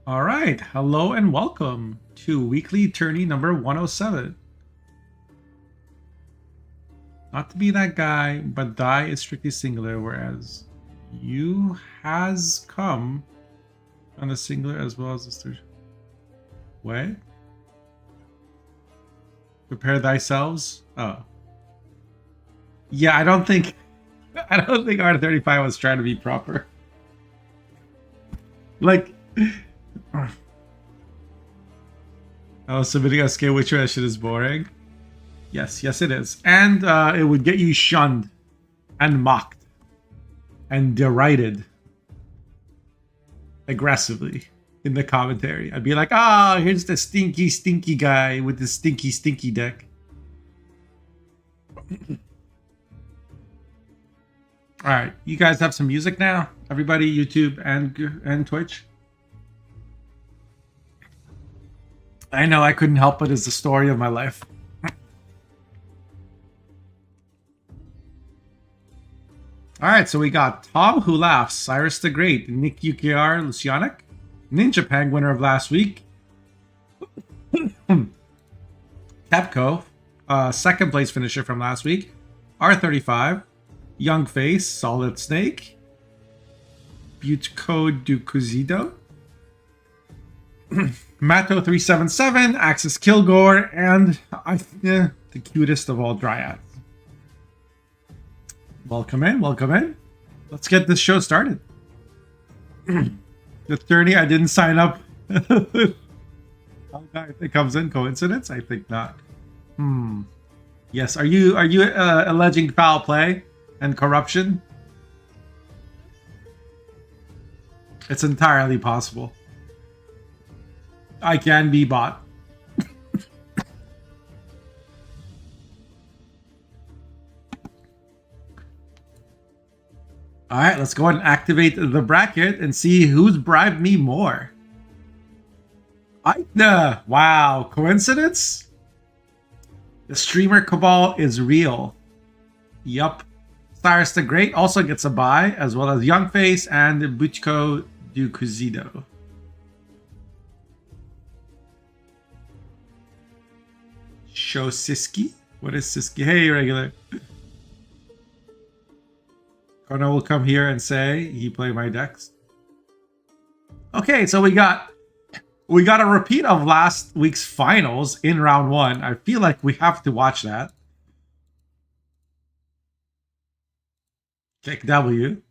All right, hello and welcome to weekly tourney number 107. Not to be that guy, but die is strictly singular, whereas you has come on the singular as well as the third. What? Prepare thyself. Oh, yeah. I don't think R35 was trying to be proper. Like, oh, submitting a scale witcher, that shit is boring. Yes, it is. And it would get you shunned and mocked and derided aggressively in the commentary. I'd be like, here's the stinky guy with the stinky deck. All right, you guys have some music now? Everybody, YouTube and Twitch? I know I couldn't help it. It's the story of my life. All right, so we got Tom Who Laughs, Cyrus the Great, Nick UKR, Lucianic, Ninja Pang, winner of last week, Tepco, second place finisher from last week, R35, Young Face, Solid Snake, Butco Ducuzido, Matto377, Axis Kilgore, and the cutest of all dryads. Welcome in. Let's get this show started. The 30, I didn't sign up. If it comes in, coincidence? I think not. Yes, are you alleging foul play and corruption? It's entirely possible. I can be bought. All right, let's go ahead and activate the bracket and see who's bribed me more. Wow, coincidence? The streamer cabal is real. Yup. Cyrus the Great also gets a buy, as well as Youngface and Butchko Ducuzido. Show Siski? What is Siski? Hey, regular. Kono will come here and say he played my decks. Okay, so we got a repeat of last week's finals in round 1. I feel like we have to watch that. Kick W.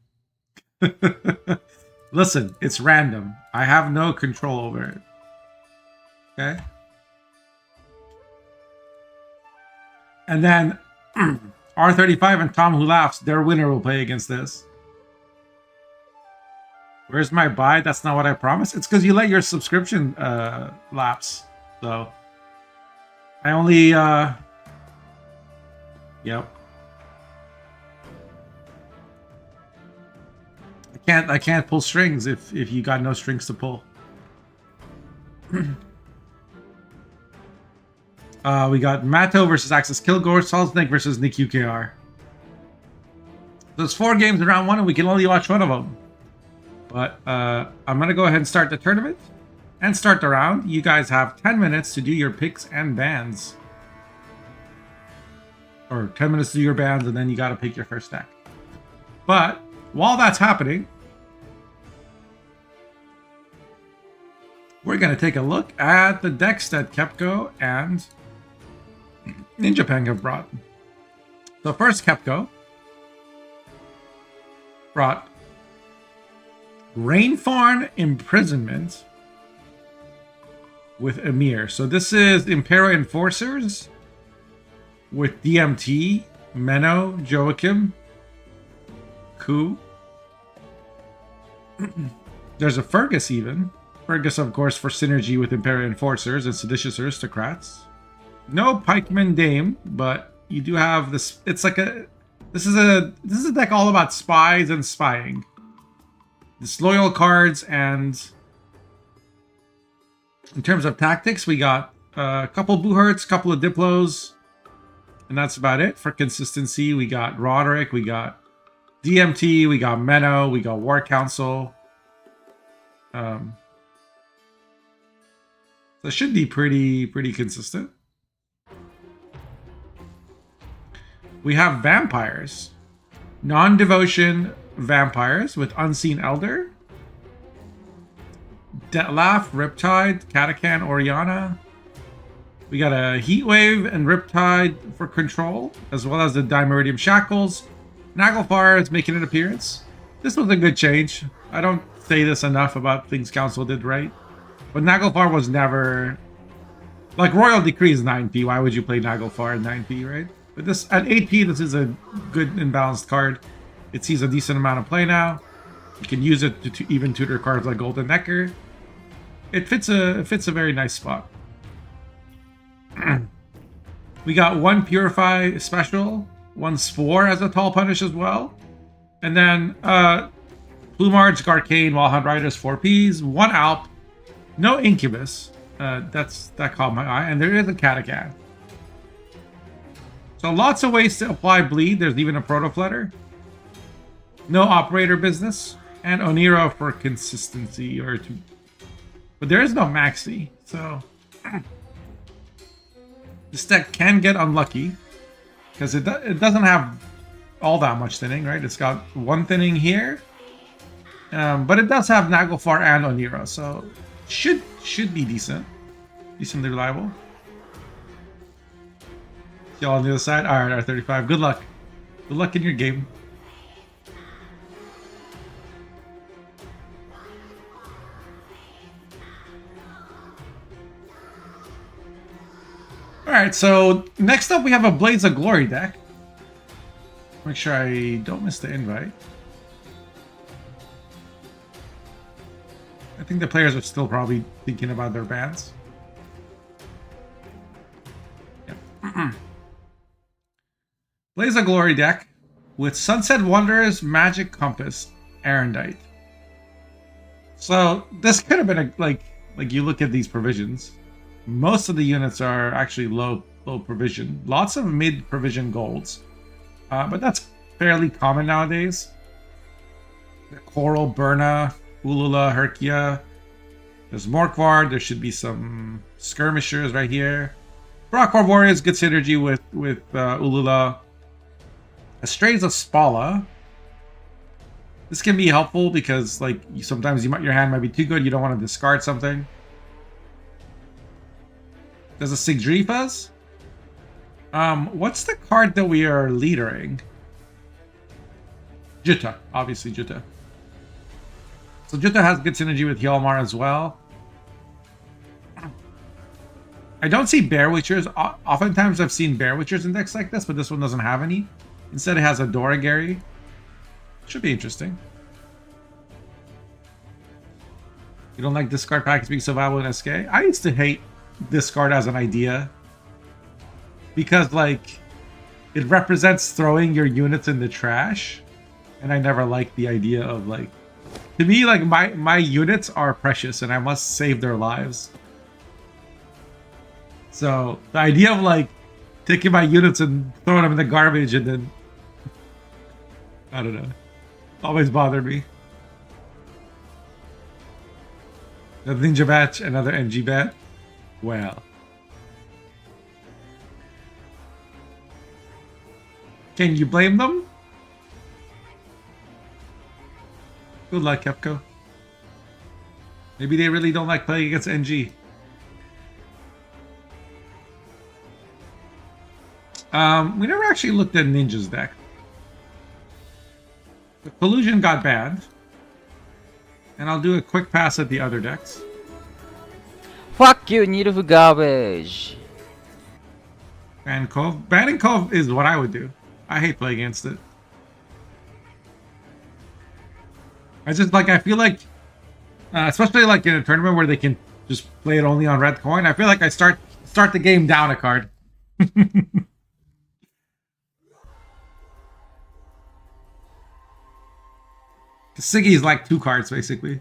Listen, it's random. I have no control over it. Okay? And then R35 and Tom Who Laughs, their winner will play against this. Where's my buy? That's not what I promised. It's because you let your subscription lapse. So I only yep. I can't pull strings if you got no strings to pull. We got Matto versus Axis Kilgore, Solid versus Nick UKR. There's 4 games in round 1 and we can only watch one of them. But I'm going to go ahead and start the tournament and start the round. You guys have 10 minutes to do your picks and bans. Or 10 minutes to do your bans, and then you got to pick your first deck. But while that's happening, we're going to take a look at the decks that Kepco and Ninja Pang have brought. So first, Kepco brought Rainfarn Imprisonment with Emir. So this is Imperial Enforcers with DMT, Menno, Joachim, Ku. There's a Fergus even. Fergus, of course, for synergy with Imperial Enforcers and Seditious Aristocrats. No Pikeman Dame, but you do have this. It's like this is a deck all about spies and spying. Disloyal cards, and in terms of tactics, we got a couple Buherts, a couple of Diplos, and that's about it. For consistency, we got Roderick, we got DMT, we got Menno, we got War Council. So it should be pretty consistent. We have vampires. Non-devotion vampires with Unseen Elder. Detlaf, Riptide, Katakan, Oriana. We got a Heatwave and Riptide for control, as well as the Dimeridium Shackles. Naglfar is making an appearance. This was a good change. I don't say this enough about things Council did right. But Naglfar was never... Like, Royal Decree is 9p. Why would you play Naglfar at 9p, right? But this at 8p, this is a good and balanced card. It sees a decent amount of play now. You can use it to even tutor cards like Golden Necker. It fits a very nice spot. We got one Purify special, one Spore as a tall punish as well. And then Plumarge, Garcane, Wallhound Riders, 4Ps, one Alp, no Incubus. That caught my eye. And there is a Katakan. So lots of ways to apply bleed. There's even a Protoflutter. No operator business. And Oniro for consistency or to... But there is no Maxi, so... This deck can get unlucky. Because it doesn't have all that much thinning, right? It's got one thinning here. But it does have Naglfar and Oniro, so... Should be decent. Decently reliable. Y'all on the other side? Alright, R35. Good luck. Good luck in your game. Alright, so next up we have a Blades of Glory deck. Make sure I don't miss the invite. I think the players are still probably thinking about their bans. Yep. Blaze of Glory deck with Sunset Wanderers, Magic Compass, Erendite. So this could have been a, like you look at these provisions. Most of the units are actually low provision. Lots of mid provision golds. But that's fairly common nowadays. The Coral, Burna, Ulula, Herkia. There's Morquard. There should be some Skirmishers right here. Brockvar Warriors, good synergy with Ulula. Strays of Spala. This can be helpful because like sometimes your hand might be too good. You don't want to discard something. There's a Sigdrifas. What's the card that we are leadering? Jutta, obviously Jutta. So Jutta has good synergy with Hjalmar as well. I don't see Bear Witchers. Oftentimes I've seen Bear Witchers in decks like this, but this one doesn't have any. Instead it has a Doragary. Should be interesting. You don't like discard packets being so valuable in SK? I used to hate discard as an idea. Because, like, it represents throwing your units in the trash. And I never liked the idea of, like... To me, like, my units are precious and I must save their lives. So, the idea of, like, taking my units and throwing them in the garbage and then... I don't know. Always bothered me. The Ninja Batch, another NG bat. Well. Can you blame them? Good luck, Kepco. Maybe they really don't like playing against NG. We never actually looked at Ninja's deck. The Collusion got banned. And I'll do a quick pass at the other decks. Fuck you, Nilf garbage. Ban Cove. Banning Cove is what I would do. I hate playing against it. I just like, I feel like, especially like in a tournament where they can just play it only on red coin, I feel like I start the game down a card. Siggy is like 2 cards, basically.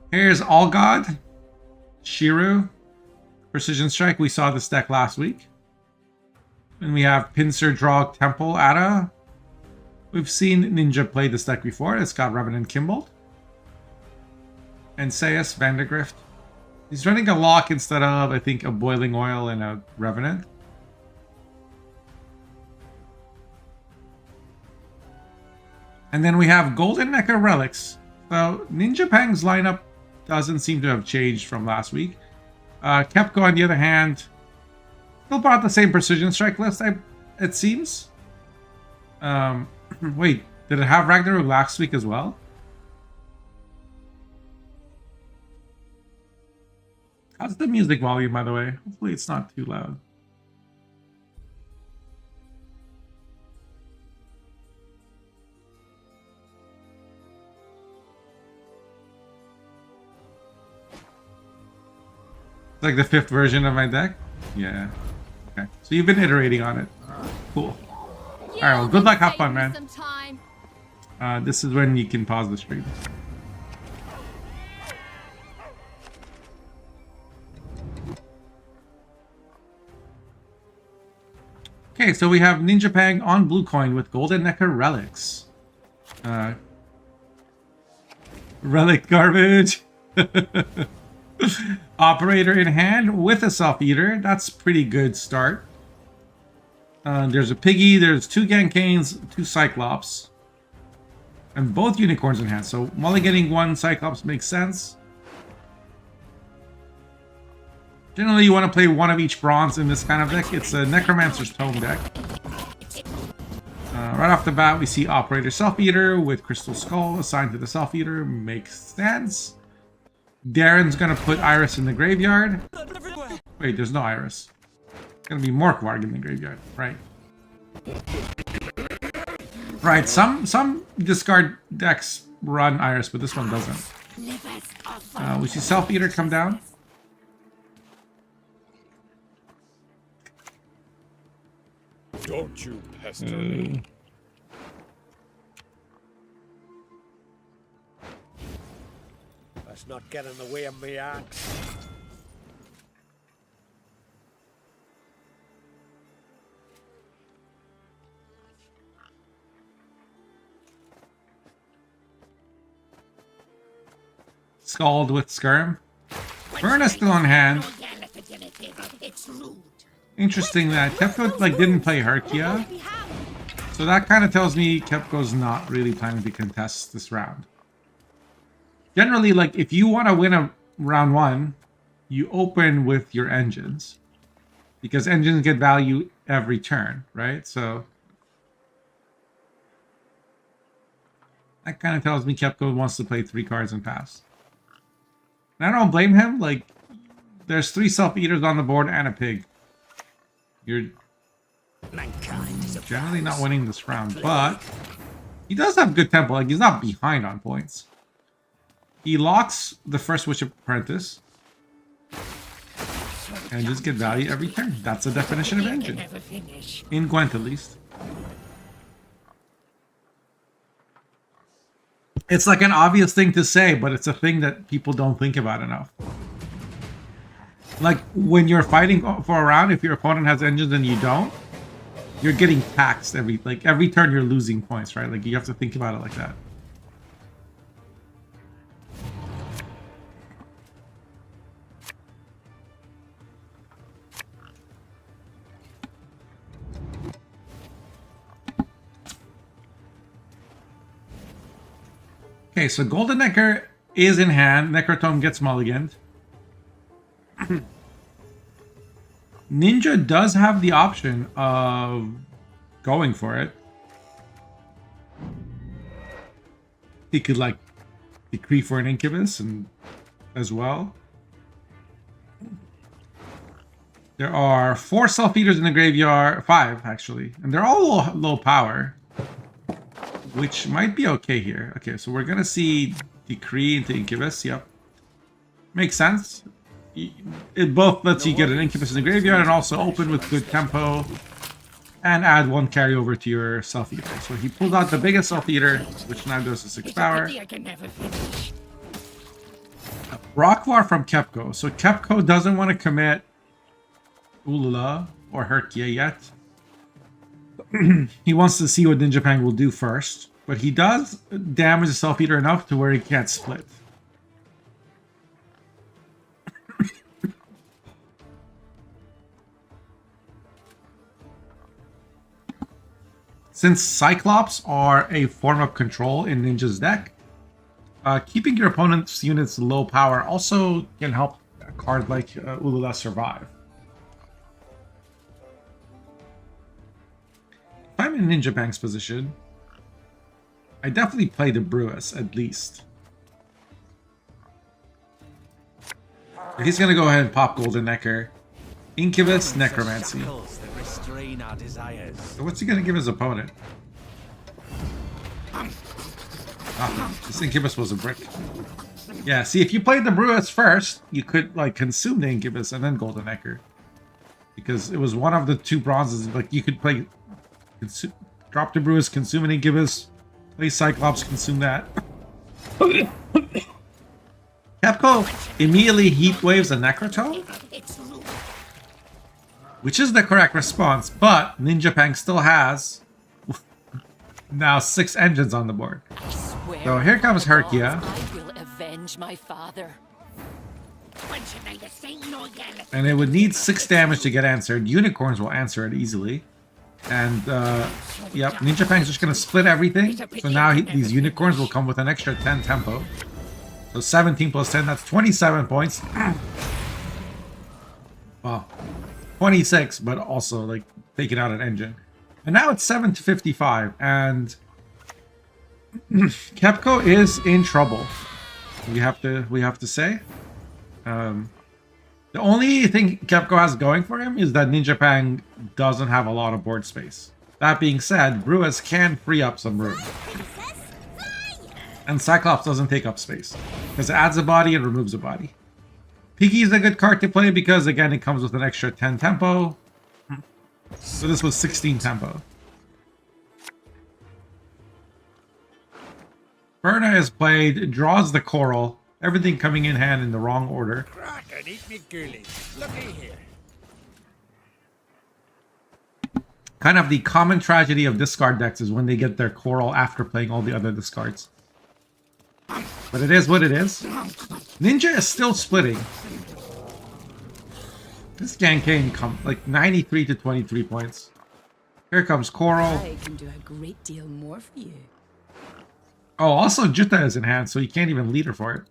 Here's All God, Shiru, Precision Strike. We saw this deck last week. And we have Pincer, Draw, Temple, Ada. We've seen Ninja play this deck before. It's got Revenant Kimbold. and Sayus Vandergrift. He's running a lock instead of, I think, a boiling oil and a revenant. And then we have Golden Necker Relics. So Ninja Pang's lineup doesn't seem to have changed from last week. Kepko, on the other hand, still brought the same precision strike list, it seems. Wait, did it have Ragnarok last week as well? How's the music volume, by the way? Hopefully it's not too loud. It's like the 5th version of my deck? Yeah. Okay. So you've been iterating on it. Cool. Alright, well, good luck, have fun, man. This is when you can pause the stream. Okay, so we have Ninja Pang on blue coin with Golden Necker Relics. Relic garbage. Operator in hand with a Self-Eater. That's pretty good start. There's a Piggy, there's 2 Gankanes, 2 Cyclops. And both Unicorns in hand. So mulliganing 1 Cyclops makes sense. Generally, you want to play 1 of each bronze in this kind of deck. It's a Necromancer's Tome deck. Right off the bat, we see Operator Self-Eater with Crystal Skull assigned to the Self-Eater. Makes sense. Darren's gonna put Iris in the graveyard. Wait, there's no Iris. It's gonna be Morkvarg in the graveyard, right? Right, some discard decks run Iris, but this one doesn't. We see Self-Eater come down. Don't you pester me. Let's not get in the way of me axe. Scald with Skirm. Burn is still on hand. Interesting that Kepko didn't play Herkia. So that kind of tells me Kepko's not really planning to contest this round. Generally, if you want to win a round 1, you open with your engines. Because engines get value every turn, right? So that kind of tells me Kepko wants to play 3 cards and pass. And I don't blame him. There's 3 Self-Eaters on the board and a pig. You're generally not winning this round, but he does have good tempo. He's not behind on points. He locks the first Witch Apprentice and just get value every turn. That's the definition of engine. In Gwent, at least. It's an obvious thing to say, but it's a thing that people don't think about enough. When you're fighting for a round, if your opponent has engines and you don't, you're getting taxed every turn. You're losing points, right? You have to think about it like that. Okay, so Golden Necker is in hand. Necrotome gets mulliganed. Ninja does have the option of going for it. He could decree for an Incubus and as well. There are 4 Self-Eaters in the graveyard, 5 actually, and they're all low power, which might be okay here. Okay, so we're gonna see decree into Incubus. Yep, makes sense. It both lets you get an Incubus in the graveyard and also open with good tempo and add 1 carryover to your Self-Eater. So he pulled out the biggest Self-Eater, which now goes to 6 power. Rockvar from Kepko. So Kepko doesn't want to commit Ulula or Herkia yet. He wants to see what Ninja Pang will do first. But he does damage the Self-Eater enough to where he can't split. Since Cyclops are a form of control in Ninja's deck, keeping your opponent's units low power also can help a card like Ulula survive. If I'm in Ninja Bank's position, I definitely play the Brewis at least. He's gonna go ahead and pop Golden Necker. Incubus, Necromancy. So what's he gonna give his opponent? Nothing. This Incubus was a brick. Yeah, see, if you played the Brewis first, you could like consume the Incubus and then Golden Necker. Because it was one of the two bronzes. Like you could play drop the Brewis, consume an Incubus, play Cyclops, consume that. Capco immediately heat waves a Necrotone, which is the correct response, but Ninja Pang still has now 6 engines on the board. So here comes Herkia. I will avenge my father. And it would need 6 damage to get answered. Unicorns will answer it easily. And, yep, Ninja Pang's just going to split everything. So now these unicorns will come with an extra 10 tempo. So 17 plus 10, that's 27 points. Well, 26, but also, like, taking out an engine. And now it's 7 to 55, and Kepco is in trouble. We have to say. The only thing Kepco has going for him is that Ninja Pang doesn't have a lot of board space. That being said, Brewis can free up some room. And Cyclops doesn't take up space, because it adds a body and removes a body. Piggy is a good card to play because, again, it comes with an extra 10 tempo. So this was 16 tempo. Berna is played, draws the coral, everything coming in hand in the wrong order. Crack and eat me ghoulies. Looky here. Kind of the common tragedy of discard decks is when they get their coral after playing all the other discards. But it is what it is. Ninja is still splitting. This Gankane come like 93 to 23 points. Here comes Coral. I can do a great deal more for you. Oh, also Jutta is in hand, so you can't even lead her for it.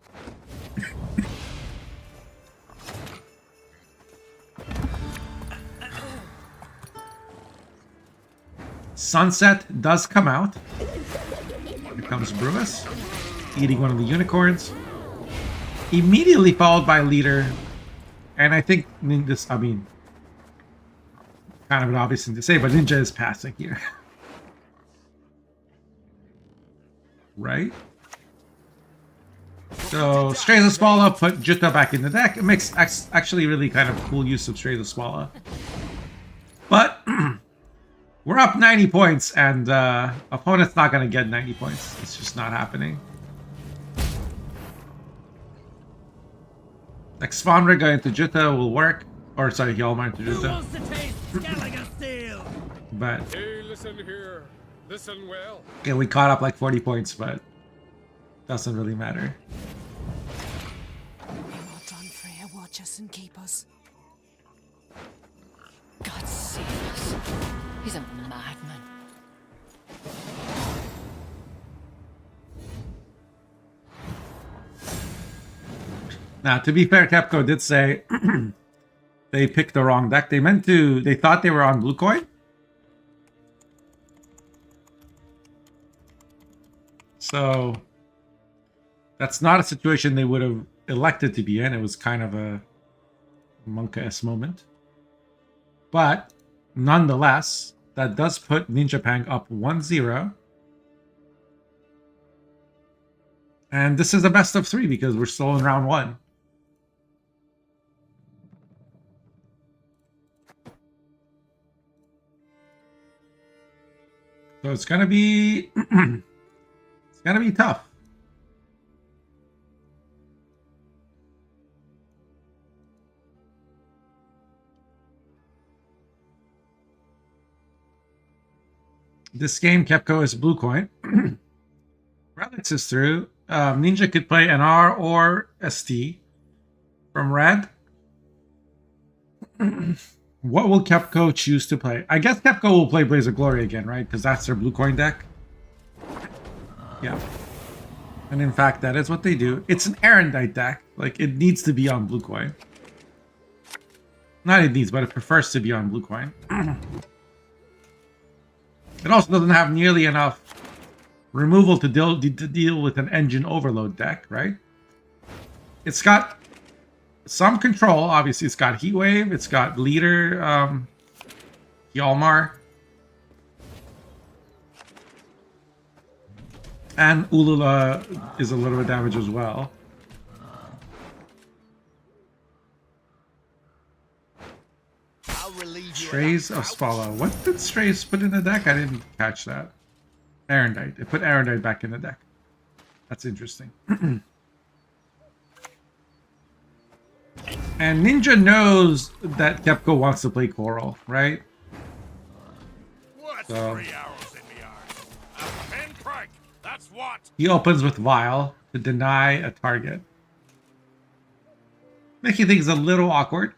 Sunset does come out. Here comes Brewis, eating one of the unicorns. Immediately followed by Leader. And I think this, I mean, kind of an obvious thing to say, but Ninja is passing here. Right? So, Strays of Swallow put Jutta back in the deck. It makes actually really kind of cool use of Strays of Swallow. But, we're up 90 points, and opponent's not going to get 90 points. It's just not happening. Like Svanriga into Jutta will work. Or sorry, Hjalmar into Jutta. But hey, listen here. Listen well. okay, we caught up like 40 points, but doesn't really matter. Well done, Freya. Watch us and keep us. God save us. He's a madman. Now, to be fair, Capco did say they picked the wrong deck. They thought they were on Blue Coin. So that's not a situation they would have elected to be in. It was kind of a Monka-esque moment. But nonetheless, that does put Ninja Pang up 1-0. And this is a best of 3 because we're still in round 1. So it's gonna be it's gonna be tough. This game, Kepco is blue coin. Relics is through. Ninja could play an R or ST from red. What will Kepco choose to play? I guess Kepco will play Blaze of Glory again, right? Because that's their blue coin deck. Yeah. And in fact, that is what they do. It's an Erendite deck. Like, it needs to be on blue coin. Not it needs, but it prefers to be on blue coin. It also doesn't have nearly enough removal to deal with an engine overload deck, right? It's got some control. Obviously, it's got Heat Wave. It's got Leader, Hjalmar. And Ulula is a little bit of damage as well. Strays of Swallow. What did Strays put in the deck? I didn't catch that. Erendite. It put Erendite back in the deck. That's interesting. And Ninja knows that Kepco wants to play Coral, right? What's So 3 arrows in the arm? A pinprick. That's what. he opens with Vile to deny a target, making things a little awkward.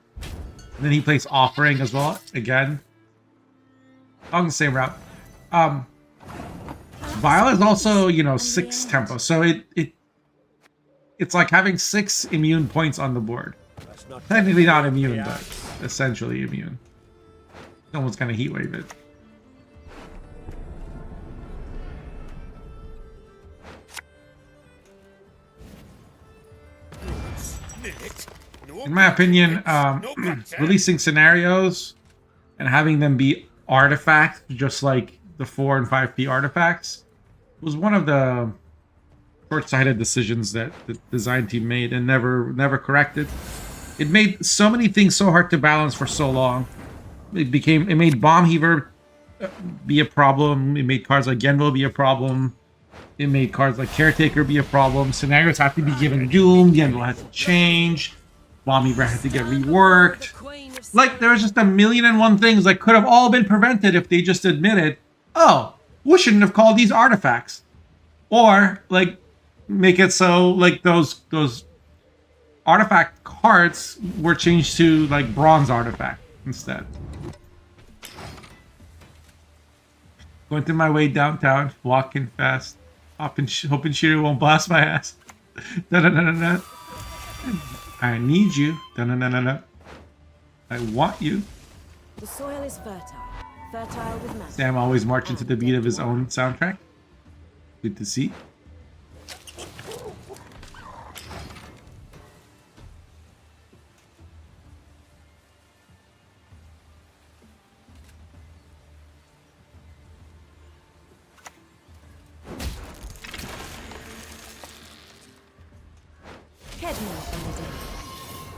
And then he plays Offering as well, again. On the same route. Vile is also, you know, 6 tempo. So it's like having 6 immune points on the board. Technically not immune, but essentially immune. Someone's gonna Heat Wave it. In my opinion, releasing scenarios and having them be artifacts, just like the 4 and 5p artifacts, was one of the short-sighted decisions that the design team made and never corrected. It made so many things so hard to balance for so long. It made Bomb Heaver be a problem. It made cards like Genvo be a problem. It made cards like Caretaker be a problem. Scenarios have to be given Doom. Genvo has to change. Bomb Heaver had to get reworked. Like, there was just a million and one things that could have all been prevented if they just admitted, oh, we shouldn't have called these artifacts. Or, like, make it so, like, those artifact cards were changed to, like, bronze artifact instead. Going through my way downtown, walking fast, hoping Shiro won't blast my ass. Da-da-da-da-da. I need you. Da-da-da-da-da. I want you. The soil is fertile with magic. Sam always marching to the beat of his own soundtrack. Good to see.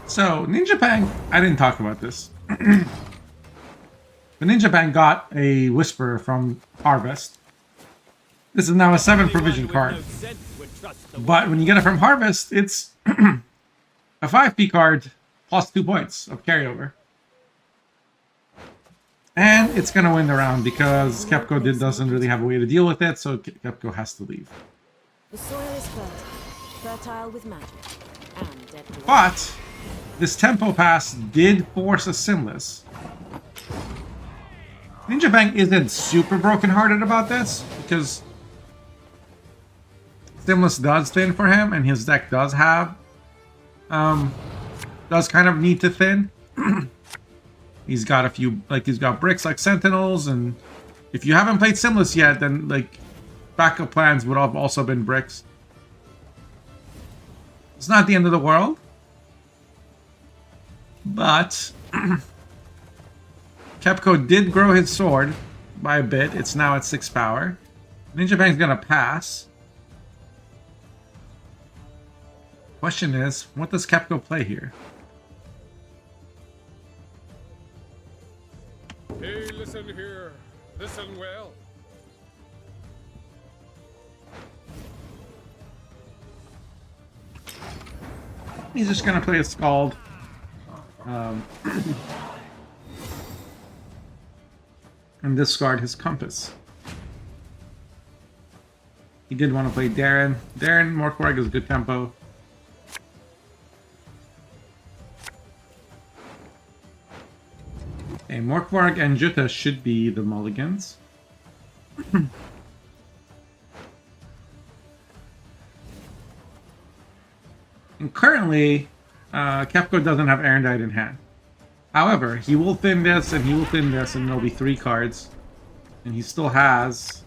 So, Ninja Pang, I didn't talk about this. The Ninja Pang got a Whisper from Harvest. This is now a 7 provision card. But when you get it from Harvest, it's a 5p card plus 2 points of carryover. And it's going to win the round because Kepco doesn't really have a way to deal with it, so Kepco has to leave. The soil is fertile with magic and deadly. But this tempo pass did force a Simless. Ninja Bang isn't super brokenhearted about this because Simless does thin for him, and his deck does have does kind of need to thin. He's got a few, like, he's got bricks like Sentinels, and if you haven't played Simless yet, then, like, backup plans would have also been bricks. It's not the end of the world, but Kepco did grow his sword by a bit. It's now at 6 power. Ninja Bang's gonna pass. Question is, what does Kepco play here? Hey, listen here. Listen well. He's just gonna play a Scald. And discard his Compass. He did want to play Darren. Darren Morkwarg is good tempo. Morkvarg and Jutta should be the mulligans. And currently, Kepko doesn't have Erendite in hand. However, he will thin this and he will thin this, and there'll be 3 cards. And he still has...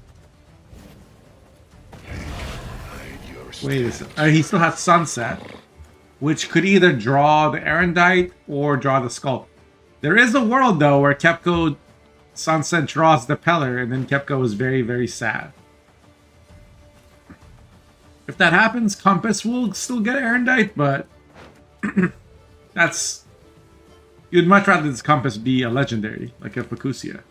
Wait a second. He still has Sunset, which could either draw the Erendite or draw the Sculpt. There is a world, though, where Kepko Sunset draws the Peller, and then Kepko is very, very sad. If that happens, Compass will still get Erendite, but that's... You'd much rather this Compass be a legendary, like a Fukusia.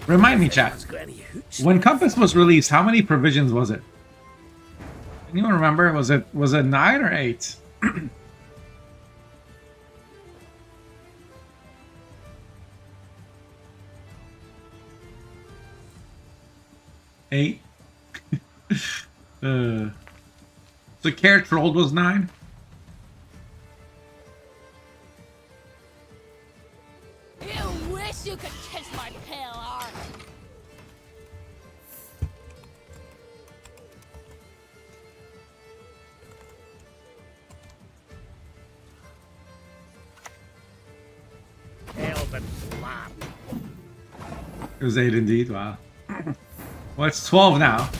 Remind me, chat. When Compass was released, how many provisions was it? Anyone remember? Was it 9 or 8? 8. So Care Trolled was 9. You wish you could kiss my pale heart. Elven slap. It was 8 indeed. Wow. Well, it's 12 now.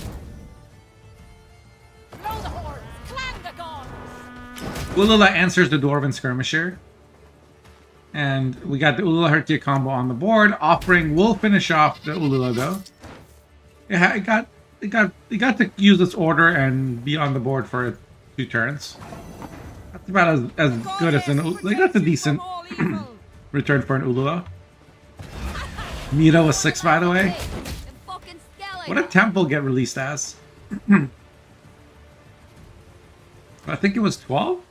Blow the horns, clang the gongs. Ulula answers the Dwarven Skirmisher. And we got the Ulula Hertia combo on the board. Offering will finish off the Ulula though. Yeah, it got to use this order and be on the board for 2 turns. That's about as good as an like that's a decent return for an Ulula. Mito was 6, by the way. What did Temple get released as? I think it was 12?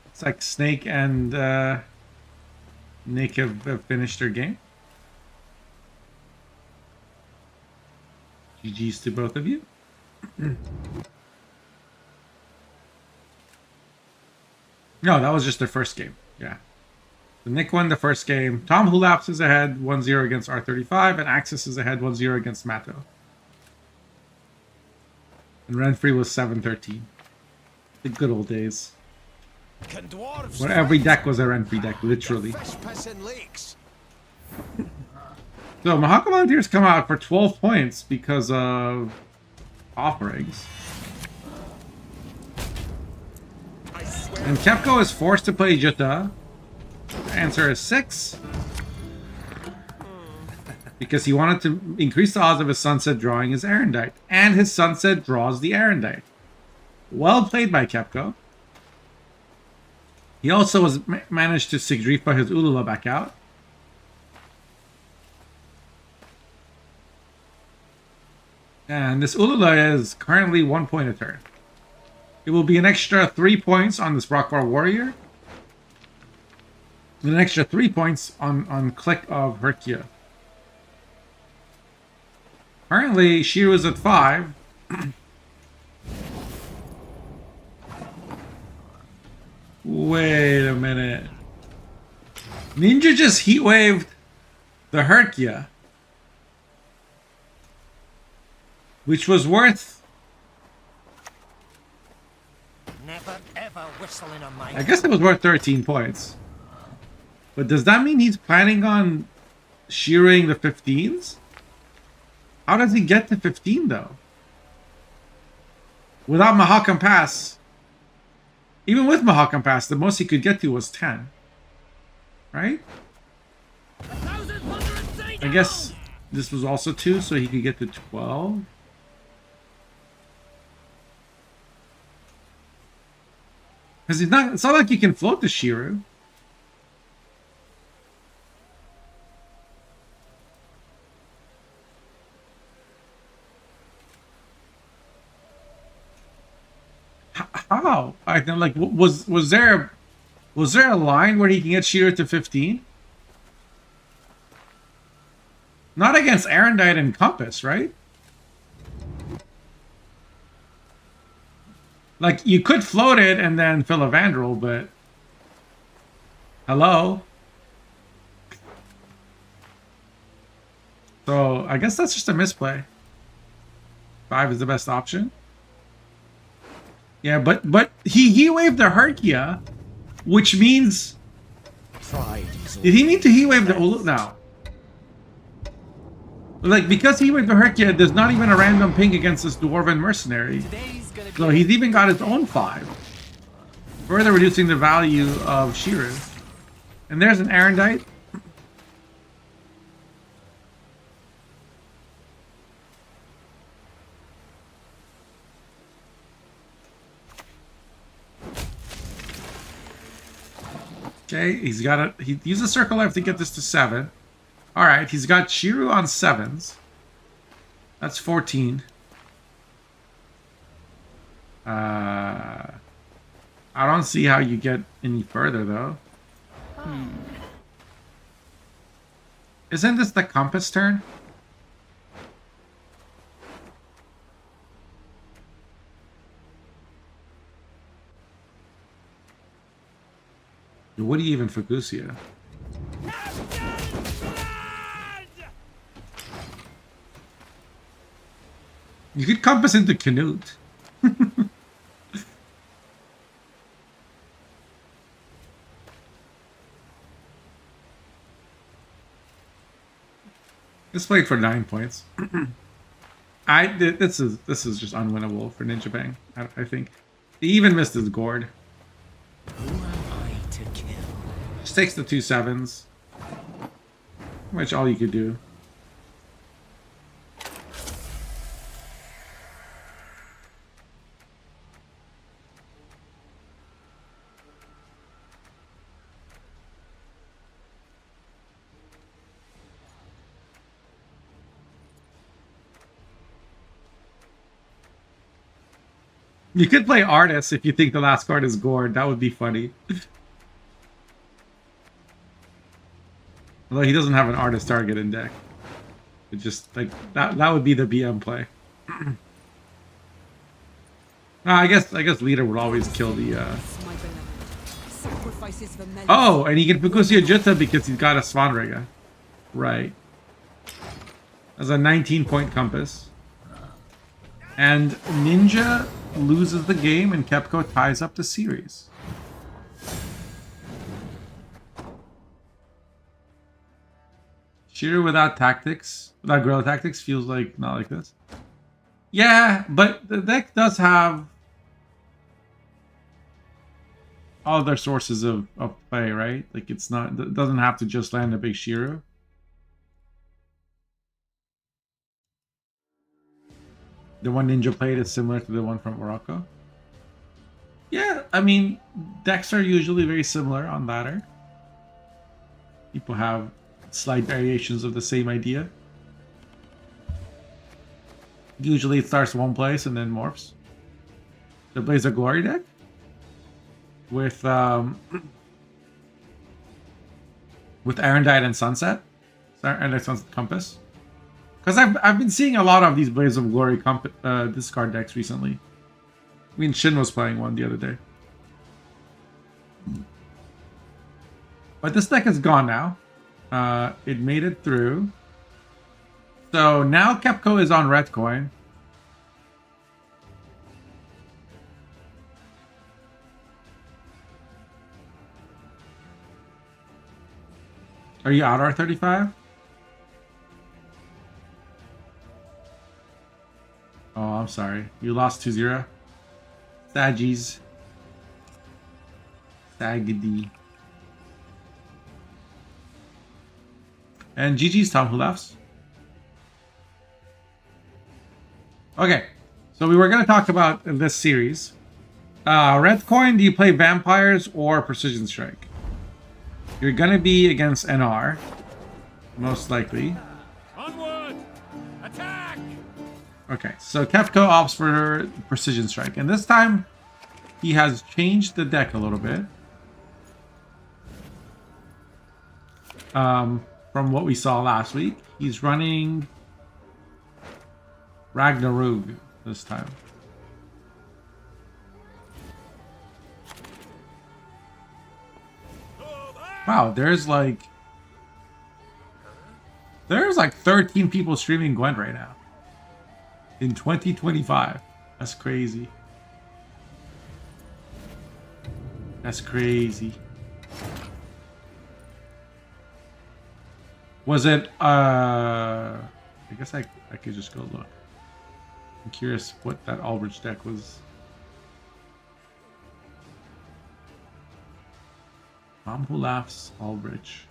It's like Snake and Nick have finished their game. GG's to both of you. No, that was just their first game. Yeah. So Nick won the first game. Tom Hulaps is ahead 1-0 against R35, and Axis is ahead 1-0 against Matto. And Renfrey was 7-13. The good old days. Where every deck was a Renfrey deck, literally. So Mahaka Volunteers come out for 12 points because of offerings. And Kepko is forced to play Jutta. The answer is 6. Because he wanted to increase the odds of his Sunset drawing his Erendite. And his Sunset draws the Erendite. Well played by Kepko. He also was managed to Sigdrifa his Ulula back out. And this Ulula is currently 1 point a turn. It will be an extra 3 points on this Rockbar Warrior. And an extra 3 points on Click of Herkia. Currently, Shiru's at 5. Wait a minute. Ninja just heatwaved the Herkia. Which was worth... Never ever whistle in a mic. I guess it was worth 13 points. But does that mean he's planning on shearing the 15s? How does he get to 15 though? Without Mahakam Pass. Even with Mahakam Pass, the most he could get to was 10. Right? I guess this was also 2, so he could get to 12. Because it's not like you can float the Shiru. How? I think like was there a line where he can get Shearer to 15? Not against Erendite and Compass, right? Like you could float it and then fill a Vandal, but hello. So I guess that's just a misplay. 5 is the best option. Yeah, but he waved the Herkia, which means did he mean to he wave the Ulu? No. Like because he waved the Herkia, there's not even a random ping against this Dwarven mercenary. So he's even got his own 5. Further reducing the value of Shearer. And there's an Erendite. Okay, he's got he used a circle life to get this to 7. Alright, he's got Shiru on 7s. That's 14. I don't see how you get any further though. Isn't this the Compass turn? What do you even Fukusia? You could Compass into Canute. This played for 9 points. This is just unwinnable for Ninja Bang. I think he even missed his gourd. Who am I to kill? Just takes the 2 7s, which all you could do. You could play Artist if you think the last card is Gourd. That would be funny. Although he doesn't have an Artist target in deck. It just like that would be the BM play. I guess leader would always kill the Oh, and he can Fukusia Jutta because he's got a Svanrega. Right. That's a 19-point compass. And Ninja loses the game and Kepco ties up the series. Shearer without tactics, without guerrilla tactics feels like not like this. Yeah, but the deck does have other sources of play, right? Like it doesn't have to just land a big Shearer. The one Ninja played is similar to the one from Morocco. Yeah, I mean, decks are usually very similar on ladder. People have slight variations of the same idea. Usually it starts one place and then morphs. The Blaze of Glory deck with Erendite and Sunset. Erendite Sunset Compass. Because I've been seeing a lot of these Blaze of Glory discard decks recently. I mean, Shin was playing one the other day. But this deck is gone now. It made it through. So now Kepco is on red coin. Are you out R35? Oh, I'm sorry. You lost 2-0. Saggies. Saggedy. And GG's Tom who laughs. Okay. So we were going to talk about this series. Red coin, do you play Vampires or Precision Strike? You're going to be against NR. Most likely. Onward! Attack! Okay, so Kefko opts for Precision Strike. And this time, he has changed the deck a little bit. From what we saw last week. He's running Ragnarok this time. Wow, there's like 13 people streaming Gwent right now in 2025. That's crazy. That's crazy. Was it I guess I could just go look. I'm curious what that Aldrich deck was. Mom who laughs, Aldrich.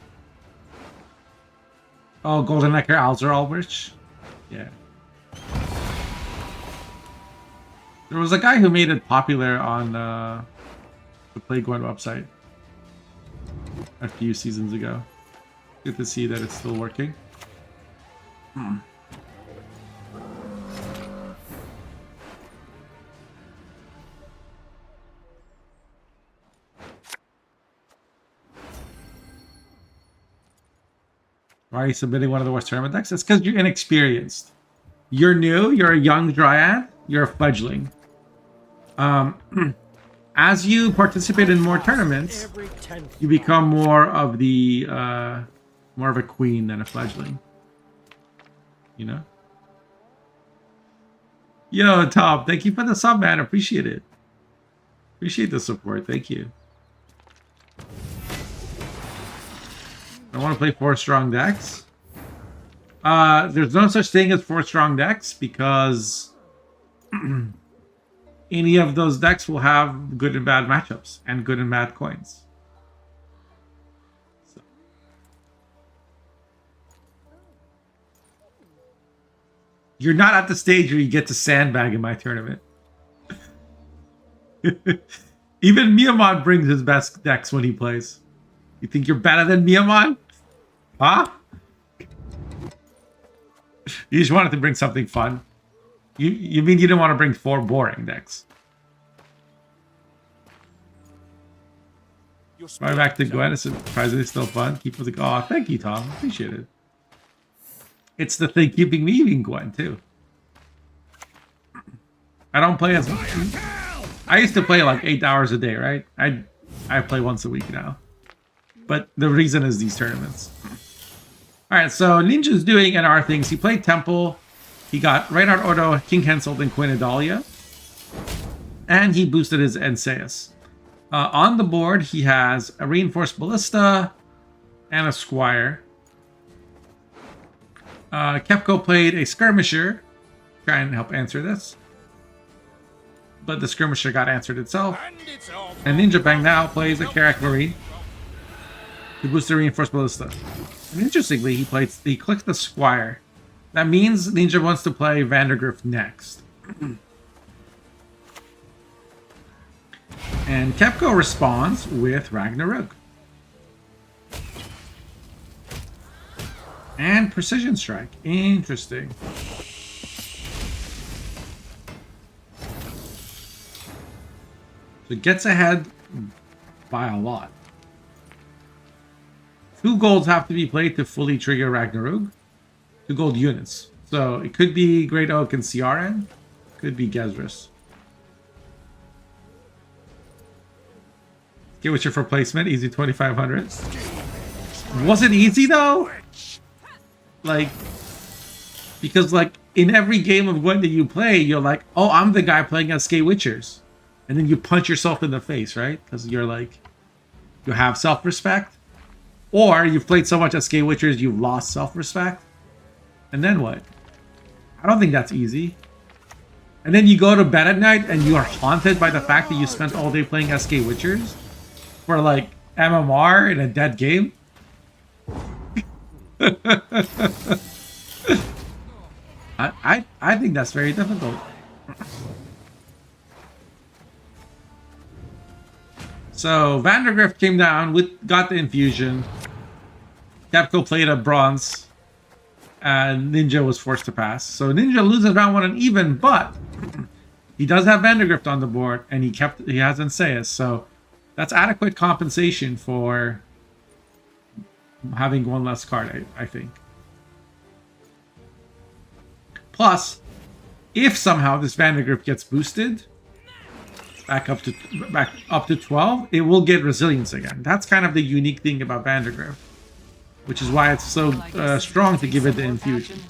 Oh, Golden Necker Alzer Aldrich? Yeah. There was a guy who made it popular on the Play Gwent website a few seasons ago. Good to see that it's still working. Why are you submitting one of the worst tournament decks? It's because you're inexperienced. You're new, you're a young Dryad, you're a fledgling. As you participate in more tournaments, you become more of the more of a queen than a fledgling. You know? Yo, Tom, thank you for the sub, man. Appreciate it. Appreciate the support. Thank you. I want to play 4 strong decks. There's no such thing as 4 strong decks because any of those decks will have good and bad matchups and good and bad coins. So. You're not at the stage where you get to sandbag in my tournament. Even Miamon brings his best decks when he plays. You think you're better than Miamon? Huh? You just wanted to bring something fun. You mean you didn't want to bring 4 boring decks? Right back to Gwent. It's surprisingly still fun. Keep with the... Oh, thank you, Tom. Appreciate it. It's the thing keeping me eating Gwent, too. I don't play as... I used to play like 8 hours a day, right? I play once a week now. But the reason is these tournaments. Alright, so Ninja's doing NR things. He played Temple. He got Reinhardt Ordo, King Henselt, and Queen Adalia. And he boosted his Enseus. On the board, he has a Reinforced Ballista and a Squire. Kepko played a Skirmisher. Try and help answer this. But the Skirmisher got answered itself. And Ninja Bang now plays a Karak Marine to boost the Reinforced Ballista. And interestingly, he clicked the Squire. That means Ninja wants to play Vandergrift next. And Kepko responds with Ragnarok. And Precision Strike. Interesting. So it gets ahead by a lot. 2 golds have to be played to fully trigger Ragnarok. 2 gold units. So it could be Great Oak and CRN. Could be Gezrus. Get Witcher for placement. Easy 2500. Was it easy though? Like, because like in every game of Gwent that you play, you're like, oh, I'm the guy playing as Skate Witchers. And then you punch yourself in the face, right? Because you're like, you have self-respect. Or you've played so much as Skate Witchers, you've lost self-respect. And then what? I don't think that's easy. And then you go to bed at night and you are haunted by the fact that you spent all day playing SK Witchers for like MMR in a dead game. I think that's very difficult. So Vandergrift came down got the infusion. Kepko played a bronze. And Ninja was forced to pass. So Ninja loses round 1 and even, but He does have Vandergrift on the board, and he has Anseus, so that's adequate compensation for having one less card, I think. Plus, if somehow this Vandergrift gets boosted back up to 12, it will get resilience again. That's kind of the unique thing about Vandergrift, which is why it's so strong to give it the infusion.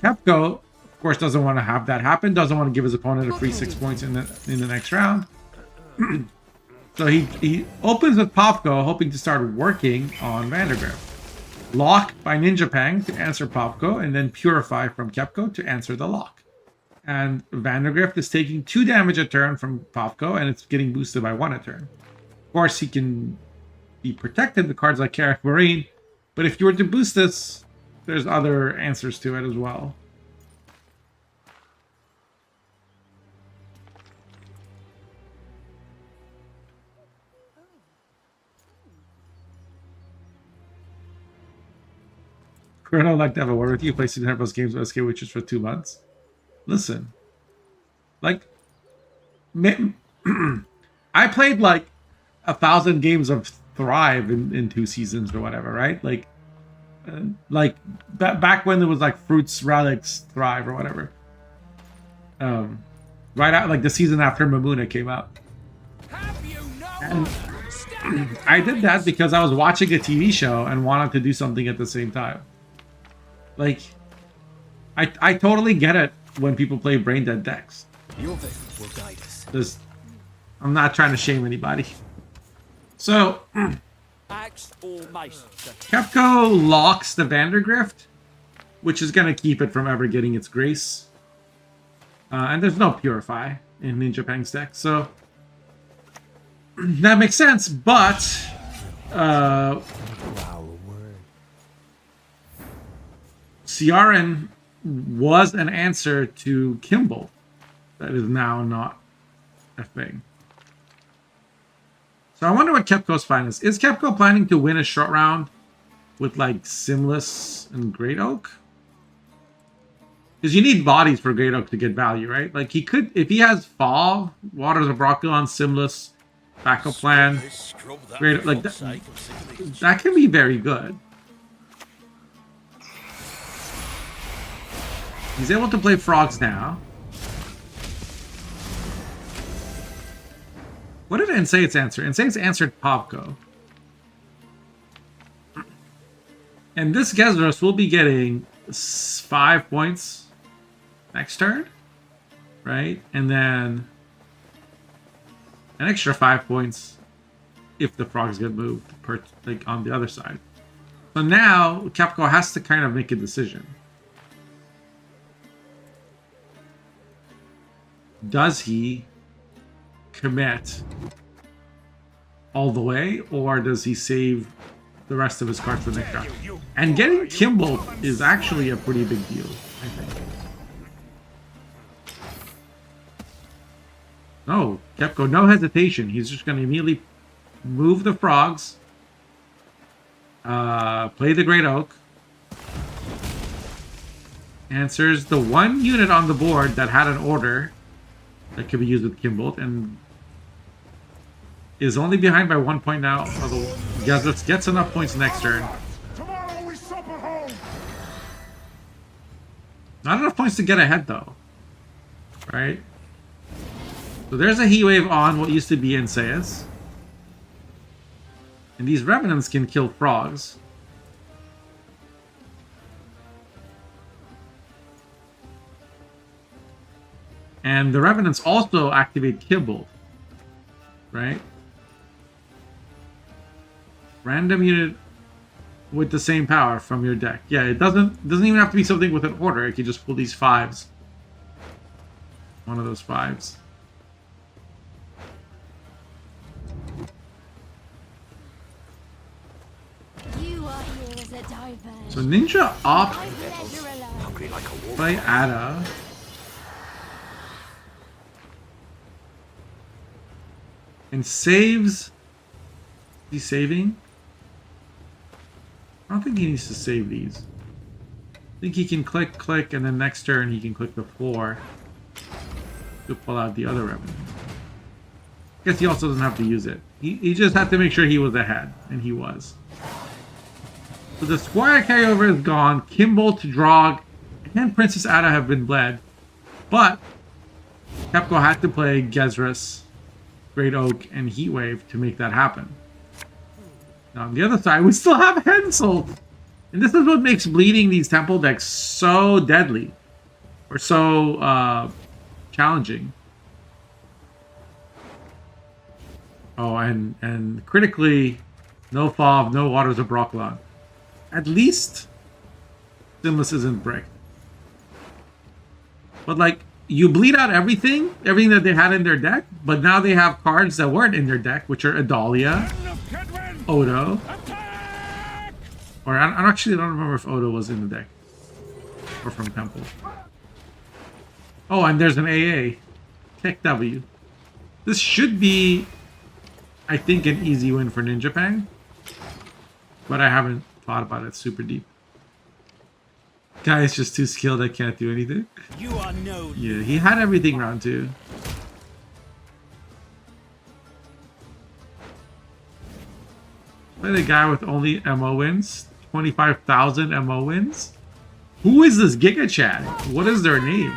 Kepko, of course, doesn't want to have that happen. Doesn't want to give his opponent a free 6 points in the next round. So he opens with Popko, hoping to start working on Vandergrift. Lock by Ninja Pang to answer Popko, and then Purify from Kepko to answer the lock. And Vandergrift is taking 2 damage a turn from Popko, and it's getting boosted by 1 a turn. Of course, he can be protected with cards like Carrick Marine, but if you were to boost this, there's other answers to it as well. I'd like to have a word with you. Play 600+ games with SK Witches for 2 months. Listen, like, I played like 1,000 games of Thrive in 2 seasons or whatever, right? Like back when there was like Fruits, Relics, Thrive or whatever. Right out like the season after Mamuna came out. And I did that because I was watching a TV show and wanted to do something at the same time. Like, I totally get it when people play brain dead decks. Your vision will guide us. I'm not trying to shame anybody. So, Axe or mace. Kepko locks the Vandergrift, which is going to keep it from ever getting its grace. And there's no Purify in Ninja Pang's deck, so that makes sense, but Ciaran was an answer to Kimball that is now not a thing. So I wonder what Kepko's plan is. Is Kepko planning to win a short round with like Simless and Great Oak? Because you need bodies for Great Oak to get value, right? Like he could, if he has Fall, Waters of Brockulon, Simless, backup plan, Great, like that can be very good. He's able to play Frogs now. What did Insay's answer? Insay's answered Popko. And this Gezros will be getting 5 points next turn, right? And then an extra 5 points if the Frogs get moved, like on the other side. So now Kepko has to kind of make a decision. Does he commit all the way, or does he save the rest of his cards for the next round? And getting Kimball is actually a pretty big deal, I think. Oh, Kepko, no hesitation. He's just going to immediately move the Frogs, play the Great Oak, answers the 1 unit on the board that had an order that could be used with Kimball, and is only behind by 1 point now. Although Gezros gets enough points next turn. Tomorrow we sup at home. Not enough points to get ahead though. Right? So there's a Heat Wave on what used to be Insayas. And these Revenants can kill Frogs. And the Revenants also activate Kimball. Right? Random unit with the same power from your deck. Yeah, it doesn't even have to be something with an order. It can just pull these 5s. One of those 5s. You are here as a diversion. So Ninja opt Pleasure alone. Hungry like a wolf. play Ada. And saves. He's saving? I don't think he needs to save these. I think he can click, and then next turn he can click the 4. to pull out the other revenue. I guess he also doesn't have to use it. He just had to make sure he was ahead, and he was. So the Squire carryover is gone. Kimball to Drog and Princess Ada have been bled. But Kepko had to play Gezrus, Great Oak, and Heatwave to make that happen. Now on the other side, we still have Henselt. And this is what makes bleeding these temple decks so deadly. Or so challenging. Oh, and critically, no Fov, no Waters of Brocklon. At least Simless isn't bricked. But like, you bleed out everything that they had in their deck, but now they have cards that weren't in their deck, which are Adalia, Odo, or I actually don't remember if Odo was in the deck, or from Temple. Oh, and there's an AA, Tech W. This should be, I think, an easy win for Ninja Pang, but I haven't thought about it super deep. Guy is just too skilled, I can't do anything. You are no. Yeah, he had everything round 2. Play the guy with only MO wins. 25,000 MO wins. Who is this Giga Chat? What is their name?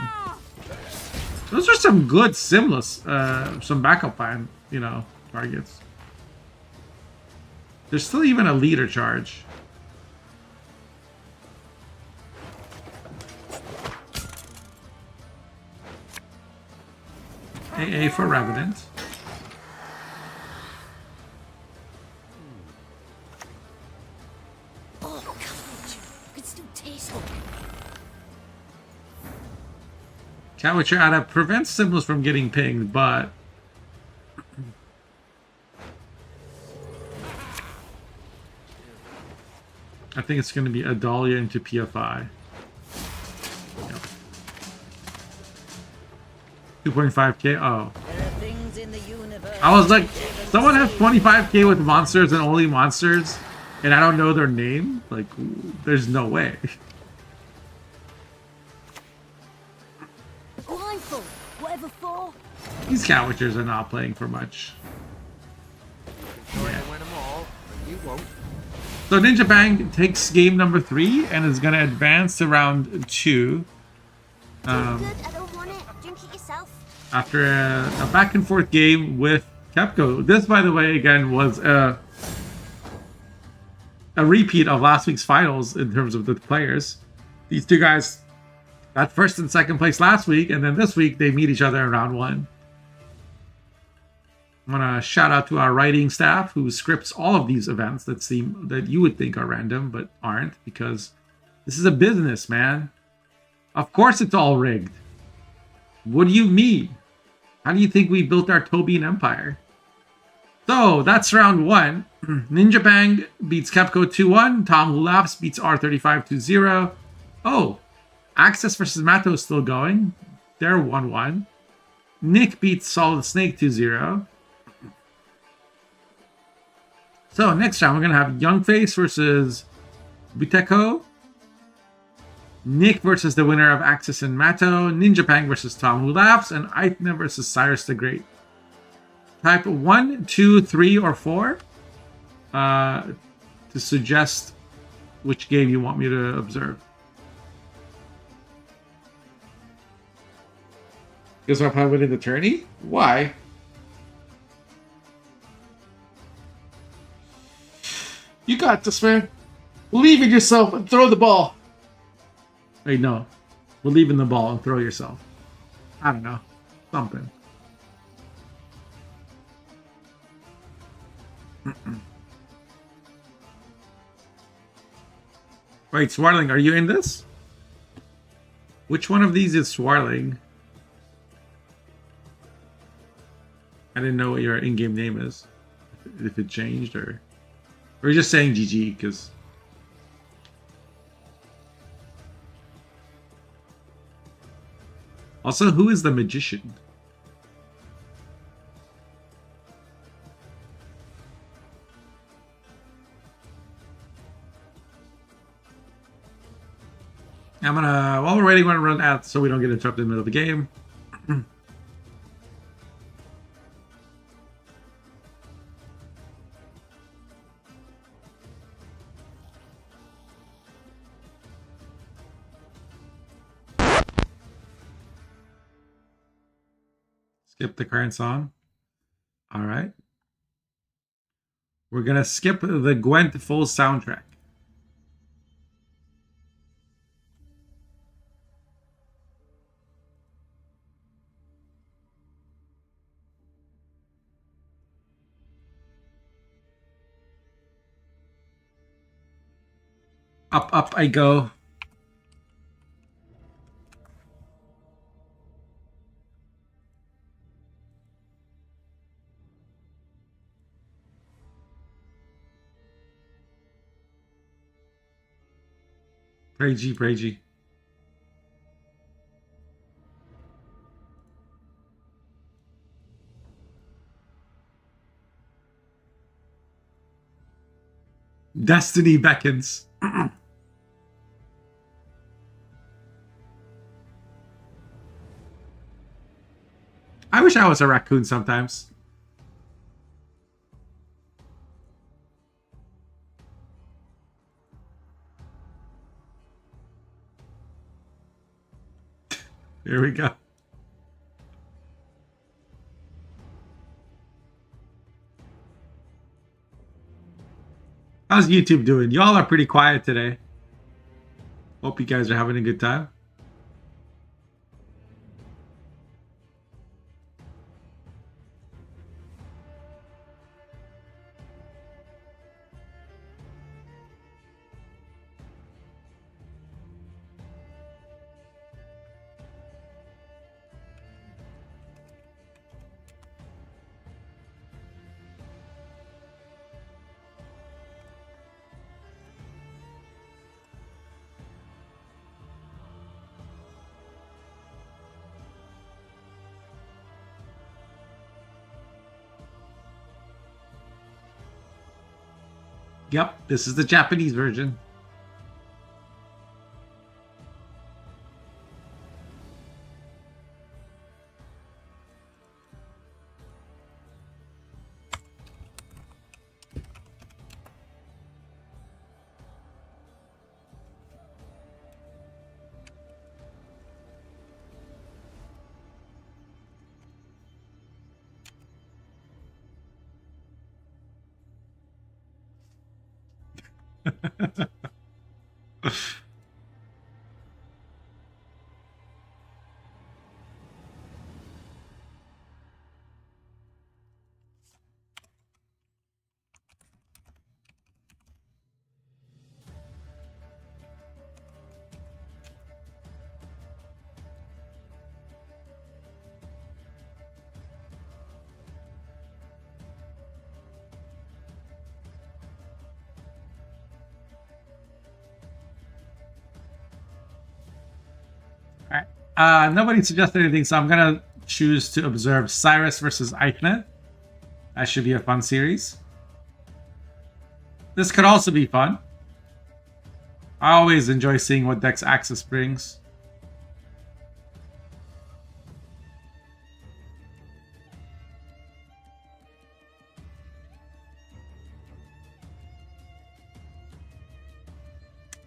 Those are some good Simless, some backup plan, you know, targets. There's still even a leader charge. AA for Revenant. Oh, come on, you can still taste it. Catwitcher Ada prevents Simless from getting pinged, but I think it's going to be Adalia into PFI. 2.5k. Oh. I was like, someone has 25k with monsters and only monsters, and I don't know their name? Like, there's no way. Blindfold, whatever for. These Catwitchers are not playing for much. Yeah. So Ninja Bang takes game number 3 and is going to advance to round 2. Good, I don't want it. Drink it yourself. After a back and forth game with Kepko. This, by the way, again, was a repeat of last week's finals in terms of the players. These two guys got first and second place last week, and then this week they meet each other in round 1. I want to shout out to our writing staff who scripts all of these events that you would think are random but aren't, because this is a business, man. Of course it's all rigged. What do you mean? How do you think we built our Tobian Empire? So that's round 1. Ninja Bang beats Kepko 2-1. Tom Who Laughs beats R35 2-0. Oh, Access versus Mato is still going. They're 1-1. Nick beats Solid Snake 2-0. So next round we're going to have Youngface versus Buteko. Nick versus the winner of Axis and Mato, Ninja Pang versus Tom Who Laughs, and Aithna versus Cyrus the Great. Type 1, 2, 3, or 4 to suggest which game you want me to observe. Guess what, I'm winning the tourney? Why? You got this, man. Believe in yourself and throw the ball. Wait, no. Believe in the ball and throw yourself. I don't know. Something. Wait, Swarling, are you in this? Which one of these is Swarling? I didn't know what your in-game name is. If it changed or you're just saying GG because... Also, who is the magician? I'm gonna, while we're waiting, we're gonna run out so we don't get interrupted in the middle of the game. Skip the current song. All right. We're going to skip the Gwent full soundtrack. Up I go. Pray G, pray G. Destiny beckons. I wish I was a raccoon sometimes. Here we go. How's YouTube doing? Y'all are pretty quiet today. Hope you guys are having a good time. Yep, this is the Japanese version. Nobody suggested anything, so I'm gonna choose to observe Cyrus versus Eichnet. That should be a fun series. This could also be fun. I always enjoy seeing what decks Axis brings.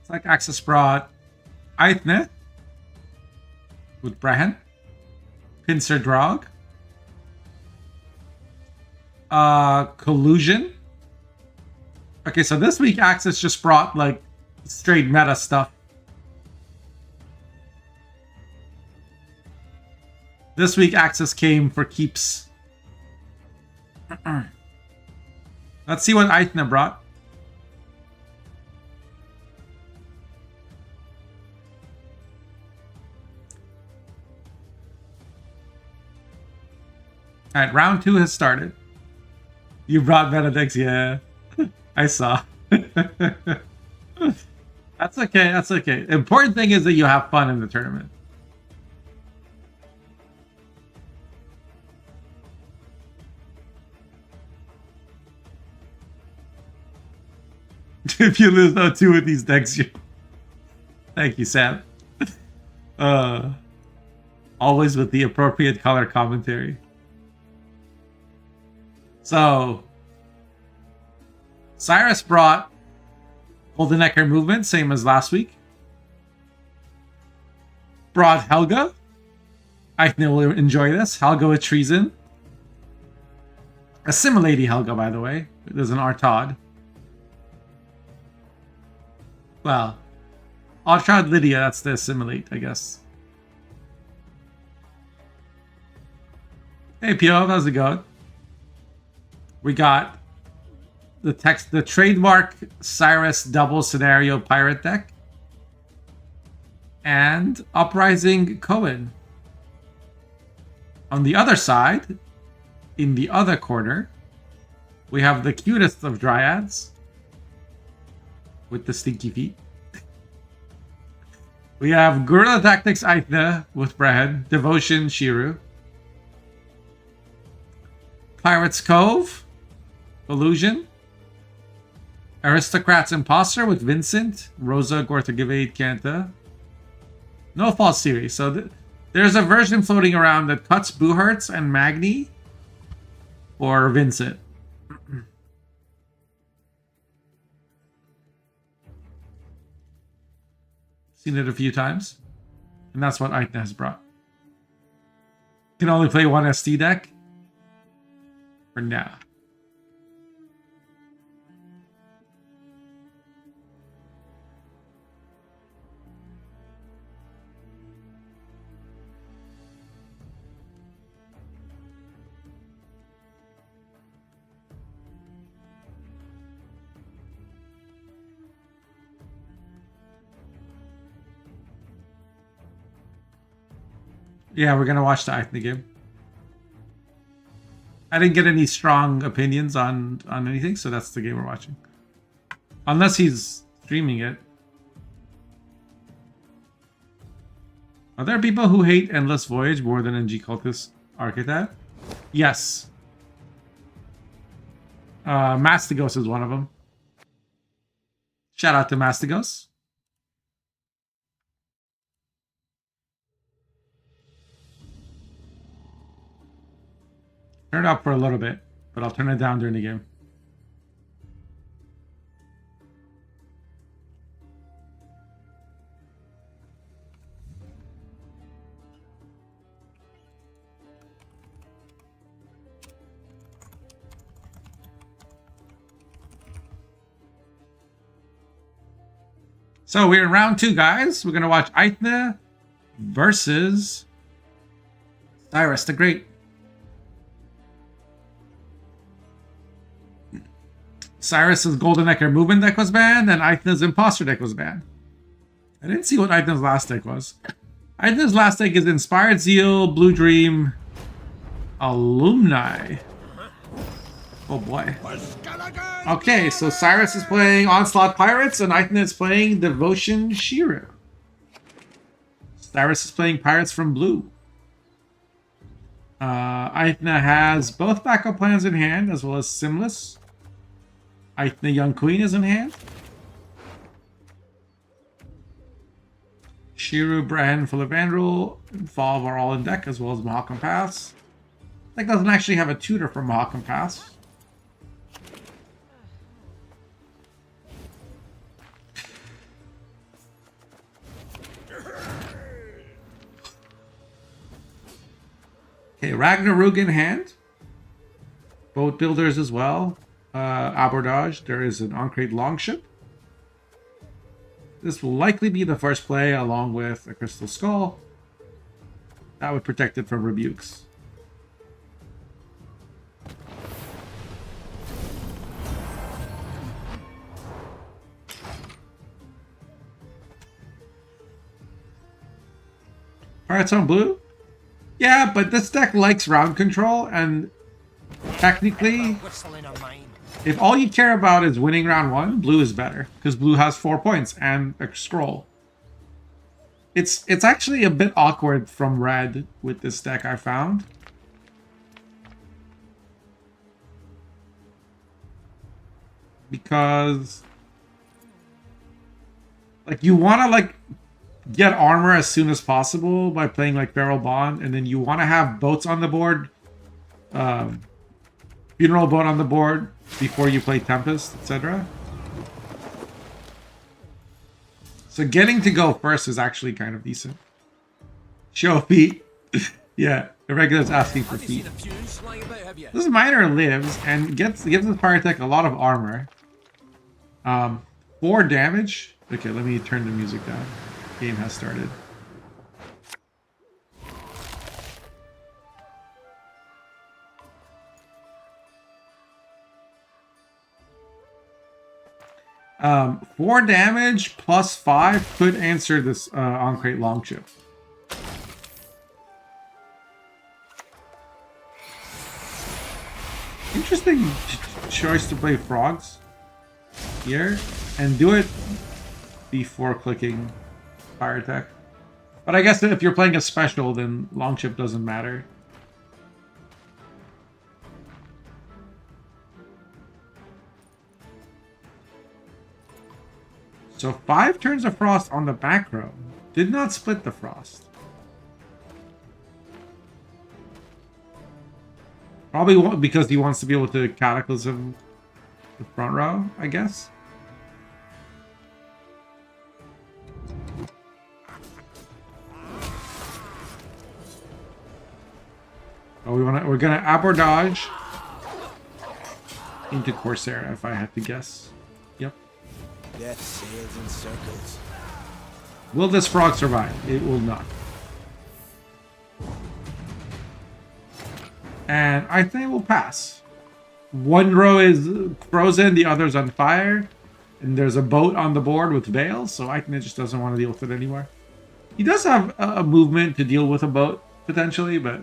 It's like Axis brought Eichnet with Brehen, Pincer Drog, Collusion. Okay, so this week Axis just brought like straight meta stuff. This week Axis came for keeps. Let's see what Eichner brought. Alright, round 2 has started. You brought Benedicts, yeah. I saw. That's okay, that's okay. The important thing is that you have fun in the tournament. If you lose 0-2 with these decks, you... Thank you, Sam. Always with the appropriate color commentary. So, Cyrus brought Golden Ecker movement, same as last week. Brought Helga. Eichner will enjoy this. Helga with treason. A Similady Helga, by the way. There's an Artod. Well, Artod Lydia, that's the assimilate, I guess. Hey Pio, how's it going? We got the trademark Cyrus double scenario pirate deck. And Uprising Cohen. On the other side, in the other corner, we have the cutest of dryads with the stinky feet. We have Guerrilla Tactics Aithna with Bread, Devotion Shiru, Pirates Cove, Illusion, Aristocrats Imposter with Vincent, Rosa Gortagivade Kanta. No false series. So there's a version floating around that cuts Buhertz and Magni or Vincent. Seen it a few times. And that's what Aithna has brought. Can only play one SD deck? For now. Yeah, we're gonna watch the Aithna game. I didn't get any strong opinions on anything, so that's the game we're watching. Unless he's streaming it. Are there people who hate Endless Voyage more than NG Cultist Archetype? Yes. Mastigos is one of them. Shout out to Mastigos. Turn it up for a little bit, but I'll turn it down during the game. So we're in round 2, guys. We're going to watch Aithna versus Cyrus the Great. Cyrus's Golden Echo movement deck was banned, and Aithna's Imposter deck was banned. I didn't see what Aithna's last deck was. Aithna's last deck is Inspired Zeal, Blue Dream, Alumni. Oh boy. Okay, so Cyrus is playing Onslaught Pirates, and Aithna is playing Devotion Shiru. Cyrus is playing Pirates from Blue. Aithna has both backup plans in hand, as well as Simless. Aithna Young Queen is in hand. Shiru, Bran, Full of Andrel, Evolve are all in deck, as well as Mahakam Pass. Deck doesn't actually have a tutor for Mahakam Pass. Okay, Ragnarok in hand. Boat Builders as well. Abordage. There is an Ancrate Longship. This will likely be the first play along with a Crystal Skull. That would protect it from rebukes. Pirates on Blue? Yeah, but this deck likes round control, and technically, if all you care about is winning round 1, Blue is better, because Blue has 4 points and a scroll. It's actually a bit awkward from Red with this deck, I found. Because like you want to like get armor as soon as possible by playing like Feral Bond, and then you want to have boats on the board, Funeral Boat on the board before you play Tempest, etc. So getting to go first is actually kind of decent. Show Pete. Yeah, the regular's asking for feet. This miner lives and gives the Pyrotech a lot of armor. 4 damage. Okay, let me turn the music down. Game has started. Um, 4 damage plus 5 could answer this on-crate long chip. Interesting choice to play frogs here and do it before clicking Pyrotech. But I guess if you're playing a special, then long chip doesn't matter. So 5 turns of frost on the back row. Did not split the frost. Probably because he wants to be able to Cataclysm the front row, I guess. Oh, we're gonna Abor dodge into Corsair if I had to guess. Yep. Death sails in circles. Will this frog survive? It will not. And I think it will pass. One row is frozen, the other's on fire. And there's a boat on the board with Veils, so I think it just doesn't want to deal with it anymore. He does have a movement to deal with a boat, potentially, but...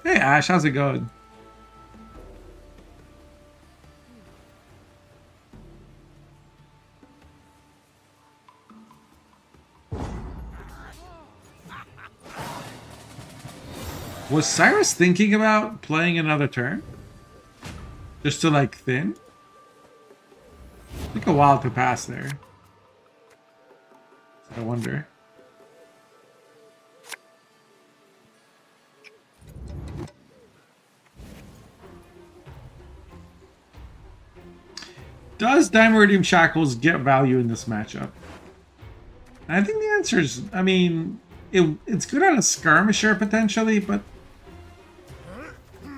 Hey Ash, how's it going? Was Cyrus thinking about playing another turn? Just to, like, thin? Took a while to pass there. So I wonder. Does Dimeridium Shackles get value in this matchup? I think the answer is, I mean, it's good on a skirmisher potentially, but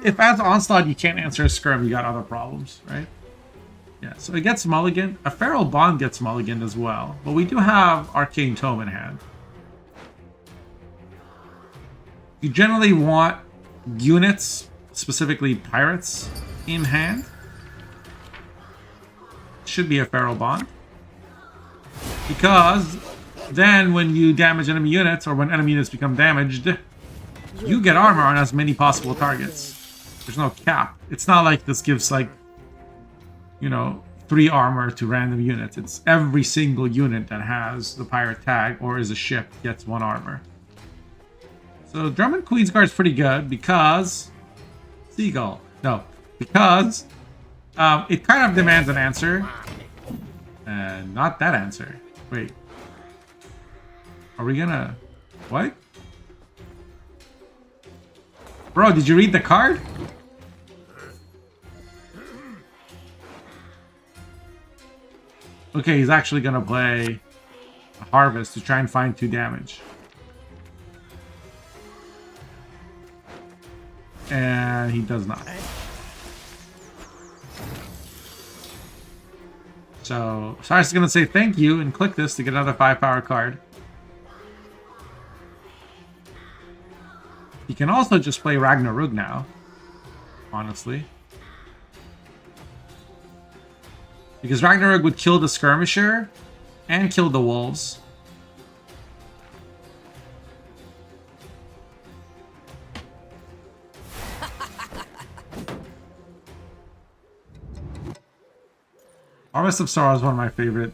if as Onslaught you can't answer a skirm, you got other problems, right? Yeah, so it gets mulligan. A Feral Bond gets mulligan as well, but we do have Arcane Tome in hand. You generally want units, specifically pirates, in hand. Should be a Feral Bond. Because then when you damage enemy units, or when enemy units become damaged, you get armor on as many possible targets. There's no cap. It's not like this gives, like, you know, 3 armor to random units. It's every single unit that has the pirate tag or is a ship gets 1 armor. So Drummond Queensguard is pretty good because... Seagull. No. Because it kind of demands an answer. And not that answer. Wait. Are we gonna... What? Bro, did you read the card? Okay, he's actually gonna play a Harvest to try and find 2 damage. And he does not. So, Cyrus is gonna say thank you and click this to get another 5-power card. He can also just play Ragnarok now, honestly. Because Ragnarok would kill the Skirmisher and kill the Wolves. Harvest of Sorrow is one of my favorite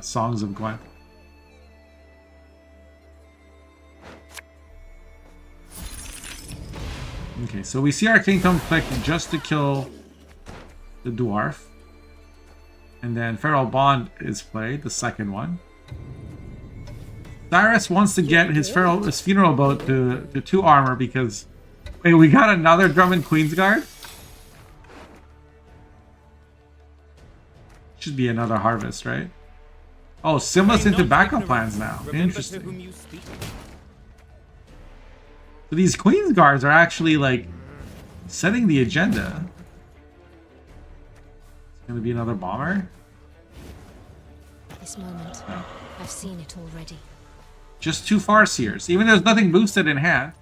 songs of Gwent. Okay, so we see our Kingdom click just to kill the Dwarf. And then Feral Bond is played, the second one. Cyrus wants to get his funeral boat to 2 armor because... Wait, we got another Drummond Queensguard? Should be another Harvest, right? Oh, Simla's Be into not backup ignorant. plans now. Remember to Interesting. whom you speak. So these Queen's Guards are actually like setting the agenda. It's gonna be another bomber. This moment, Oh. I've seen it already. Just 2 Farseers. Even there's nothing boosted in hand.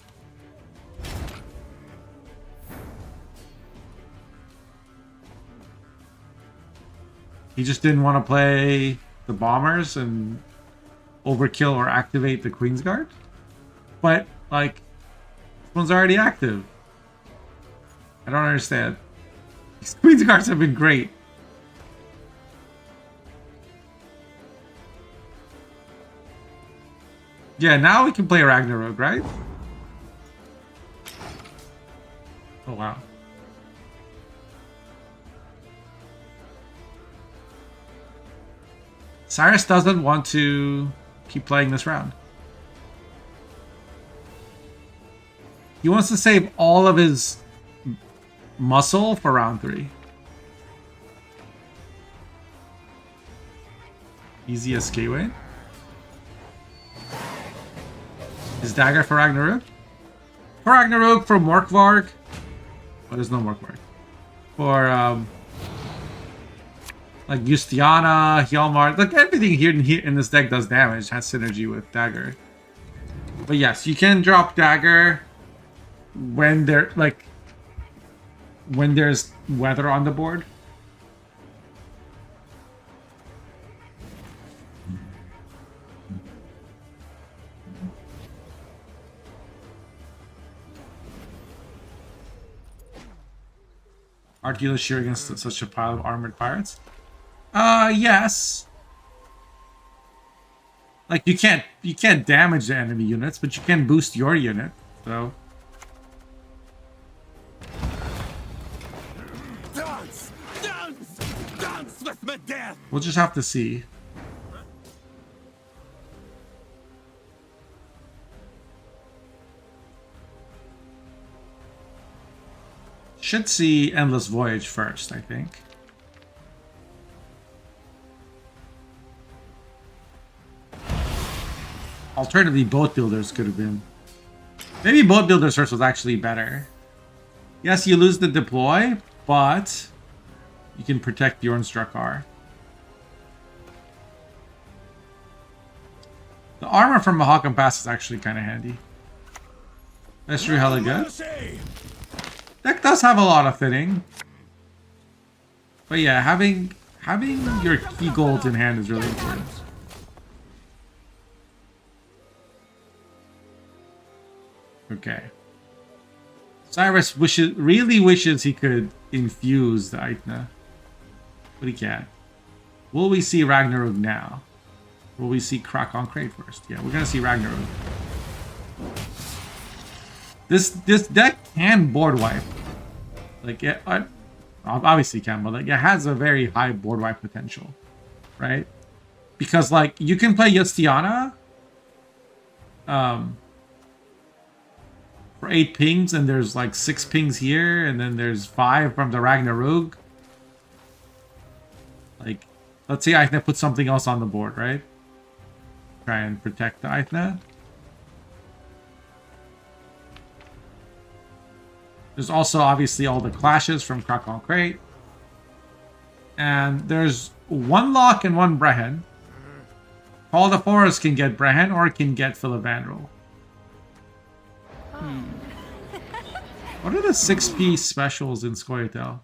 He just didn't want to play the bombers and overkill or activate the Queen's Guard. But, like, this one's already active. I don't understand. These Queen's Guards have been great. Yeah, now we can play Ragnarok, right? Oh, wow. Cyrus doesn't want to keep playing this round. He wants to save all of his muscle for round 3. Easy escape. His dagger for Ragnarok? For Ragnarok, for Morkvarg. Oh, there's no Morkvarg. For, like Justiana, Hjalmar, like everything here in this deck does damage, has synergy with dagger. But yes, you can drop dagger when when there's weather on the board. Artula sheer against such a pile of armored pirates? Yes. Like you can't damage the enemy units, but you can boost your unit. So Dance! Dance! Dance with my death! we'll just have to see. Should see Endless Voyage first, I think. Alternatively, Boat Builders could have been. Maybe Boat Builders first was actually better. Yes, you lose the deploy, but you can protect Bjornstrakar. The armor from Mahakam Pass is actually kind of handy. That's true, hella good. Deck does have a lot of fitting. But yeah, having your key golds in hand is really important. Okay. Cyrus really wishes he could infuse the Aithna. But he can't. Will we see Ragnarok now? Will we see Crack on Crate first? Yeah, we're gonna see Ragnarok. This deck can board wipe. Like it obviously can, but like it has a very high board wipe potential, right? Because like you can play Justiana for 8 pings, and there's like 6 pings here, and then there's 5 from the Ragnarok. Like, let's say Aithna put something else on the board, right? Try and protect the Aithna. There's also obviously all the clashes from Crack on Crate. And there's 1 Lock and 1 Brehen. Call of the Forest can get Brehen or can get Philivandrel. What are the 6-piece specials in Scoia'tael?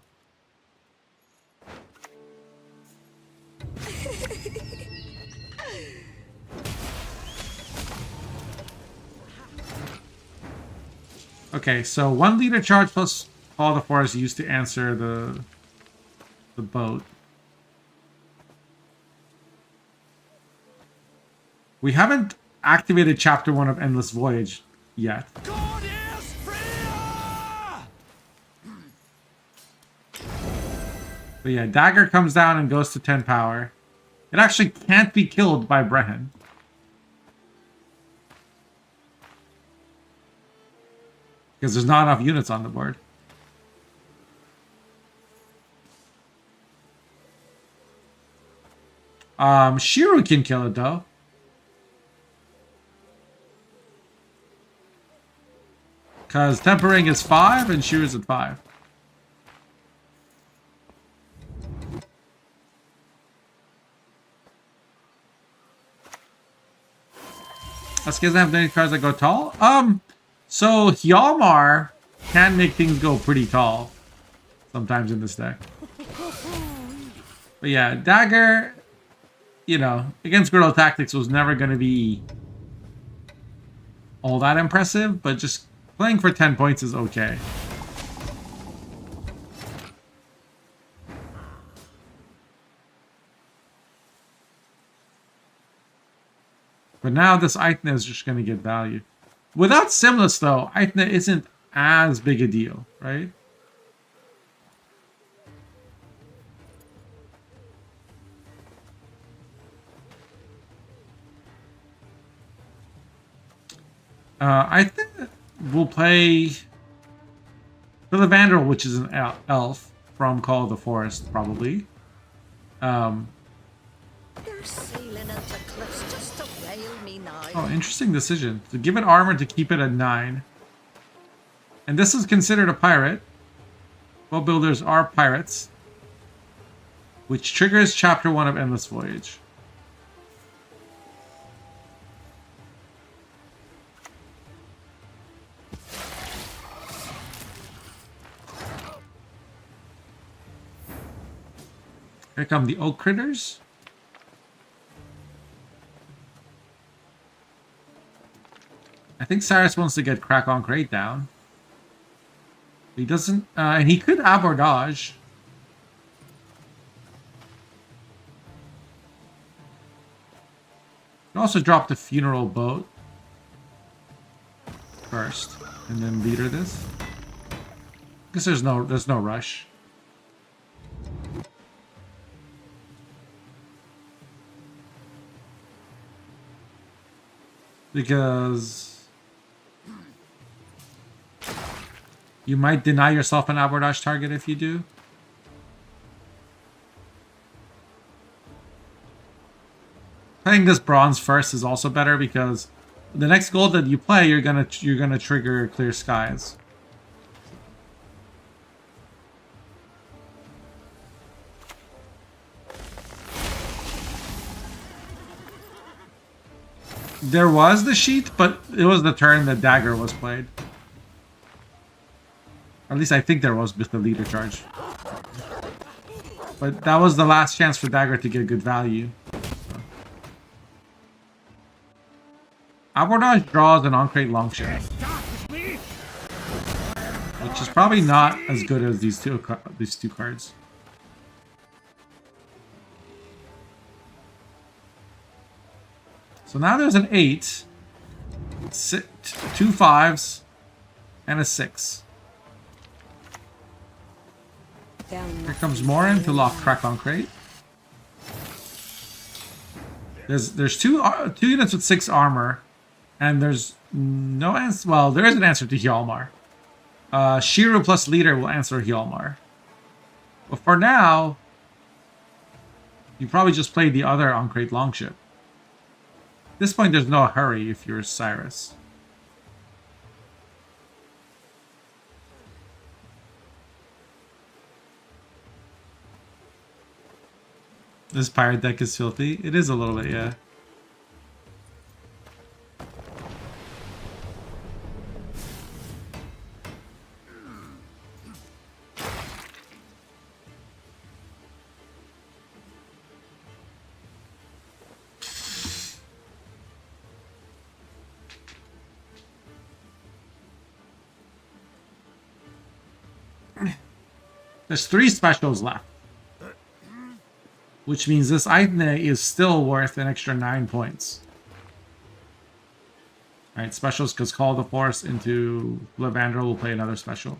Okay, so 1 leader charge plus Call of the Forest used to answer the boat. We haven't activated Chapter 1 of Endless Voyage yet. God is freer! But yeah, Dagger comes down and goes to 10 power. It actually can't be killed by Brehen. Because there's not enough units on the board. Shiru can kill it though. Because tempering is 5 and Shiru's at 5. Us doesn't have any cards that go tall. So Hjalmar can make things go pretty tall sometimes in this deck. But yeah, Dagger, you know, against Guerrilla Tactics was never going to be all that impressive, but just playing for 10 points is okay. But now this Aithna is just going to get value. Without Simless, though, Aithna isn't as big a deal, right? I think we'll play for the Vandal, which is an elf from Call of the Forest, probably. They're sailing into cliffs just to rail me now. Oh, interesting decision. To give it armor to keep it at 9. And this is considered a pirate. Boat builders are pirates. Which triggers Chapter 1 of Endless Voyage. Here come the oak critters. I think Cyrus wants to get Crack on Crate down. He doesn't, and he could abordage. Can also drop the funeral boat first, and then leader this. Because there's no rush. Because you might deny yourself an abordage target if you do. Playing this bronze first is also better because the next gold that you play, you're gonna trigger Clear Skies. There was the sheet, but it was the turn that Dagger was played. At least I think there was with the leader charge. But that was the last chance for Dagger to get good value. So. Abordage draws an on-crate longship. Which is probably not as good as these two cards. So now there's an 8, 2 5s, and a 6. Here comes Morin to lock Crack on Crate. There's two units with 6 armor, and there's no answer. Well, there is an answer to Hjalmar. Shiru plus leader will answer Hjalmar. But for now, you probably just play the other on Crate longship. At this point, there's no hurry if you're Cyrus. This pirate deck is filthy. It is a little bit, yeah. There's 3 specials left. Which means this Aithne is still worth an extra 9 points. Alright, specials because Call of the Forest into Lavandra will play another special.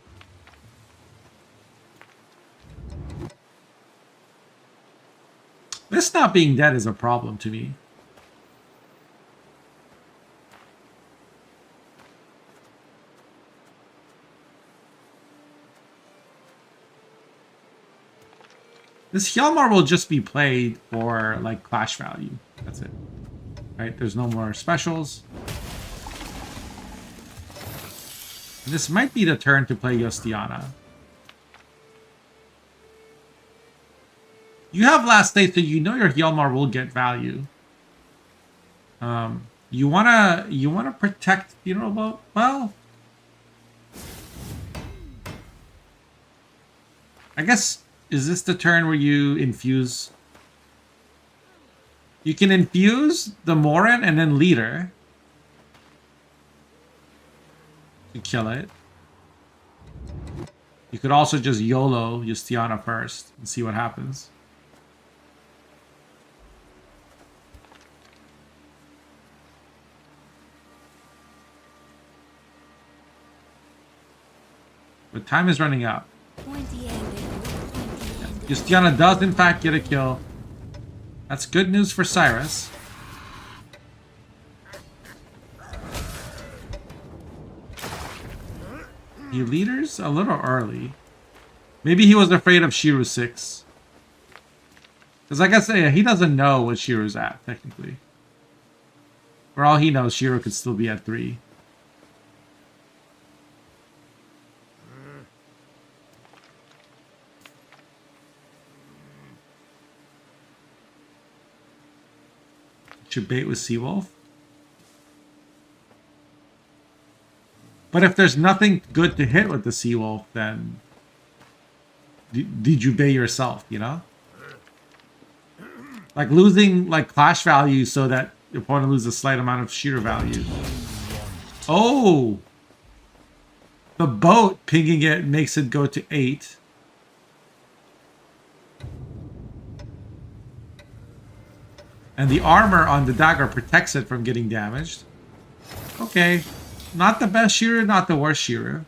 This not being dead is a problem to me. This Hjalmar will just be played for like clash value. That's it. Right? There's no more specials. And this might be the turn to play Justiana. You have last day, so you know your Hjalmar will get value. You wanna protect Funeral Boat? Well, I guess, is this the turn where you infuse? You can infuse the Morin and then Leader to kill it. You could also just YOLO Justiana first and see what happens. But time is running out. Justiana does in fact get a kill. That's good news for Cyrus. He leaders a little early. Maybe he was afraid of Shiru 6. Because like I say, he doesn't know what Shiru's at, technically. For all he knows, Shiru could still be at 3. Should bait with Seawolf. But if there's nothing good to hit with the Seawolf, then did you bait yourself, you know? Like losing like clash value so that your opponent loses a slight amount of shooter value. Oh! The boat pinging it makes it go to 8. And the armor on the dagger protects it from getting damaged. Okay. Not the best Shiru, not the worst Shiru.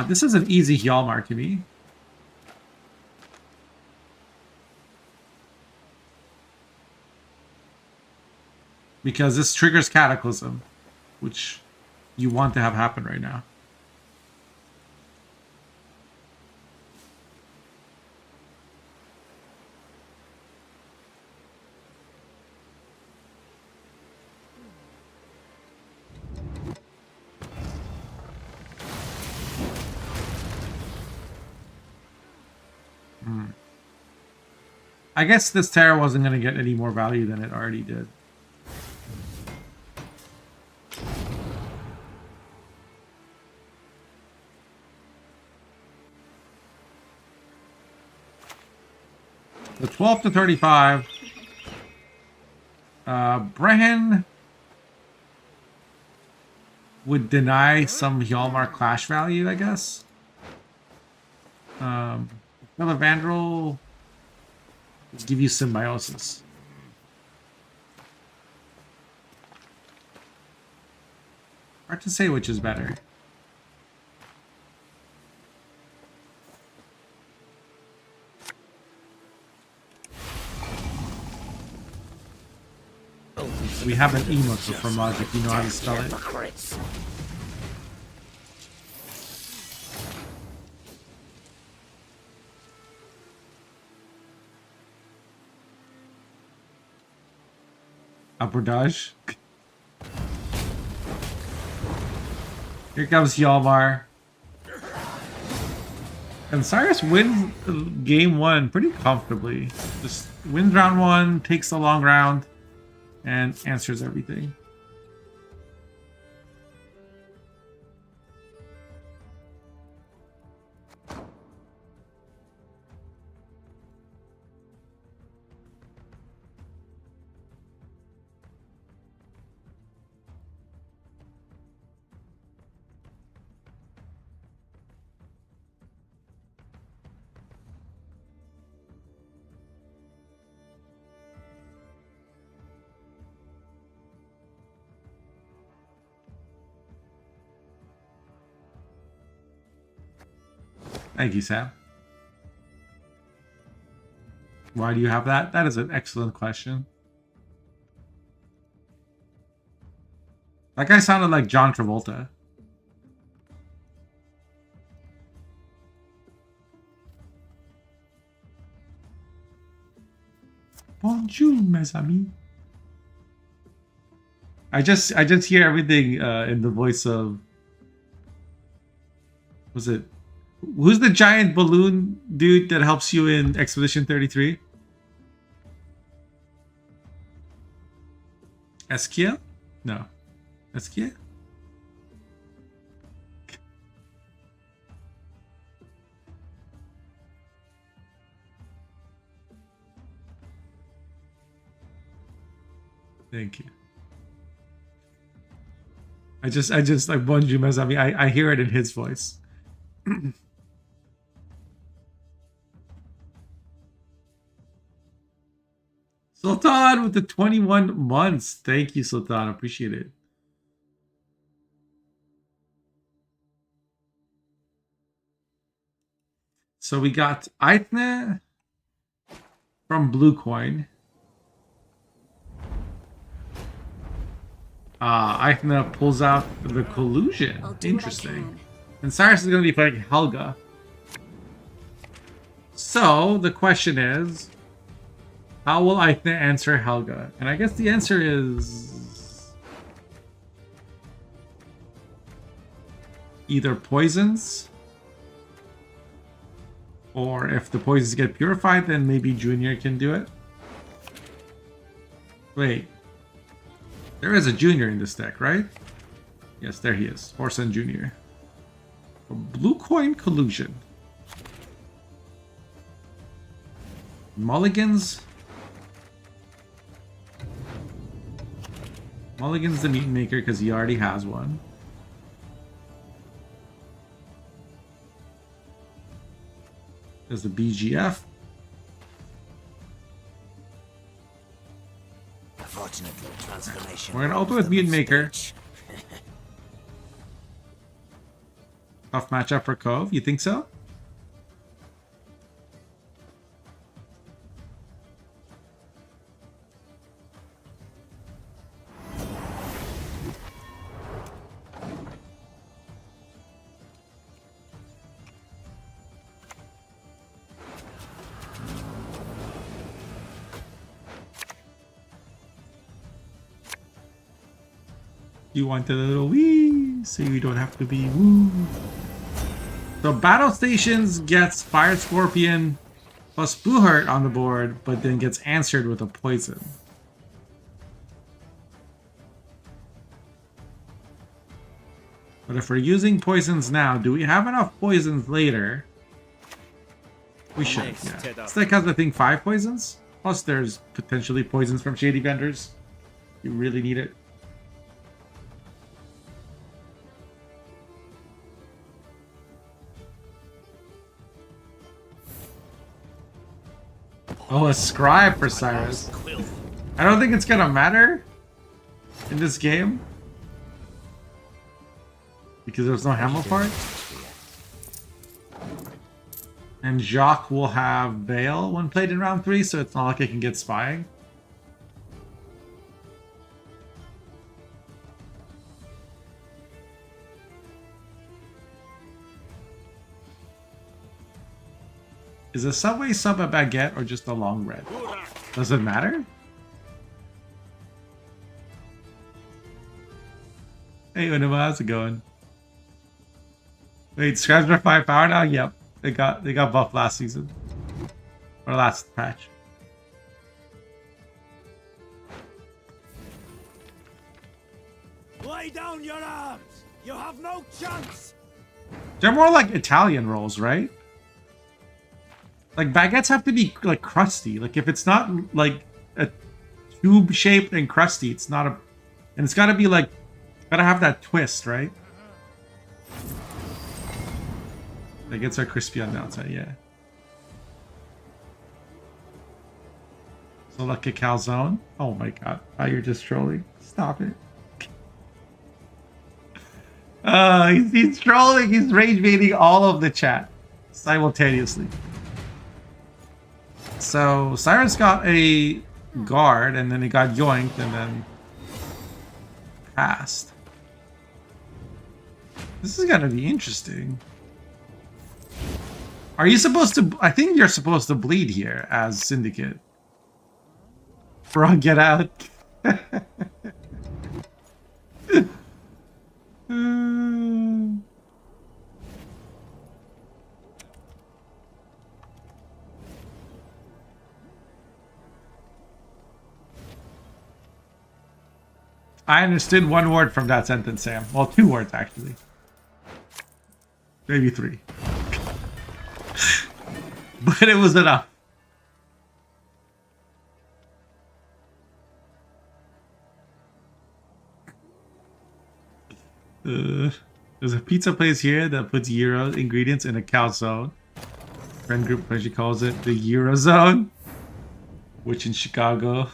This is an easy Hjalmar to me. Because this triggers Cataclysm, which you want to have happen right now. I guess this Terra wasn't going to get any more value than it already did. The 12 to 35. Brehen would deny some Hjalmar clash value, I guess. Vandal would give you Symbiosis. Hard to say which is better. We have an emote for Maj if you know how to spell it. Abordage. Here comes Hjalmar. And Cyrus wins game 1 pretty comfortably. Just wins round 1, takes the long round, and answers everything. Thank you, Sam. Why do you have that? That is an excellent question. That guy sounded like John Travolta. Bonjour, mes amis. I just hear everything in the voice of... Was it... Who's the giant balloon dude that helps you in Expedition 33? Eskia? No. Eskia? Thank you. I just like Bonjour, mes amis. I hear it in his voice. Sultan with the 21 months. Thank you, Sultan. Appreciate it. So we got Aithne from Blue Coin. Aithne pulls out the collusion. Interesting. And Cyrus is going to be playing Helga. So the question is, how will Aithne answer Helga? And I guess the answer is either poisons, or if the poisons get purified, then maybe Junior can do it. Wait. There is a Junior in this deck, right? Yes, there he is. Orson Junior. A Blue Coin Collusion. Mulligans. Mulligan's the Mutant Maker because he already has one. There's the BGF. Unfortunately, transformation. We're gonna open with Mutant Maker. Tough matchup for Cove. You think so? You want a little wee, so you don't have to be woo. So Battle Stations gets Fire Scorpion plus Buhurt on the board, but then gets answered with a poison. But if we're using poisons now, do we have enough poisons later? We should, yeah. This deck has, I think, 5 poisons. Plus there's potentially poisons from Shady Vendors. You really need it. Oh, a scribe for Cyrus. I don't think it's gonna matter in this game because there's no Hamel part. And Jacques will have Veil when played in round 3, so it's not like it can get spying. Is a Subway sub a baguette or just a long red? Does it matter? Hey Unima, how's it going? Wait, Scribes are 5 power now? Yep. They got buffed last season. Or last patch. Lay down your arms! You have no chance! They're more like Italian rolls, right? Like, baguettes have to be, like, crusty. Like, if it's not, like, a tube-shaped and crusty, it's not a... And it's gotta be, like... Gotta have that twist, right? Baguettes are crispy on the outside, yeah. So, like a calzone? Oh my god. Oh, you're just trolling. Stop it. He's trolling. He's rage-baiting all of the chat. Simultaneously. So, Cyrus got a guard, and then he got yoinked, and then passed. This is gonna be interesting. Are you supposed to... I think you're supposed to bleed here as Syndicate. Bro, get out. I understood one word from that sentence, Sam. Well, 2 words, actually. Maybe 3. But it was enough. There's a pizza place here that puts Euro ingredients in a calzone. Friend group actually calls it the Eurozone, which in Chicago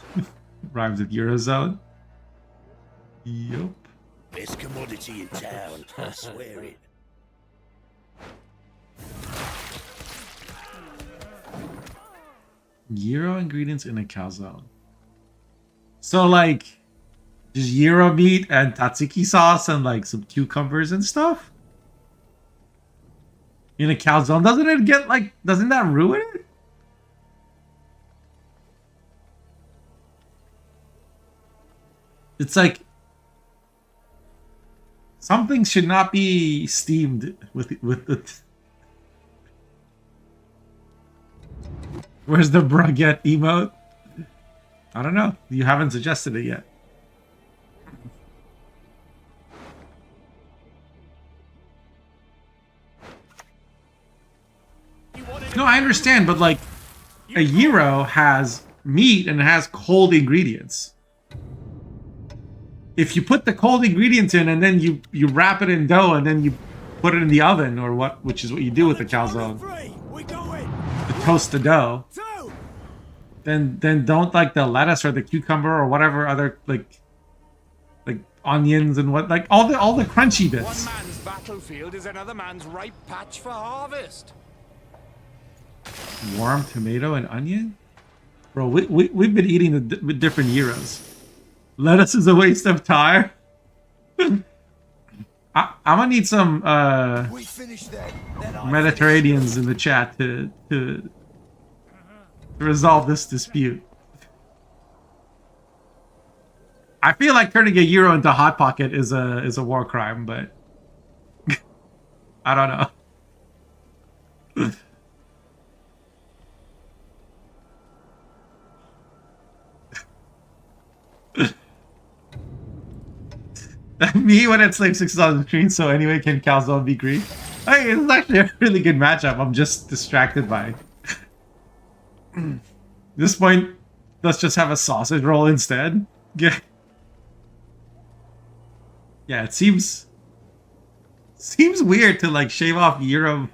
rhymes with Eurozone. Yup. Best commodity in town, I swear it. Gyro ingredients in a calzone. So like just gyro meat and tzatziki sauce and like some cucumbers and stuff in a calzone. Doesn't it get like, doesn't that ruin it? It's like something should not be steamed with the. Where's the baguette emote? I don't know. You haven't suggested it yet. No, I understand, but like a gyro has meat and it has cold ingredients. If you put the cold ingredients in and then you wrap it in dough and then you put it in the oven or what, which is what you do with the calzone, to toast the dough, then don't like the lettuce or the cucumber or whatever other like onions and what, like all the crunchy bits. One man's battlefield is another man's ripe patch for harvest. Warm tomato and onion, bro. We've been eating with different gyros. Lettuce is a waste of time. I'm gonna need some Mediterraneans in the chat to resolve this dispute. I feel like turning a gyro into Hot Pocket is a war crime, but I don't know. Me when it's like 6 on the screen, so anyway, can calzone be green? Hey, it's actually a really good matchup. I'm just distracted by At this point, let's just have a sausage roll instead. Yeah. Yeah, it seems weird to like shave off gyro.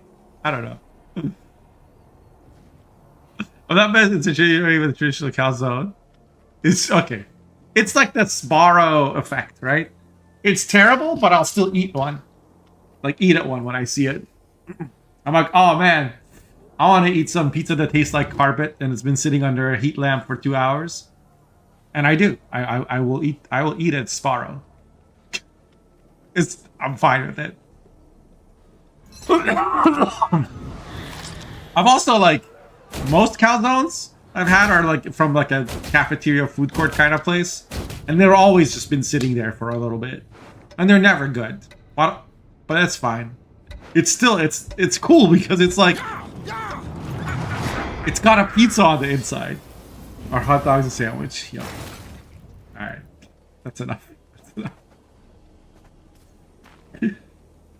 I don't know. I'm not best in situation with a traditional calzone. It's okay. It's like the Sbarro effect, right? It's terrible, but I'll still eat one. Like, eat at one when I see it. I'm like, oh man, I want to eat some pizza that tastes like carpet and it's been sitting under a heat lamp for 2 hours. And I do. I will eat at Sbarro. I'm fine with it. I've also like most calzones I've had are like from like a cafeteria food court kind of place, and they're always just been sitting there for a little bit, and they're never good. But that's fine. It's still it's cool because it's like it's got a pizza on the inside. Our hot dog's a sandwich. Yep. All right, that's enough.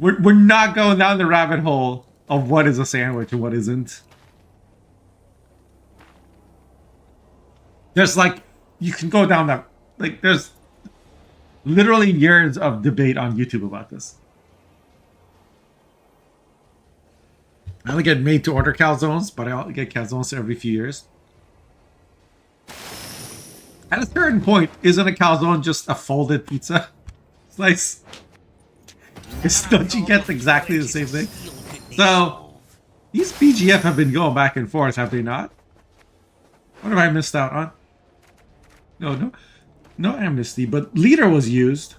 We're not going down the rabbit hole of what is a sandwich and what isn't. There's like, you can go down that, like there's literally years of debate on YouTube about this. I only get made to order calzones, but I get calzones every few years. At a certain point, isn't a calzone just a folded pizza? It's nice. Don't you get exactly the same thing? So, these BGF have been going back and forth, have they not? What have I missed out on? No amnesty, but leader was used.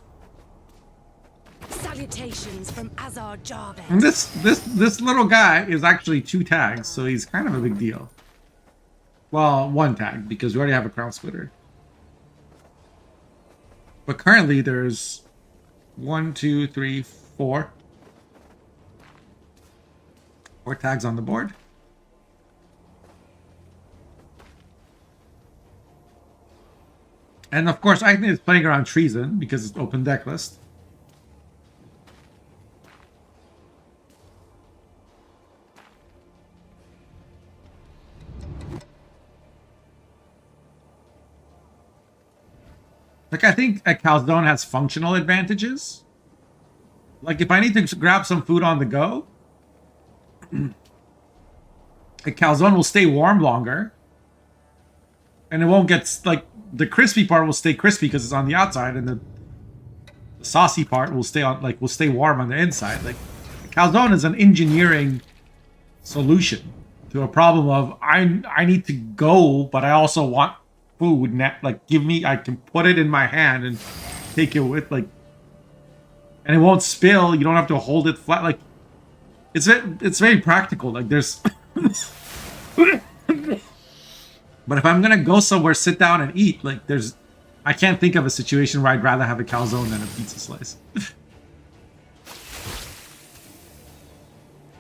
Salutations from Azar Jarbeck. And this little guy is actually 2 tags, so he's kind of a big deal. Well, 1 tag, because we already have a crown splitter. But currently there's 1, 2, 3, 4. 4 tags on the board. And of course, I think it's playing around treason because it's open deck list. Like, I think a calzone has functional advantages. Like, if I need to grab some food on the go, a calzone will stay warm longer. And it won't get, like, the crispy part will stay crispy because it's on the outside, and the saucy part will stay on, like, will stay warm on the inside. Like, a calzone is an engineering solution to a problem of I need to go, but I also want food. Like, give me, I can put it in my hand and take it with, like, and it won't spill. You don't have to hold it flat. Like, it's very practical. Like, there's but if I'm gonna go somewhere, sit down and eat, like, I can't think of a situation where I'd rather have a calzone than a pizza slice.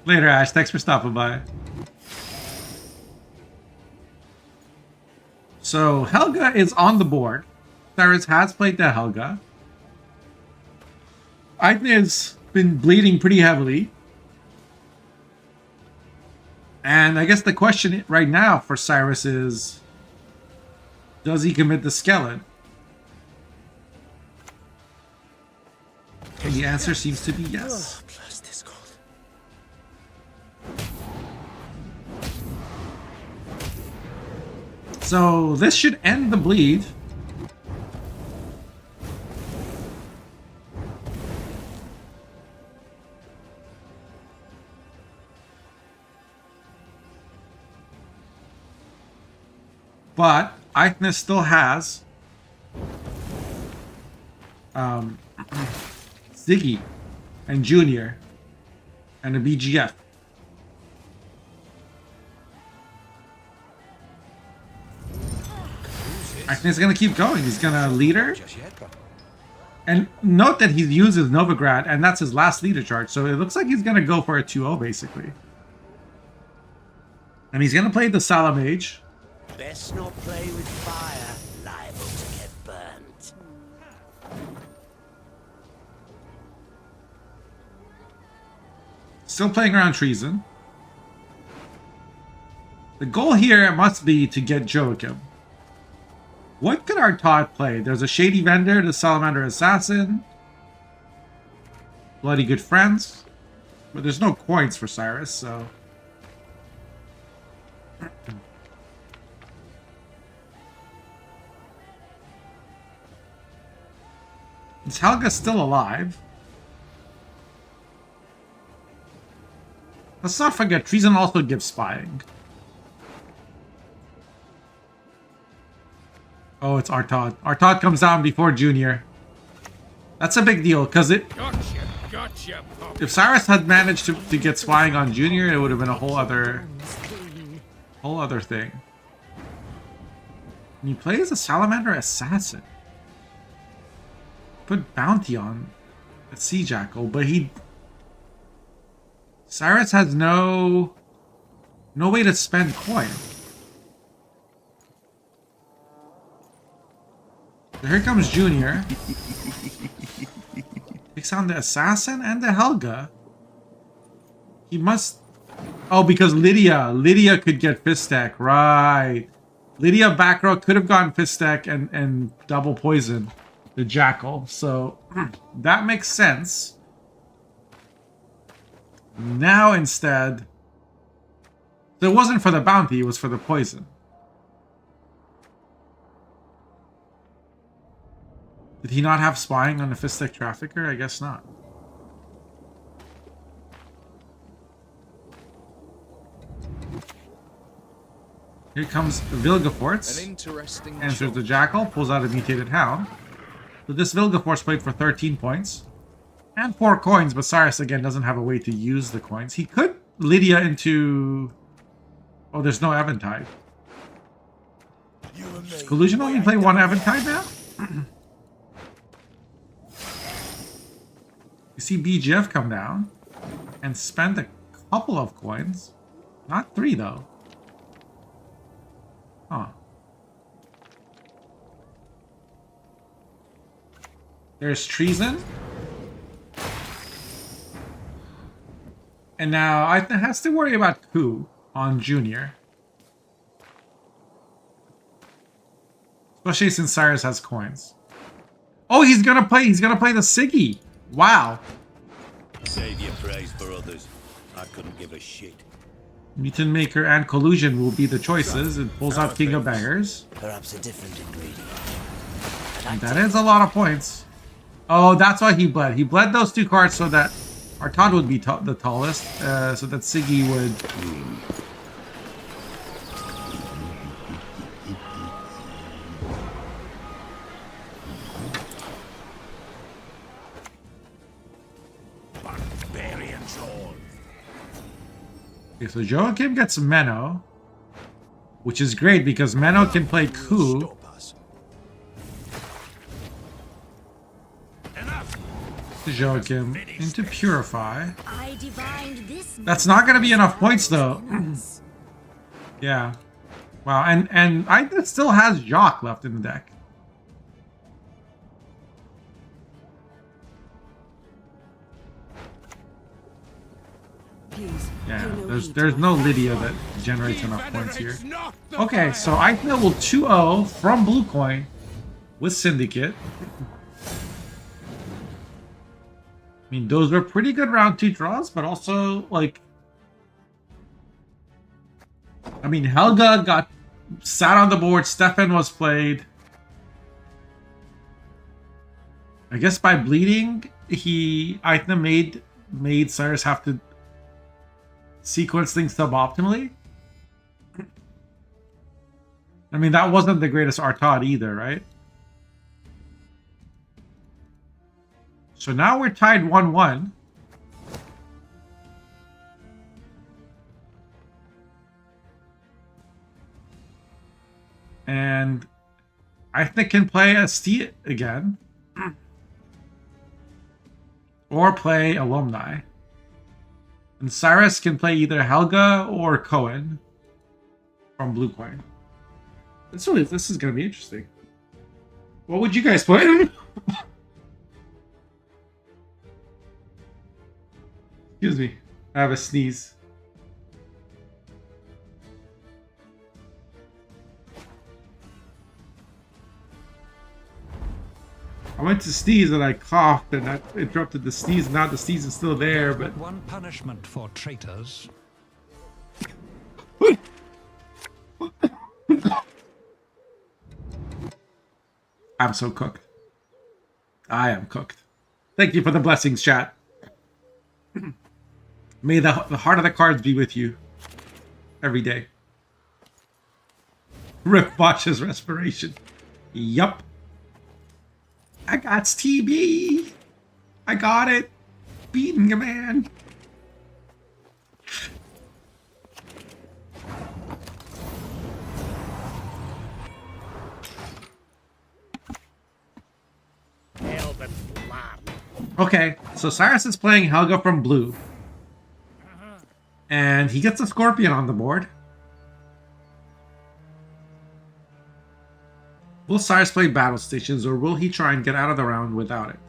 Later, Ash. Thanks for stopping by. So, Helga is on the board. Cyrus has played the Helga. Aigne's been bleeding pretty heavily. And I guess the question right now for Cyrus is, does he commit the skeleton? And the answer seems to be yes. So this should end the bleed. But Eichner still has Ziggy and Junior and a BGF. Eichner's gonna keep going. He's gonna leader. And note that he uses Novigrad, and that's his last leader charge. So it looks like he's gonna go for a 2-0 basically. And he's gonna play the Salamage. Best not play with fire, liable to get burnt. Still playing around treason. The goal here must be to get Joachim. What could our Todd play? There's a Shady Vendor, the Salamander Assassin. Bloody Good Friends. But there's no coins for Cyrus, so... Is Helga still alive? Let's not forget, treason also gives spying. Oh, it's Artaud. Artaud comes down before Junior. That's a big deal, because Gotcha, pup. if Cyrus had managed to get spying on Junior, it would have been a whole other thing. And he plays a Salamander Assassin. Put bounty on a Sea Jackal, but Cyrus has no way to spend coin. So here comes Junior. Takes on the Assassin and the Helga. He must... Oh, because Lydia could get fist stack, right. Lydia back row could have gone fist stack and double poison the Jackal, so that makes sense. Now instead, so it wasn't for the bounty, it was for the poison. Did he not have spying on the Fistic Trafficker? I guess not. Here comes Vilgefortz. An interesting Answers the Jackal, pulls out a Mutated Hound. So this Vilgefortz played for 13 points. And 4 coins, but Cyrus again doesn't have a way to use the coins. He could Lydia into... Oh, there's no Eventide. Does Collusion only play 1 Eventide now? You see BGF come down and spend a couple of coins. Not 3, though. Huh. There's treason. And now I has to worry about coup on Junior. Especially since Cyrus has coins. Oh, he's gonna play the Siggy. Wow. Save your praise for others. I couldn't give a shit. Mutant Maker and Collusion will be the choices. It pulls out King of Bangers. Perhaps a different ingredient. And that is a lot of points. Oh, that's why he bled. He bled those 2 cards so that Artad would be the tallest, so that Siggy would... Barbarians all. Okay, so Joachim gets Menno, which is great because Menno can play Coup. Stop us. Enough. Joachim into Purify. I divined this. That's not going to be enough points, though. Yeah. Wow, and I still has Jacques left in the deck. Please, Yeah, pay no heed there's to no my Lydia that generates enough points here. Venerates not the Okay, fire. so Eichner will 2-0 from Blue Coin with Syndicate. I mean, those were pretty good round 2 draws, but also, like... I mean, Helga got sat on the board, Stefan was played. I guess by bleeding, Eichner made Cyrus have to sequence things suboptimally. I mean, that wasn't the greatest Artad either, right? So now we're tied 1-1. And I think can play a Steed again. Or play Alumni. And Cyrus can play either Helga or Cohen from Blue Coin. This is going to be interesting. What would you guys play? Excuse me. I have a sneeze. I went to sneeze and I coughed and that interrupted the sneeze. Now the sneeze is still there, but... One punishment for traitors. I'm so cooked. I am cooked. Thank you for the blessings, chat. May the heart of the cards be with you every day. Rip Botch's respiration. Yup. I got TB. I got it. Beating a man. Okay, so Cyrus is playing Helga from blue. And he gets a Scorpion on the board. Will Cyrus play Battle Stations, or will he try and get out of the round without it?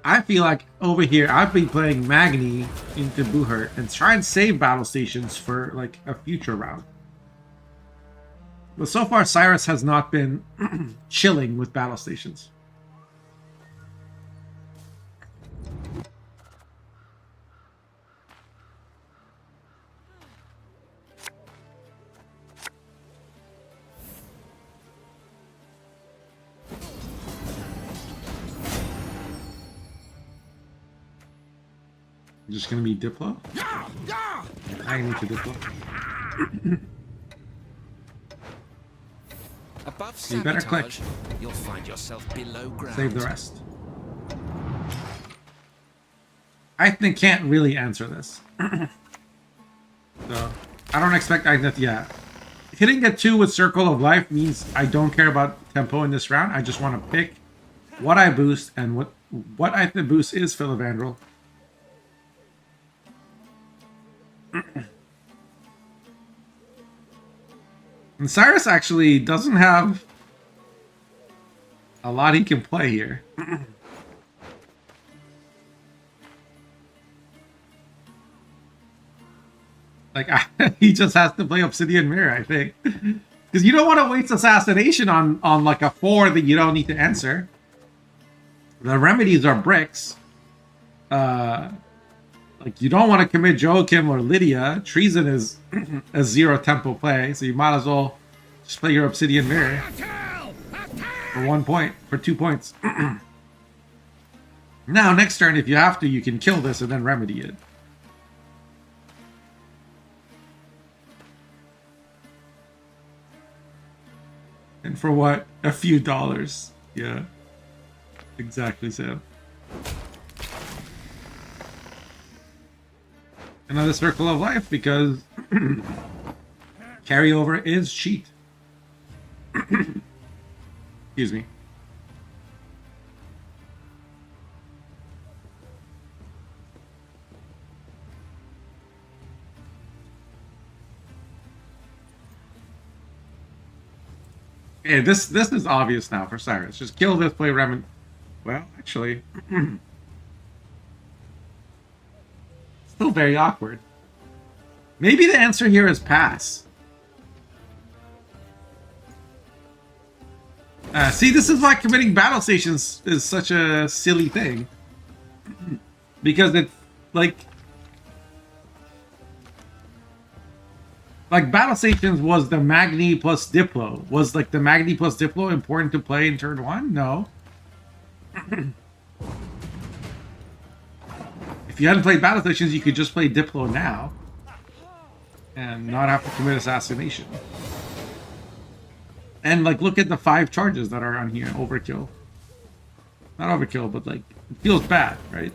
I feel like over here, I've been playing Magni into Buhurt and try and save Battle Stations for like a future round. But so far, Cyrus has not been chilling with Battle Stations. Just gonna be Diplo? I need to Diplo. Above So you better click. sabotage, you'll find yourself below ground. Save the rest. I think can't really answer this. So I don't expect Agnet. Yeah, hitting a 2 with Circle of Life means I don't care about tempo in this round. I just want to pick what I boost and what item boost is Philivandrel. And Cyrus actually doesn't have a lot he can play here. Like, he just has to play Obsidian Mirror, I think. Because you don't want to waste Assassination on like a 4 that you don't need to answer. The remedies are bricks. Like, you don't want to commit Joachim or Lydia. Treason is a 0 tempo play, so you might as well just play your Obsidian Mirror. For 1 point, for 2 points. Now, next turn, if you have to, you can kill this and then remedy it. And for what? A few dollars. Yeah. Exactly, Sam. Another circle of life because carryover is cheat. Excuse me. Okay, this is obvious now for Cyrus. Just kill this, play Remnant. Well, actually, still very awkward. Maybe the answer here is pass. See, this is why committing battle stations is such a silly thing. Because it's like battle stations was the Magni plus Diplo. Was like the Magni plus Diplo important to play in turn 1? No. If you hadn't played battle stations, you could just play Diplo now and not have to commit assassination. And like, look at the 5 charges that are on here. Overkill. Not overkill, but like, it feels bad, right?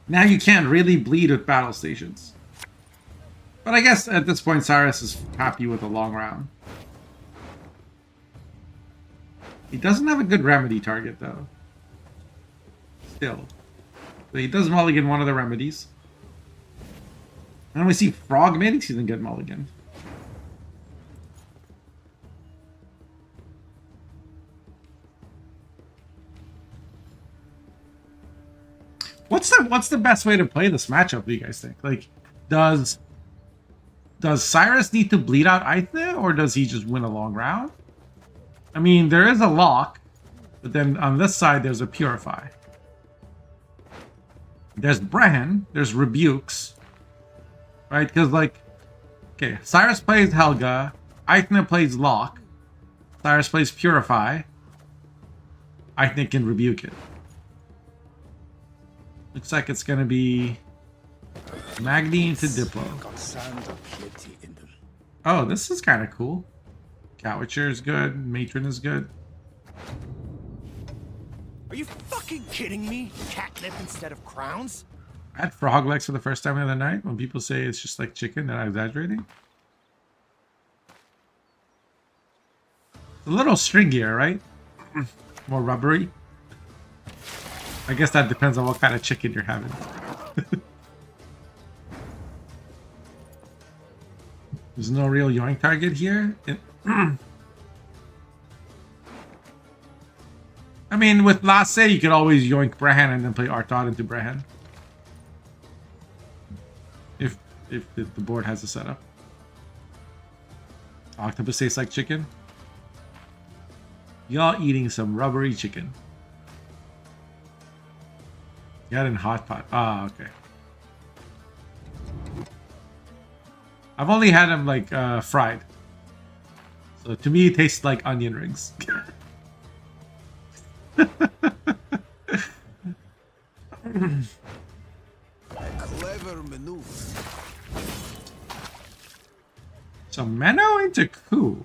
Now you can't really bleed with battle stations. But I guess at this point, Cyrus is happy with a long round. He doesn't have a good remedy target, though. Still. So he does mulligan one of the remedies. And we see Frog Manix, he doesn't get mulligan. What's the best way to play this matchup, do you guys think? Like, does Cyrus need to bleed out Aithne, or does he just win a long round? I mean, there is a lock, but then on this side there's a Purify. There's Brehen, there's Rebukes, right? Because like, okay, Cyrus plays Helga, Aithne plays Lock, Cyrus plays Purify, Aithne can Rebuke it. Looks like it's gonna be Magni into Diplo. Oh, this is kind of cool. Catwitcher is good. Matron is good. Are you fucking kidding me? Catnip instead of crowns? I had frog legs for the first time the other night. When people say it's just like chicken, then I'm exaggerating. It's a little stringier, right? More rubbery. I guess that depends on what kind of chicken you're having. There's no real yoink target here. I mean, with Last Say, you could always yoink Brehen and then play Artaud into Brehen. If the board has a setup. Octopus tastes like chicken. Y'all eating some rubbery chicken. Got in hot pot. Ah, okay. I've only had them like fried. So to me it tastes like onion rings. Clever maneuver. So Menno into Coup.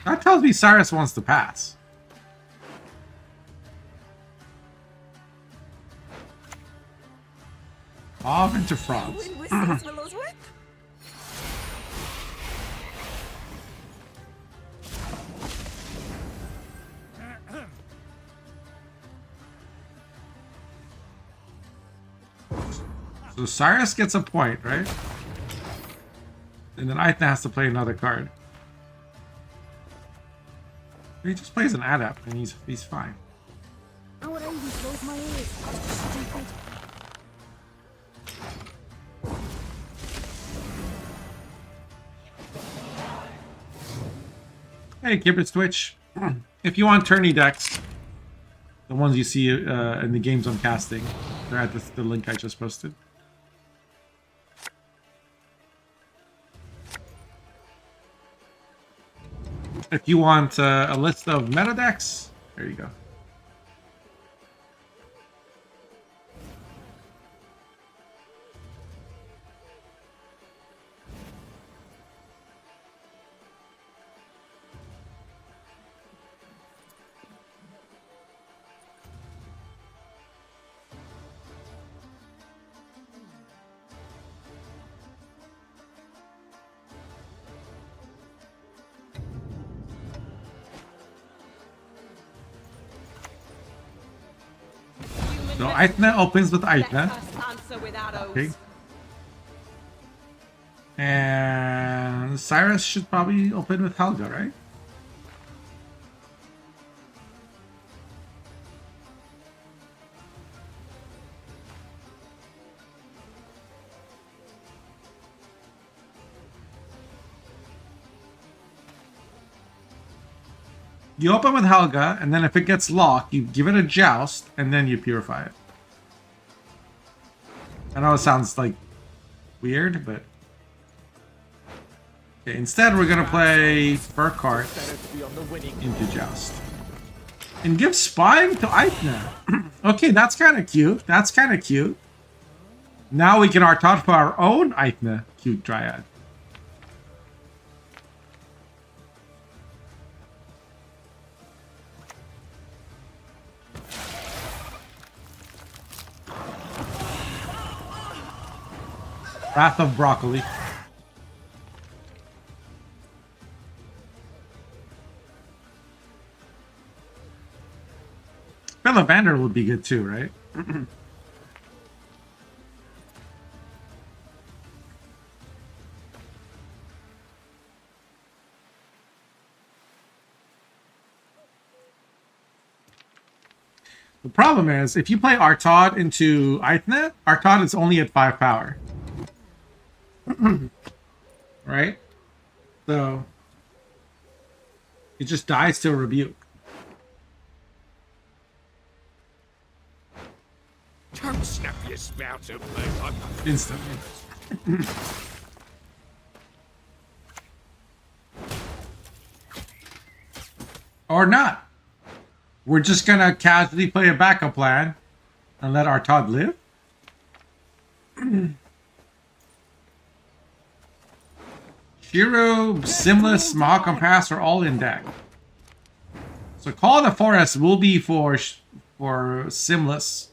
That tells me Cyrus wants to pass. Off into frogs. So Cyrus gets a point, right? And then Aithna has to play another card. He just plays an adept and he's fine. How would I even close my ears? Stupid. Hey, Cupid's Twitch. If you want tourney decks, the ones you see in the games I'm casting, they're at the link I just posted. If you want a list of meta decks, there you go. So Aithna opens with Aithna. Okay. And Cyrus should probably open with Helga, right? You open with Helga, and then if it gets locked, you give it a joust, and then you purify it. I know it sounds like weird, but... Okay, instead we're gonna play Burkhart into joust. And give Spying to Aithna. Okay, that's kind of cute. That's kind of cute. Now we can Artot for our own Aithna cute Dryad. Wrath of Broccoli. Bellavander would be good too, right? The problem is, if you play Artaud into Aithna, Artaud is only at 5 power. Right? So it just dies to a rebuke. Don't snap your spout at me. Instantly. Or not. We're just gonna casually play a backup plan and let Artaud live? Shiro, Simless, Maha Compass are all in deck. So Call of the Forest will be for Simless,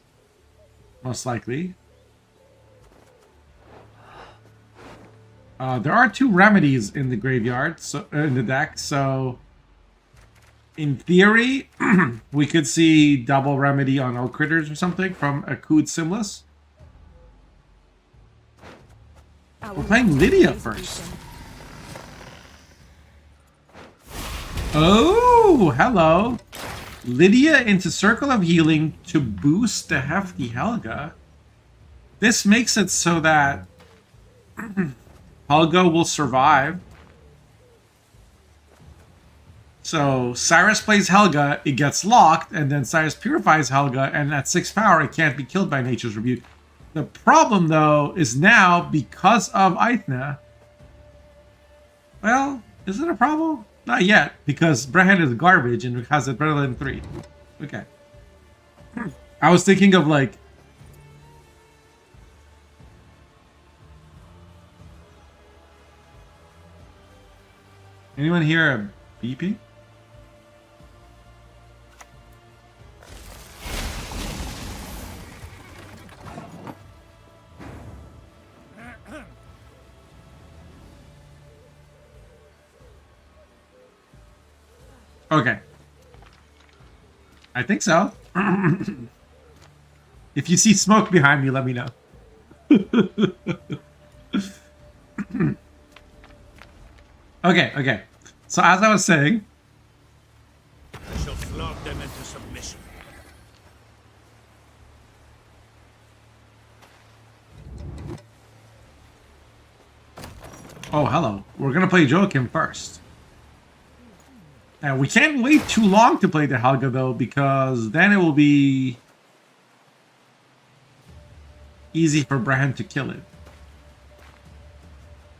most likely. There are 2 remedies in the graveyard, so in the deck. So in theory, we could see double remedy on Oak Critters or something from Akud Simless. We're playing Lydia first. Oh, hello. Lydia into Circle of Healing to boost the hefty Helga. This makes it so that Helga will survive. So Cyrus plays Helga, it gets locked, and then Cyrus purifies Helga, and at 6 power it can't be killed by Nature's Rebuke. The problem, though, is now, because of Aithna... Well, is it a problem? Not yet, because Brehan is garbage and has Adrenaline 3. Okay. I was thinking of, like... Anyone here a BP? Okay. I think so. If you see smoke behind me, let me know. Okay. So as I was saying, I shall flog them into submission. oh hello, we're gonna play Joachim first. And we can't wait too long to play the Helga though, because then it will be easy for Brand to kill it.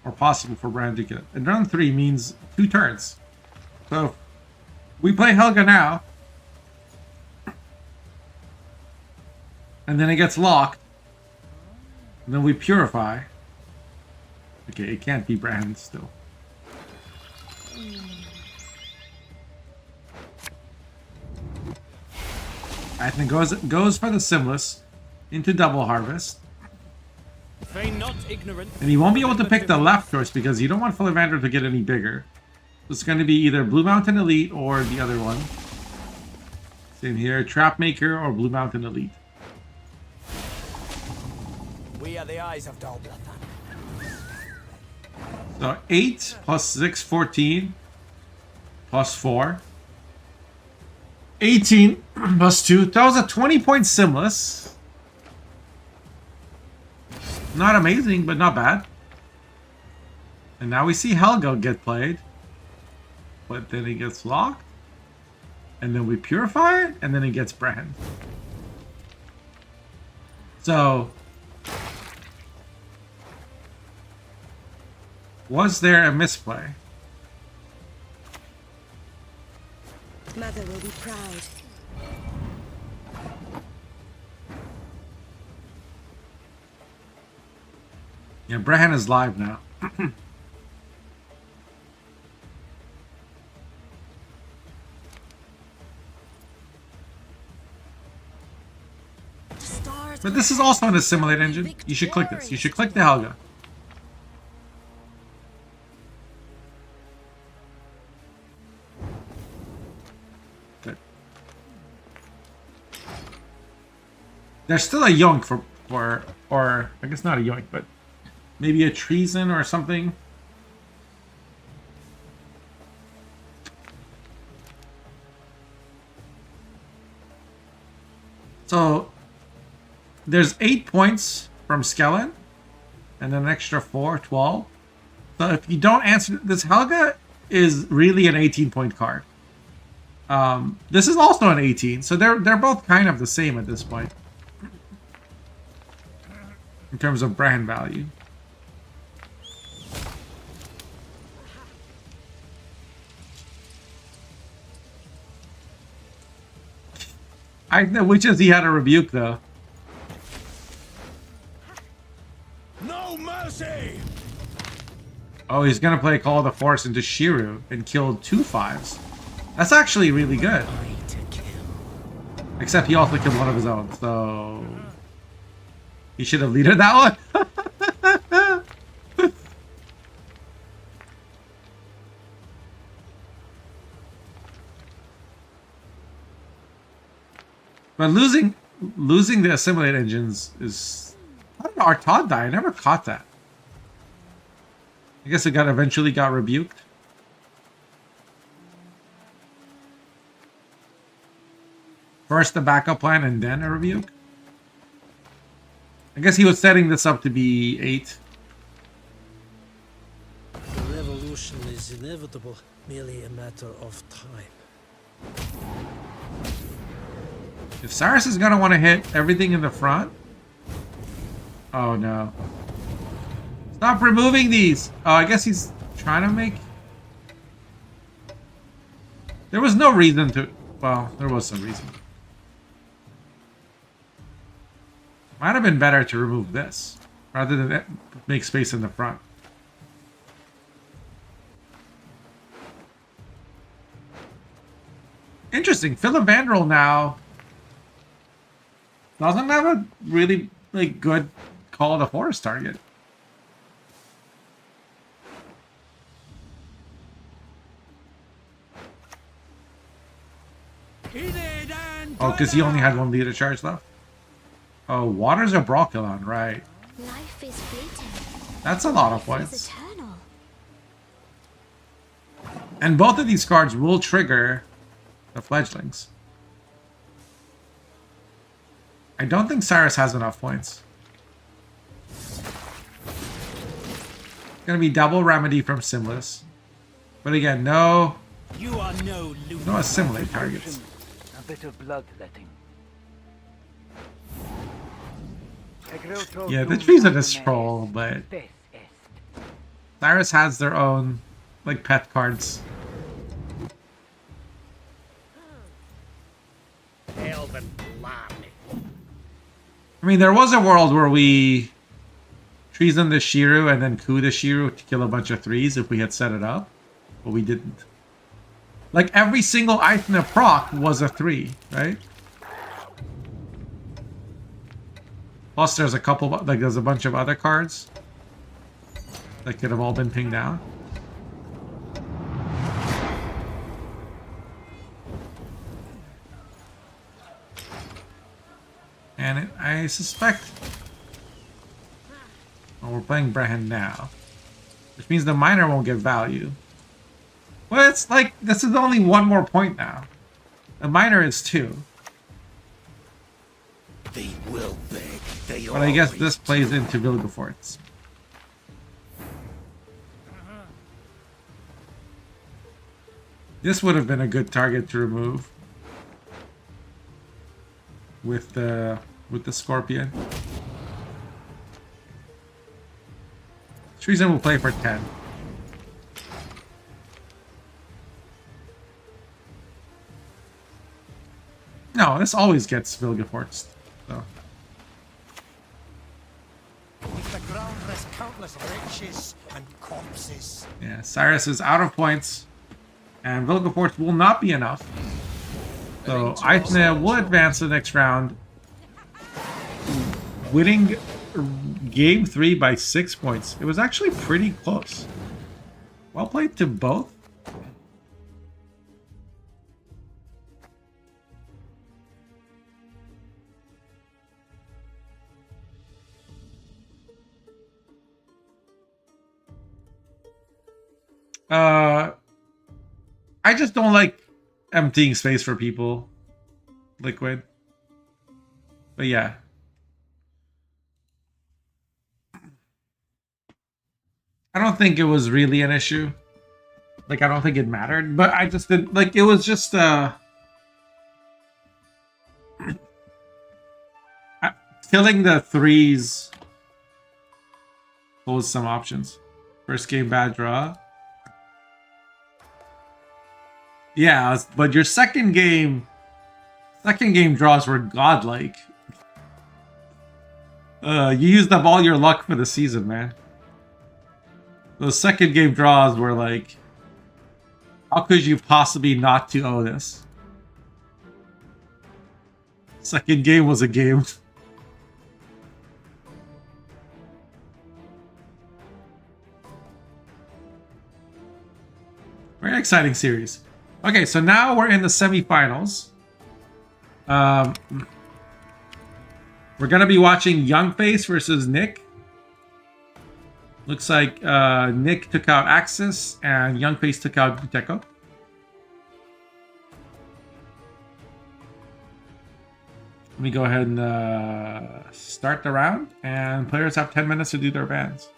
Or possible for Brand to kill it. And run 3 means 2 turns. So if we play Helga now, and then it gets locked, and then we purify. Okay, it can't be Brand still. I think goes for the Simless into Double Harvest. Feign not ignorant. And he won't be able to pick the left choice because you don't want Philovander to get any bigger. So it's going to be either Blue Mountain Elite or the other one. Same here, Trapmaker or Blue Mountain Elite. We are the eyes of Dalblathan. So 8 plus 6, 14. Plus 4. 18 plus 2. That was a 20-point Simless. Not amazing, but not bad. And now we see Helga get played. But then he gets locked. And then we purify it. And then he gets Brand. So... was there a misplay? Mother will be proud. Yeah, Brehan is live now. But this is also in a simulate engine. You should click this. You should click the Helga. Good. There's still a yoink or I guess not a yoink, but maybe a treason or something. So there's 8 points from Skellen and then an extra 4, 12. So if you don't answer this, Helga is really an 18-point card. This is also an 18, so they're both kind of the same at this point in terms of brand value. Which is he had a rebuke though. No mercy! Oh, he's gonna play Call of the Force into Shiru and kill 2 5s. That's actually really good. Except he also killed one of his own, so he should have leaded that one. But losing the assimilate engines is... How did Artaud die? I never caught that. I guess it eventually got rebuked. First the backup plan and then a rebuke. I guess he was setting this up to be 8. The revolution is inevitable, merely a matter of time. If Cyrus is going to want to hit everything in the front... Oh no. Stop removing these! Oh, I guess he's trying to make... There was no reason to... Well, there was some reason. Might have been better to remove this, rather than make space in the front. Interesting. Philivandrel now doesn't have a really good Call of the Forest target. Oh, because he only had 1 leader charge left? Oh, Waters or Brockulon, right. Life is fleeting. That's a lot of It's points. eternal. And both of these cards will trigger the fledglings. I don't think Cyrus has enough points. Gonna be double remedy from Simless. But again, no assimilate targets. A bit of bloodletting. Yeah, the tree's a troll, but Cyrus has their own like pet cards. Elven blarney. I mean, there was a world where we treason the Shiru and then coup the Shiru to kill a bunch of threes if we had set it up, but we didn't. Like every single item proc was a 3, right? Plus, there's a couple, like there's a bunch of other cards that could have all been pinged down. And I suspect... Well, we're playing Brehen now. Which means the miner won't get value. Well, it's like, this is only one more point now. The miner is 2. They will beg. They But I guess always this plays into Vilgefortz. This would have been a good target to remove. With the Scorpion. Treason will play for 10. No, this always gets Vilgefortz. So. The ground has countless riches and corpses. Yeah, Cyrus is out of points. And Vilgefortz will not be enough. So Aithne will advance to the next round. Winning game 3 by 6 points. It was actually pretty close. Well played to both. I just don't like emptying space for people. Liquid. But yeah. I don't think it was really an issue. Like, I don't think it mattered. But I just did, like, it was just, killing the threes closed some options. First game, bad draw. Yeah, but your second game draws were godlike. You used up all your luck for the season, man. Those second game draws were like, how could you possibly not to owe this? Second game was a game. Very exciting series. Okay, so now we're in the semifinals. We're gonna be watching Youngface versus Nick. Looks like Nick took out Axis and Youngface took out Buteko. Let me go ahead and start the round, and players have 10 minutes to do their bans.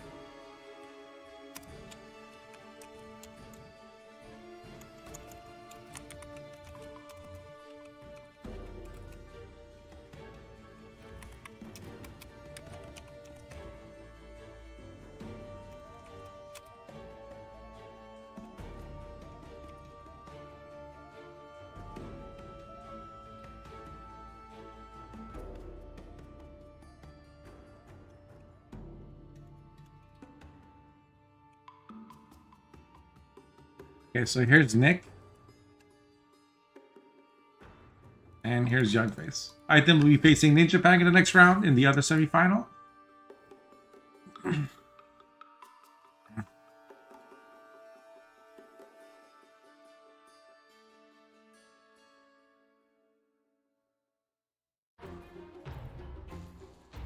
Okay, so here's Nick. And here's Youngface. I think we'll be facing Ninja Pang in the next round in the other semifinal.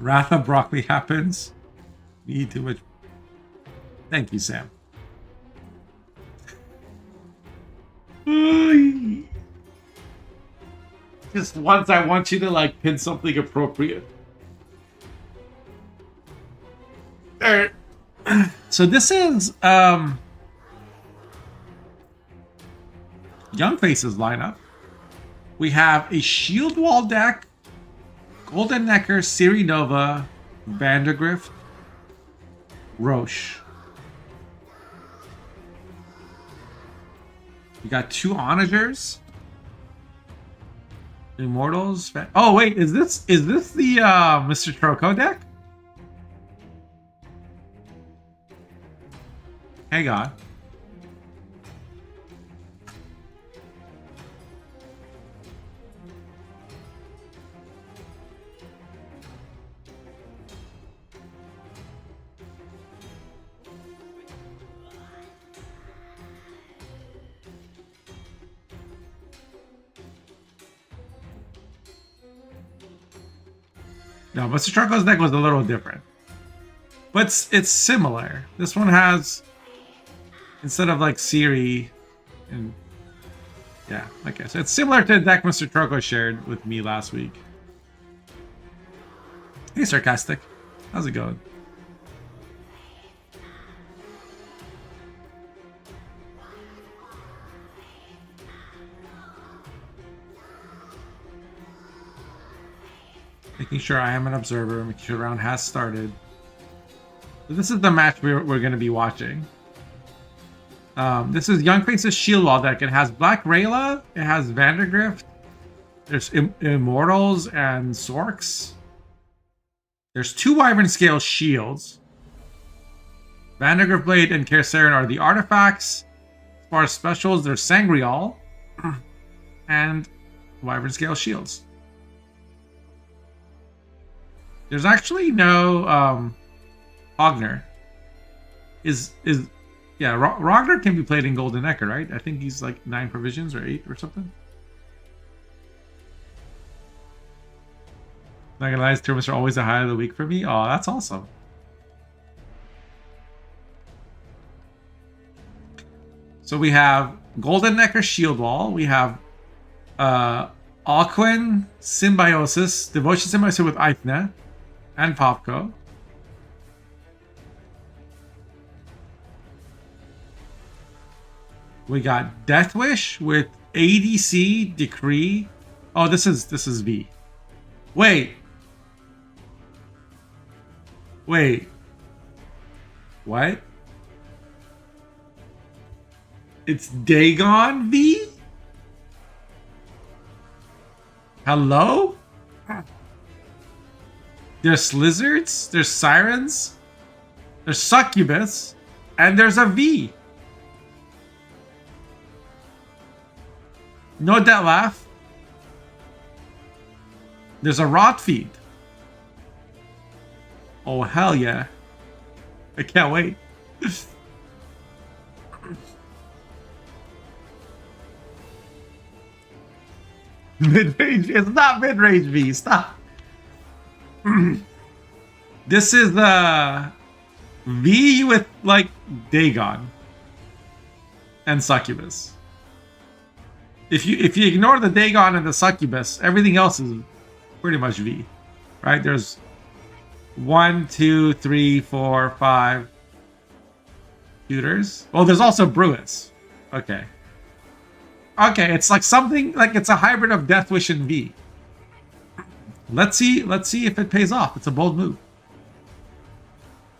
Wrath of Broccoli happens. You eat too much. Thank you, Sam. Just once I want you to like pin something appropriate. Alright. So this is Young Faces lineup. We have a Shield Wall deck, Golden Necker, Siri Nova, Vandergrift, Roche. We got 2 Onagers, Immortals. Oh wait, is this the Mr. Troco deck? Hang on. No, Mr. Troco's deck was a little different. But it's similar. This one has, instead of like Siri, and yeah, okay. So it's similar to the deck Mr. Troco shared with me last week. Hey, Sarcastic. How's it going? Making sure I am an observer, making sure the round has started. So this is the match we're going to be watching. This is Young Face's Shield Wall deck. It has Black Rayla, it has Vandergrift, there's Immortals and Sorks. There's 2 Wyvern Scale Shields. Vandergrift Blade and Kercerin are the artifacts. As far as specials, there's Sangreal and Wyvern Scale Shields. There's actually no Hogner. Yeah, Rogner can be played in Golden Necker, right? I think he's like 9 provisions or 8 or something. Not gonna lie, his tournaments are always the high of the week for me. Oh, that's awesome. So we have Golden Necker Shield Wall. We have Alcuin Symbiosis, Devotion Symbiosis with Aithna and Popco. We got Death Wish with ADC Decree. Oh, this is V. Wait. What? It's Dagon V? Hello? There's lizards, there's sirens, there's succubus, and there's a V. No debt laugh. There's a rot feed. Oh hell yeah. I can't wait. Mid-range, it's not mid-range V, stop. This is the V with like Dagon and Succubus. If you ignore the Dagon and the Succubus, everything else is pretty much V, right? There's 1, 2, 3, 4, 5 shooters. Well, there's also Brewis. Okay. Okay, it's like something like it's a hybrid of Death Wish and V. Let's see if it pays off. It's a bold move.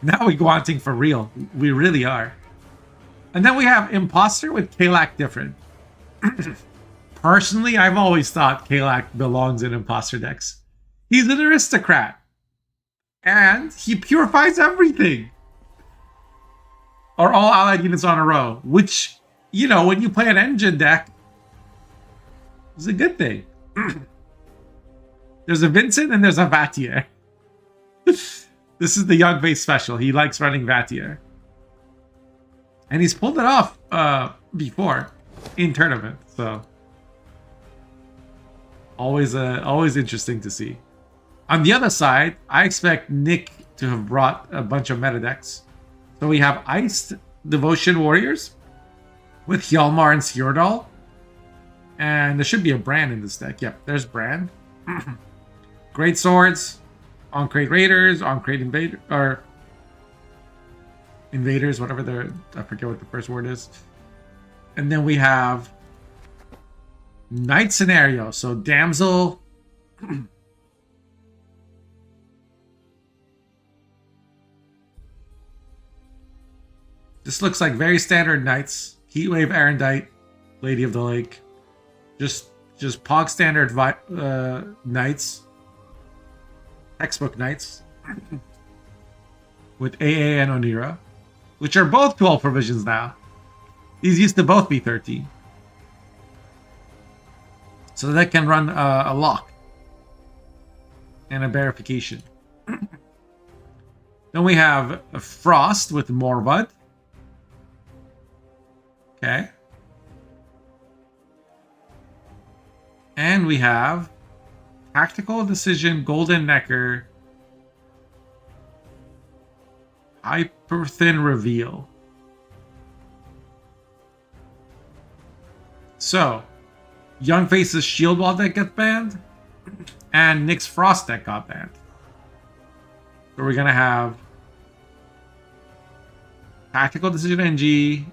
Now we're wanting for real. We really are. And then we have Imposter with Kalak different. Personally, I've always thought Kalak belongs in Imposter decks. He's an aristocrat. And he purifies everything. Or all allied units on a row. Which, you know, when you play an engine deck, is a good thing. There's a Vincent and there's a Vatier. This is the Young Face special. He likes running Vatier. And he's pulled it off before in tournament. So always interesting to see. On the other side, I expect Nick to have brought a bunch of meta decks. So we have Iced Devotion Warriors with Hjalmar and Sjordal. And there should be a Brand in this deck. Yep, there's Brand. Great Swords, On-Crate Raiders, On-Crate Invader, or Invaders, whatever they're, I forget what the first word is. And then we have Night Scenario. So Damsel. This looks like very standard Knights. Heatwave Arendite, Lady of the Lake. Just pog standard Knights. Textbook Knights. With AA and Onira. Which are both 12 provisions now. These used to both be 13. So that can run a lock. And a verification. Then we have a Frost with Morvad. Okay. And we have Tactical Decision, Golden Necker, Hyper Thin Reveal. So, Young Face's Shield Wall deck gets banned, and Nick's Frost deck got banned. So we're gonna have Tactical Decision NG,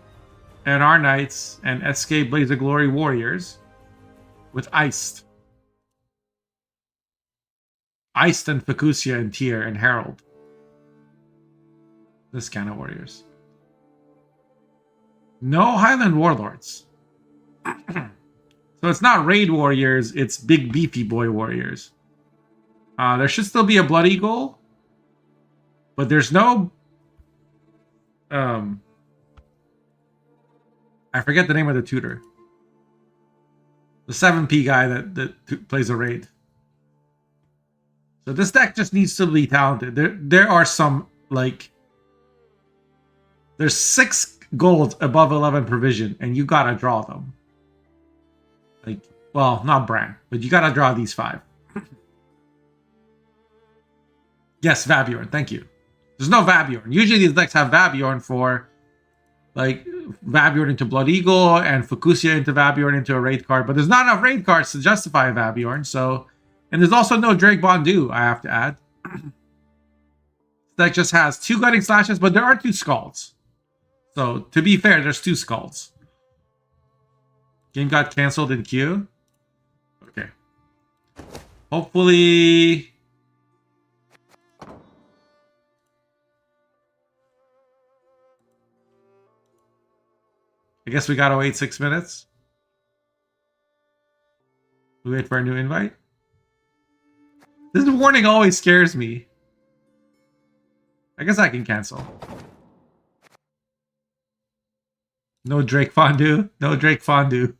and our Knights, and Escape Blaze of Glory Warriors with Iced. Iced and Ficusia and Tyr and Herald. This kind of warriors. No Highland Warlords. So it's not Raid Warriors, it's Big Beefy Boy Warriors. There should still be a Blood Eagle, but there's no... I forget the name of the tutor. The 7P guy that plays a raid. So this deck just needs to be talented. There are some, like... There's 6 golds above 11 provision, and you gotta draw them. Like, well, not Bran, but you gotta draw these 5. Yes, Vabiorn, thank you. There's no Vabiorn. Usually these decks have Vabiorn for... Like, Vabiorn into Blood Eagle and Ficusia into Vabiorn into a raid card. But there's not enough raid cards to justify a Vabiorn, so... And there's also no Drake Bondu, I have to add. That just has 2 Gutting Slashes, but there are 2 Scalds. So, to be fair, there's 2 Scalds. Game got cancelled in queue. Okay. Hopefully... I guess we gotta wait 6 minutes. We wait for a new invite. This warning always scares me. I guess I can cancel. No Drake Fondue. No Drake Fondue.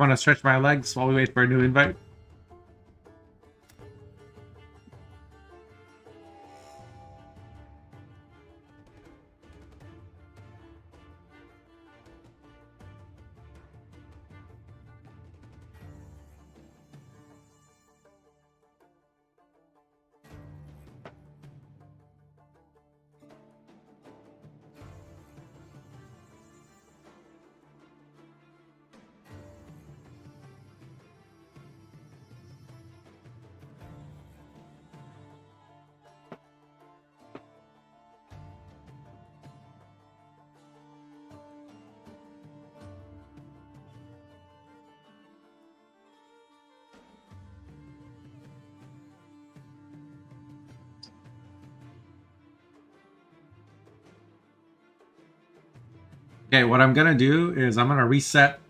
Want to stretch my legs while we wait for a new invite? Okay, what I'm gonna do is I'm gonna reset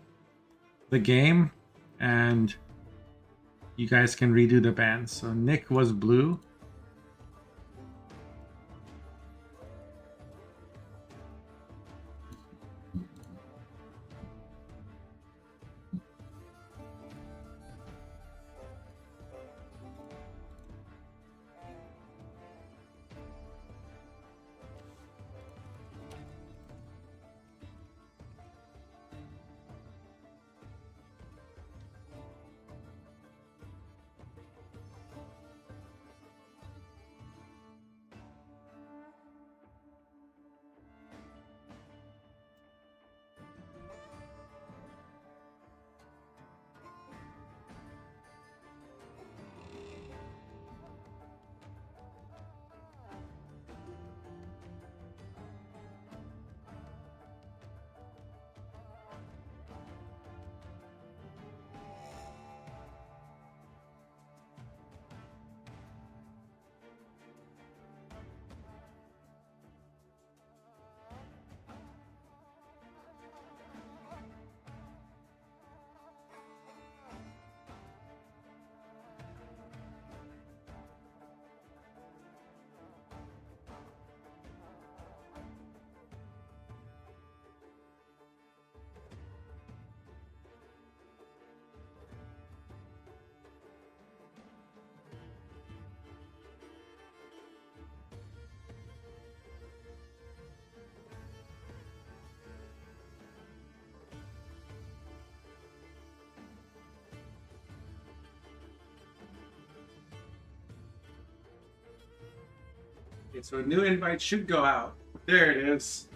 the game and you guys can redo the band. So Nick was blue. Okay, so a new invite should go out. There it is.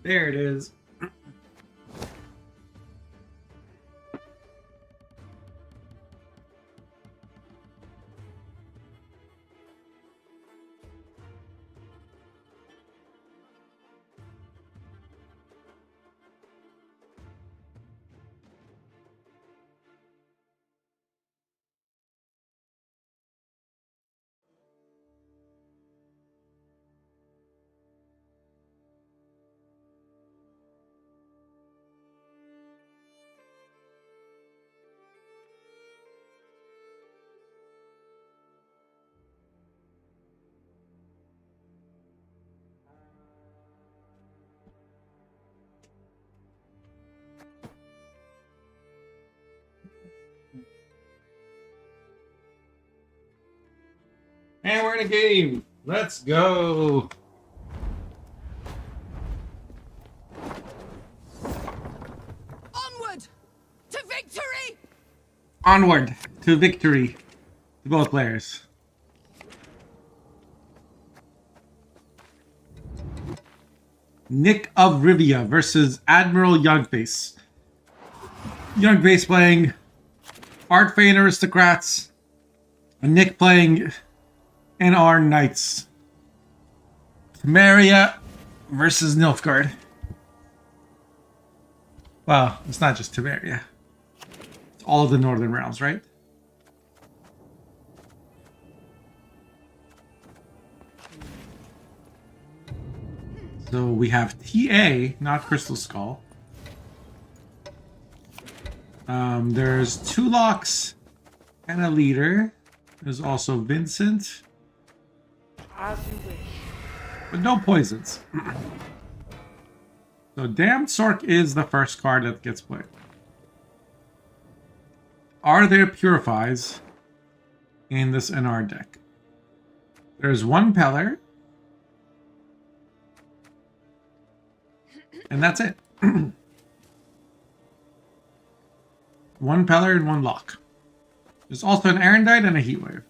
There it is. And we're in a game. Let's go. Onward to victory! Onward to victory to both players. Nick of Rivia versus Admiral Youngface. Youngface playing Art Fane Aristocrats, and Nick playing NR Knights. Temeria versus Nilfgaard. Well, it's not just Temeria. It's all of the Northern Realms, right? So we have TA, not Crystal Skull. There's 2 locks and a leader. There's also Vincent. As you wish. But no poisons. So Damned Sork is the first card that gets played. Are there Purifies in this NR deck? There's 1 Peller. And that's it. 1 Peller and 1 Lock. There's also an Erendite and a Heatwave.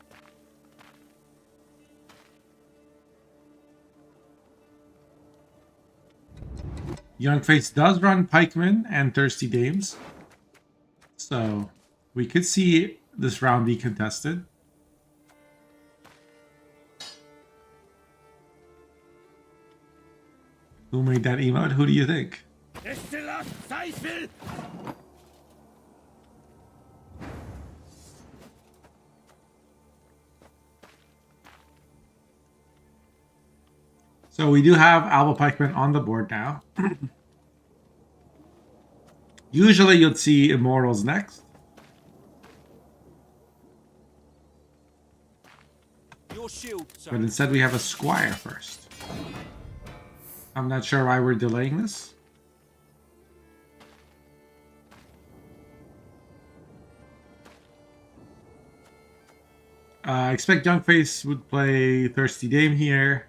Youngface does run Pikemen and Thirsty Dames. So we could see this round be contested. Who made that emote? Who do you think? So we do have Alba Pikeman on the board now. Usually you'd see Immortals next. But instead we have a squire first. I'm not sure why we're delaying this. I expect Youngface would play Thirsty Dame here.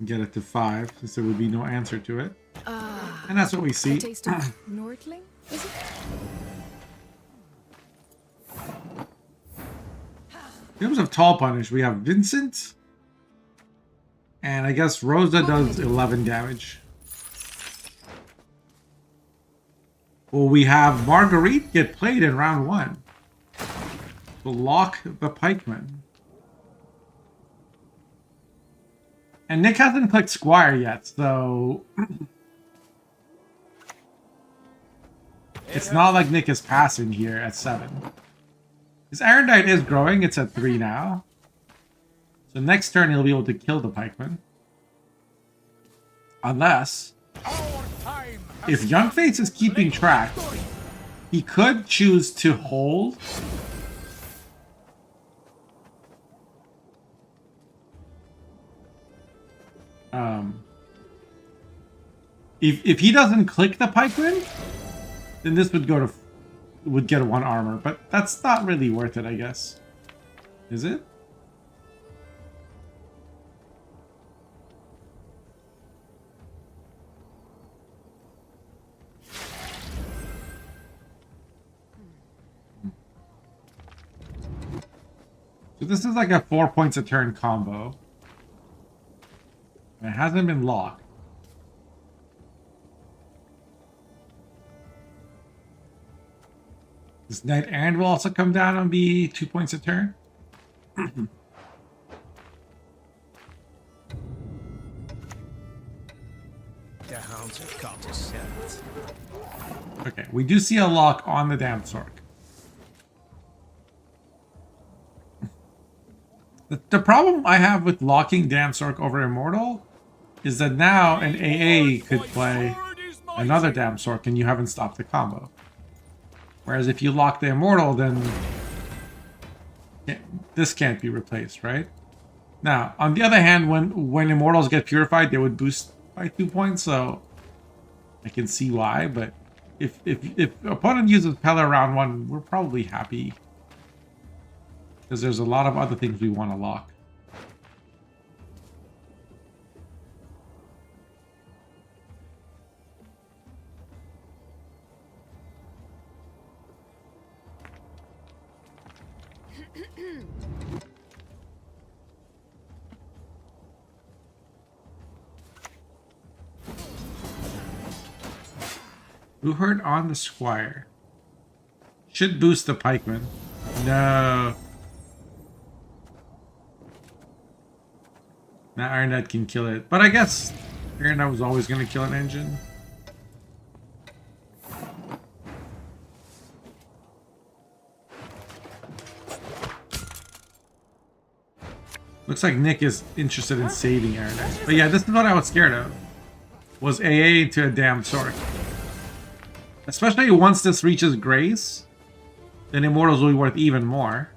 Get it to 5, since there would be no answer to it. And that's what we see. A taste of Nordling, is it? In terms of Tall Punish, we have Vincent. And I guess Rosa does 11 damage. Well, we have Marguerite get played in round 1. To lock the pikeman. And Nick hasn't clicked Squire yet, so... it's not like Nick is passing here at 7. His Erendite is growing, it's at 3 now. So next turn he'll be able to kill the pikeman. Unless... if Youngface is keeping track, he could choose to hold. If he doesn't click the pikeman, then this would go to would get 1 armor, but that's not really worth it, I guess. Is it? So this is like a 4 points a turn combo. And it hasn't been locked. This Knight Errant will also come down and be 2 points a turn. The hounds have caught a scent. Okay, we do see a lock on the damn Sork. The problem I have with locking Damn Sork over Immortal is that now an AA could play another Damn Sork and you haven't stopped the combo. Whereas if you lock the Immortal, then this can't be replaced, right? Now, on the other hand, when Immortals get purified, they would boost by 2 points, so I can see why, but if opponent uses Pella round 1, we're probably happy. Because there's a lot of other things we want to lock. Who heard on the Squire? Should boost the pikeman. No. Now Iron Knight can kill it. But I guess Iron Knight was always going to kill an engine. Looks like Nick is interested in saving Iron Knight. But yeah, this is what I was scared of. Was AA to a damn Sork. Especially once this reaches Grace, then Immortals will be worth even more.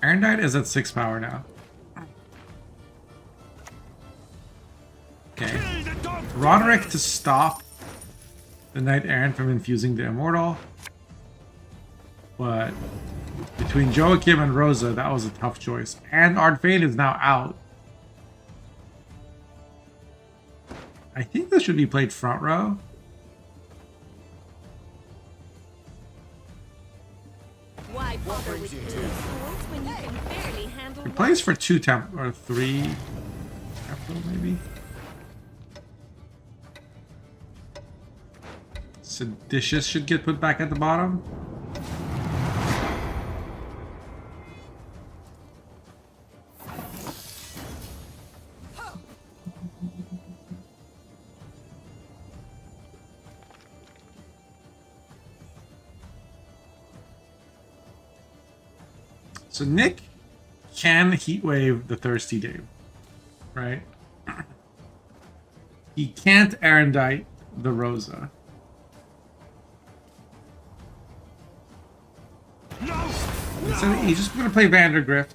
Erendite is at 6 power now. Okay. Roderick to stop the Knight Errant from infusing the Immortal. But between Joachim and Rosa, that was a tough choice. And Ardfane is now out. I think this should be played front row. Why bother with 2 swords when you can barely handle It plays for 2 temp or 3 tempo maybe. Seditious should get put back at the bottom. So Nick can Heatwave the Thirsty Dave, right? He can't Erendite the Rosa. So he's just going to play Vandergrift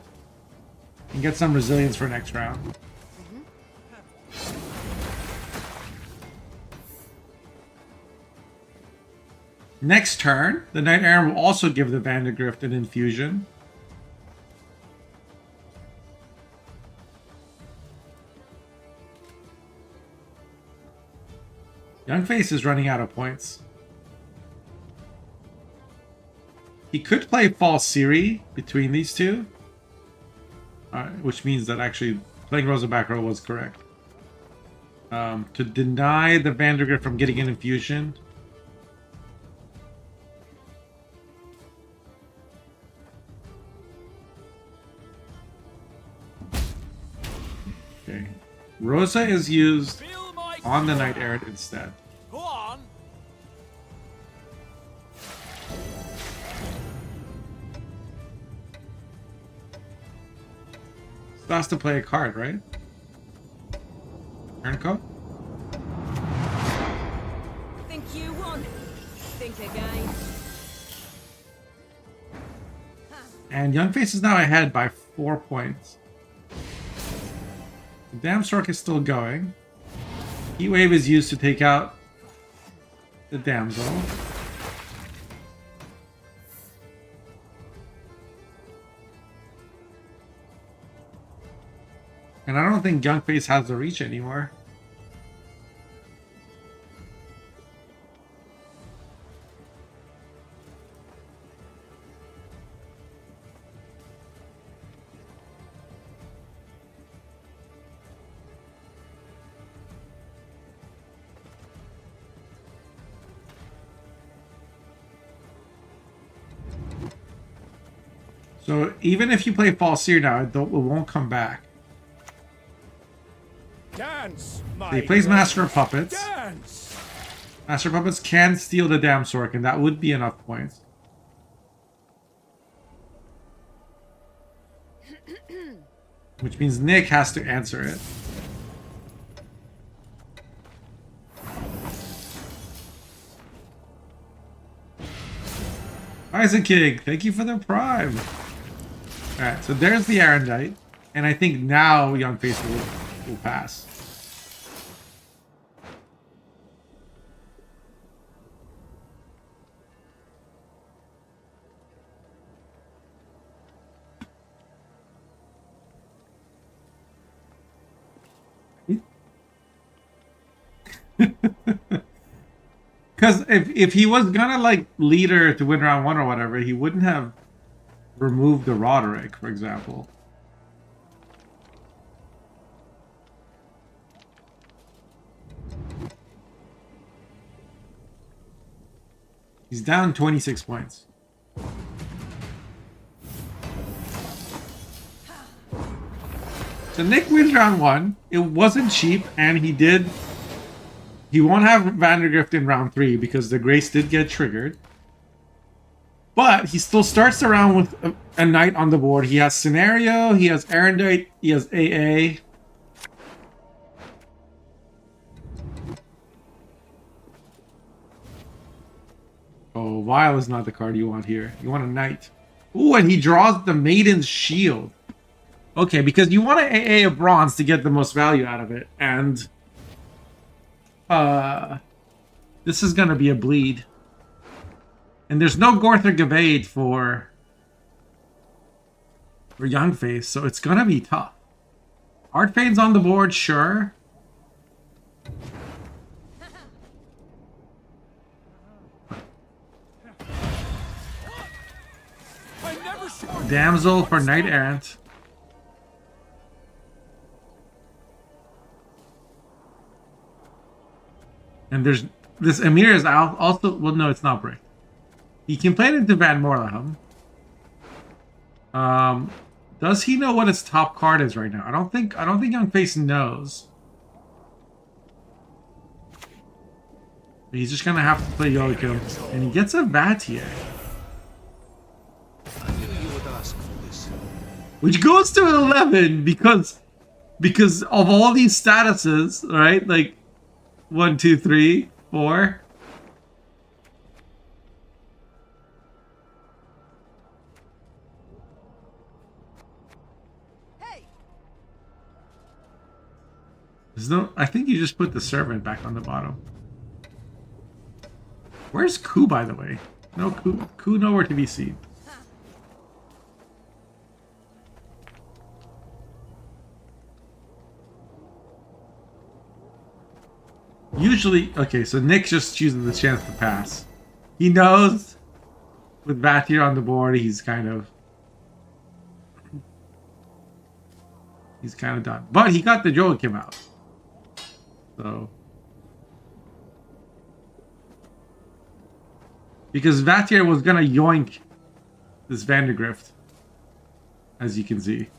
and get some resilience for next round. Next turn, the Knight Errant will also give the Vandergrift an infusion. Youngface is running out of points. He could play False Siri between these two, which means that actually playing Rosa back row was correct. To deny the Vandergrift from getting an infusion. Okay. Rosa is used on the Knight Errant instead. Go on. So that's to play a card, right? Turncoat? Think you won. Think again. And Youngface is now ahead by 4 points. The Damn Stork is still going. Heatwave is used to take out the Damsel. And I don't think Youngface has the reach anymore. So even if you play False Seer now, it won't come back. Dance, So he plays Master of Puppets. dance. Master of Puppets can steal the Damn Stork, and that would be enough points. Which means Nick has to answer it. Isaac King, thank you for the prime. Alright, so there's the Erendite. And I think now Youngface will pass. Because if he was gonna like lead her to win round 1 or whatever, he wouldn't have removed the Roderick, for example. He's down 26 points. So Nick wins round 1. It wasn't cheap, and he won't have Vandergrift in round 3 because the Grace did get triggered. But he still starts the round with a Knight on the board. He has Scenario, he has Erendite, he has AA. Oh, Vile is not the card you want here. You want a Knight. Ooh, and he draws the Maiden's Shield. Okay, because you want to AA a Bronze to get the most value out of it. And this is going to be a bleed. And there's no Gorthric Evade for Youngface, so it's going to be tough. Art Fade's on the board, sure. Damsel for Knight Errant. And there's this Emir is also, well, no, it's not brick. He can play it into Van Morleham. Does he know what his top card is right now? I don't think Youngface knows. He's just gonna have to play Yolikim, and he gets a Vatier. I knew you would ask for this. which goes to 11 because of all these statuses, right? Like 1, 2, 3, 4. There's no. I think you just put the servant back on the bottom. Where's Ku, by the way? No Ku. Ku nowhere to be seen. Usually, okay, so Nick just chooses the chance to pass. He knows with Vatir on the board, he's kind of done. But he got the Joachim out. So, because Vatir was gonna yoink this Vandergrift, as you can see. So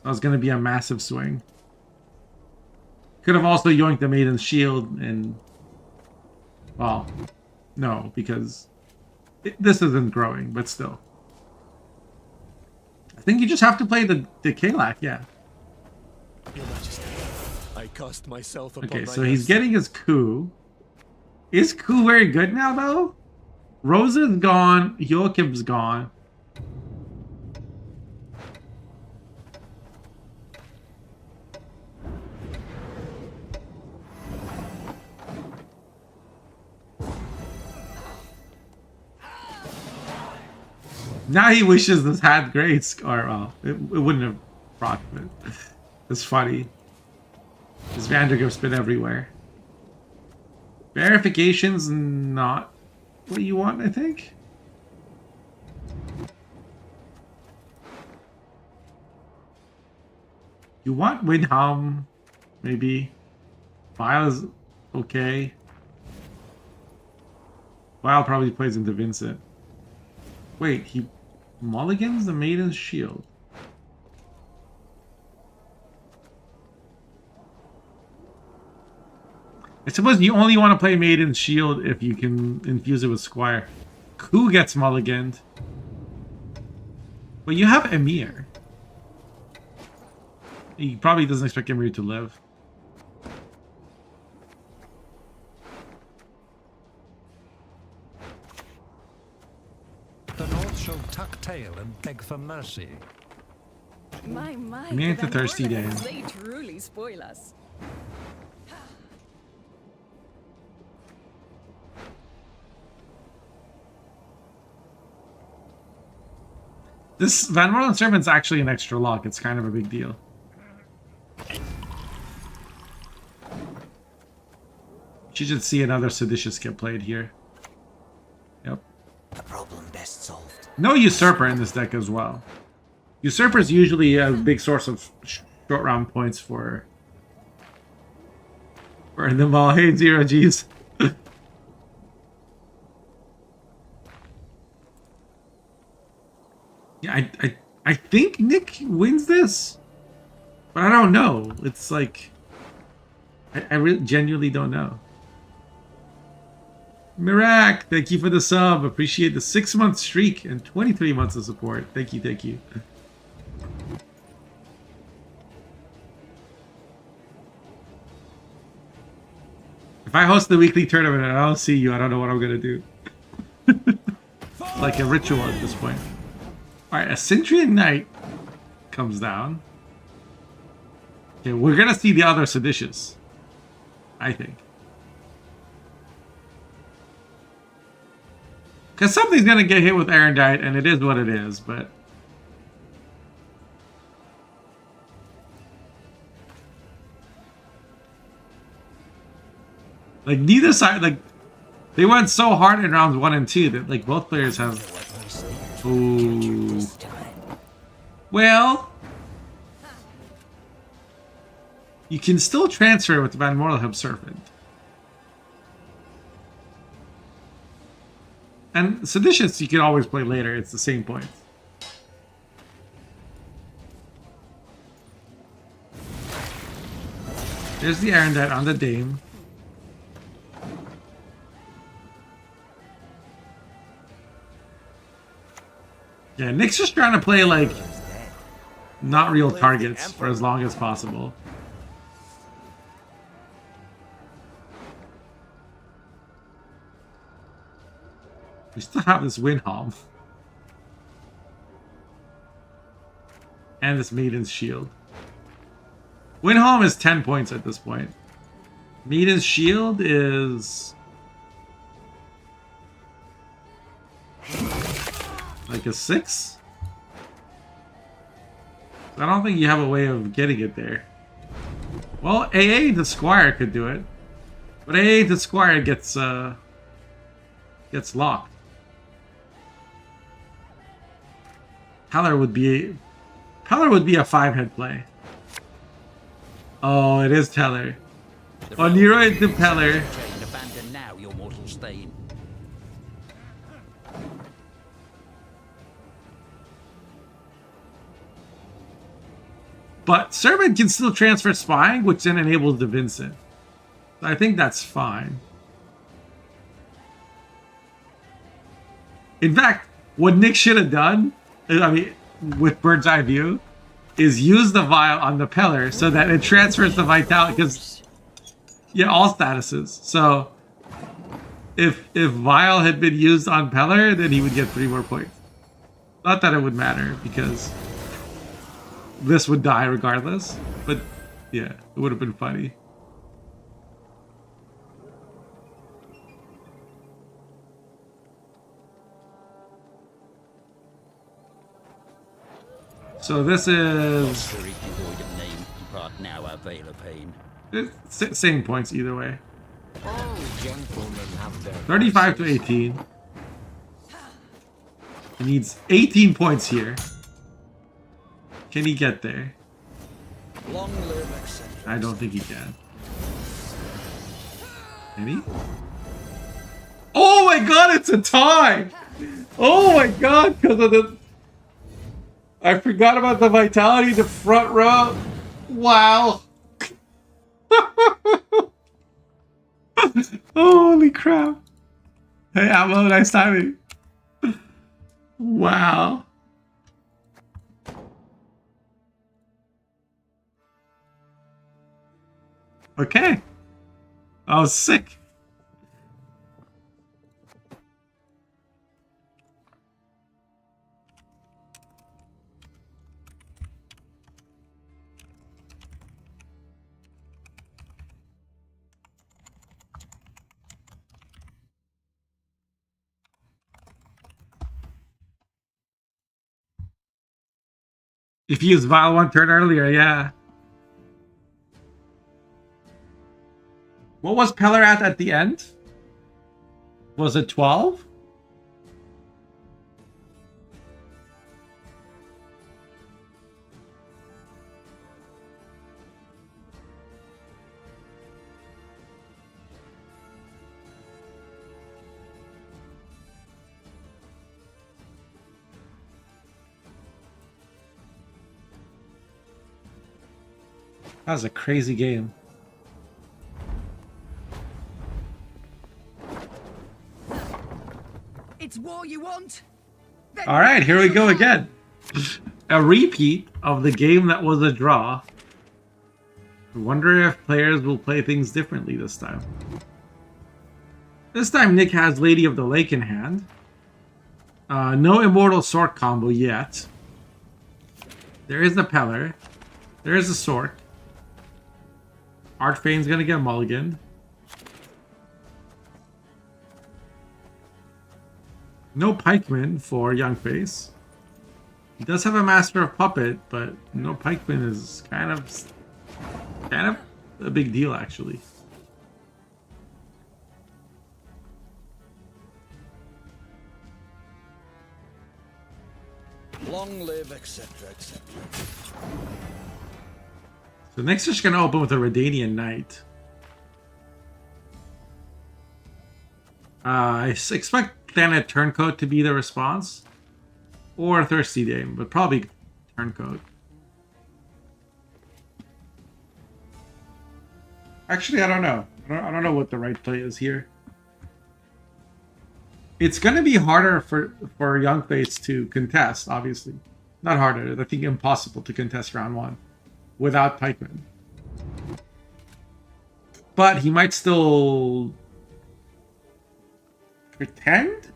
that was gonna be a massive swing. Could have also yoinked the Maiden's Shield and, well, no, because this isn't growing, but still. I think you just have to play the Kalak, yeah. Your Majesty, I cast myself upon Okay, thy so he's mercy. getting his Ku. Is Ku very good now, though? Rosa's gone. Joachim's gone. Now he wishes this had grades, or well, it wouldn't have brought it. It's funny. His Vandergrift's been everywhere. Verification's not what you want, I think. You want Windham, maybe. Vile is okay. Vile probably plays into Vincent. Wait, he mulligans the Maiden's Shield. I suppose you only want to play Maiden's Shield if you can infuse it with Squire. Ku gets mulliganed. Well, you have Emir. He probably doesn't expect Emir to live. The North shall tuck tail and beg for mercy. My, Me ain't the Van thirsty Orleans, day. they truly spoil us. This Van Morlen Servant's actually an extra lock. It's kind of a big deal. You should see another Seditious get played here. Yep. The problem best solved. No Usurper in this deck as well. Usurper is usually a big source of short round points for them all. Hey, 0Gs. Yeah, I think Nick wins this, but I don't know. It's like I really genuinely don't know. Mirak, thank you for the sub. Appreciate the 6-month streak and 23 months of support. Thank you, thank you. If I host the weekly tournament and I don't see you, I don't know what I'm gonna do. It's like a ritual at this point. Alright, a Centurion Knight comes down. Okay, we're gonna see the other Seditious, I think. Because something's gonna get hit with Erendite, and it is what it is, but... like, neither side, like... they went so hard in rounds 1 and 2 that, like, both players have... ooh... well... you can still transfer with Van Morleham Serpent. And Seditious you can always play later, it's the same point. There's the Erendite on the Dame. Yeah, Nick's just trying to play like not real targets for as long as possible. We still have this Windhelm. And this Maiden's Shield. Windhelm is 10 points at this point. Maiden's Shield is... like a 6? I don't think you have a way of getting it there. Well, AA the Squire could do it. But AA the Squire gets locked. Peller would be a 5-head play. Oh, it is Teller. Oh, Leroy the Peller. Abandon now your mortal stain. But Servant can still transfer Spying, which then enables the Vincent. I think that's fine. In fact, what Nick should have done, I mean, with Bird's Eye View, is use the Vial on the Peller so that it transfers the Vitality, because, yeah, all statuses. So, if Vial had been used on Peller, then he would get 3 more points. Not that it would matter, because this would die regardless, but yeah, it would have been funny. So this is Now avail of pain. Same points either way. All gentlemen have their 35 to 18. He needs 18 points here. Can he get there? Long live, etc. I don't think he can. Can he? Oh my god, it's a tie! Oh my god, because of the... I forgot about the Vitality, the front row. Wow. Holy crap. Hey, Ammo, nice timing. Wow. Okay. I was sick. If you used Vile 1 turn earlier, yeah. What was Peller at the end? Was it 12? That was a crazy game. It's war you want? All right, here we go again. A repeat of the game that was a draw. I wonder if players will play things differently this time. This time Nick has Lady of the Lake in hand. No Immortal Sword combo yet. There is the Peller. There is the Sword. Archfane's gonna get mulliganed. No Pikeman for Youngface. He does have a Master of Puppet, but no Pikeman is kind of a big deal, actually. Long live, etc., etc. So next just gonna open with a Redanian Knight. I expect Planet Turncoat to be the response. Or Thirsty Dame, but probably Turncoat. Actually, I don't know. I don't know what the right play is here. It's gonna be harder for Youngface to contest, obviously. Not harder, I think impossible to contest round 1 without pikemen. But he might still pretend?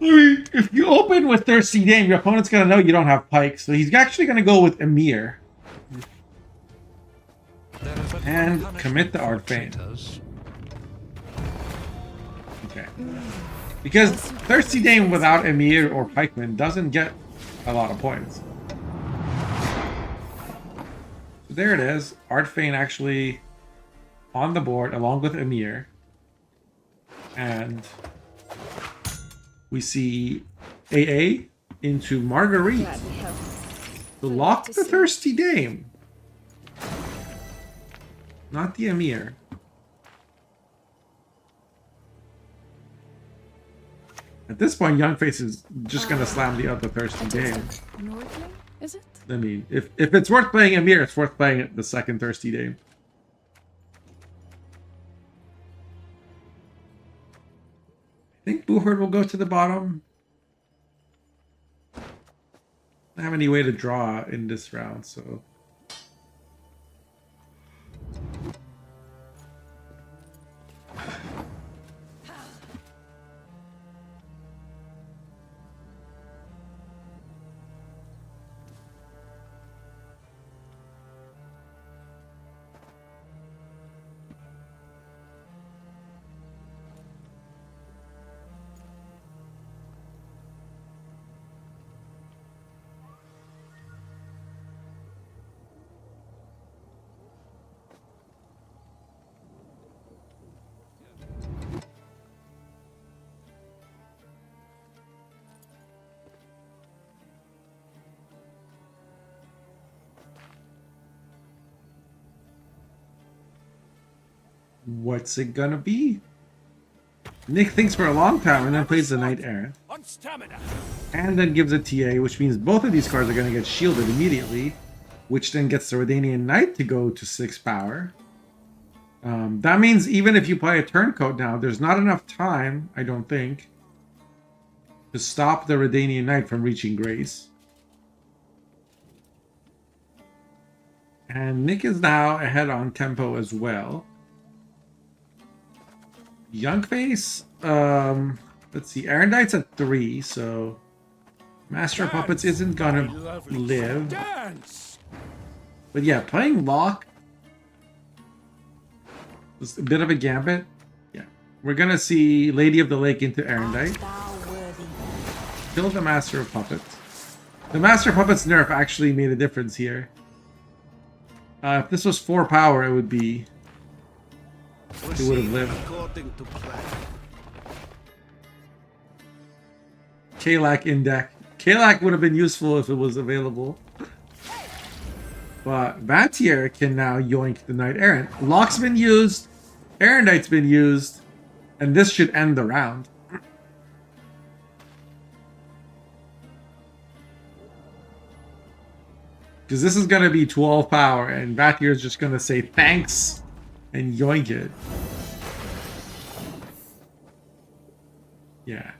I mean, if you open with Thirsty Dame, your opponent's going to know you don't have pikes, so he's actually going to go with Emir. And commit the Arcane. Okay. Because Thirsty Dame without Emir or pikeman doesn't get a lot of points. So there it is. Artfane actually on the board along with Emir. And we see AA into Marguerite. To lock the Thirsty Dame. Not the Emir. At this point, Youngface is just gonna slam the other Thirsty Dame. Northling, is it? I mean, if it's worth playing Emir, it's worth playing the second Thirsty Dame. I think Booherd will go to the bottom. I don't have any way to draw in this round, so... What's it gonna be? Nick thinks for a long time and then plays the Knight Errant. On stamina. And then gives a TA, which means both of these cards are gonna get shielded immediately, which then gets the Redanian Knight to go to 6 power. That means even if you play a turncoat now, there's not enough time, I don't think, to stop the Redanian Knight from reaching Grace. And Nick is now ahead on tempo as well. Youngface, let's see, Erendite's at 3, so Master of Puppets isn't gonna live. Dance. But yeah, playing Lock was a bit of a gambit. Yeah, we're gonna see Lady of the Lake into Erendite. Kill the Master of Puppets. The Master of Puppets nerf actually made a difference here. If this was 4 power, it would be... He would have lived. Kalak in deck. Kalak would have been useful if it was available. But Vatier can now yoink the Knight Errant. Lock's been used. Erendite's been used. And this should end the round. Because this is going to be 12 power. And Vatier's just going to say thanks. And yoink it. Yeah.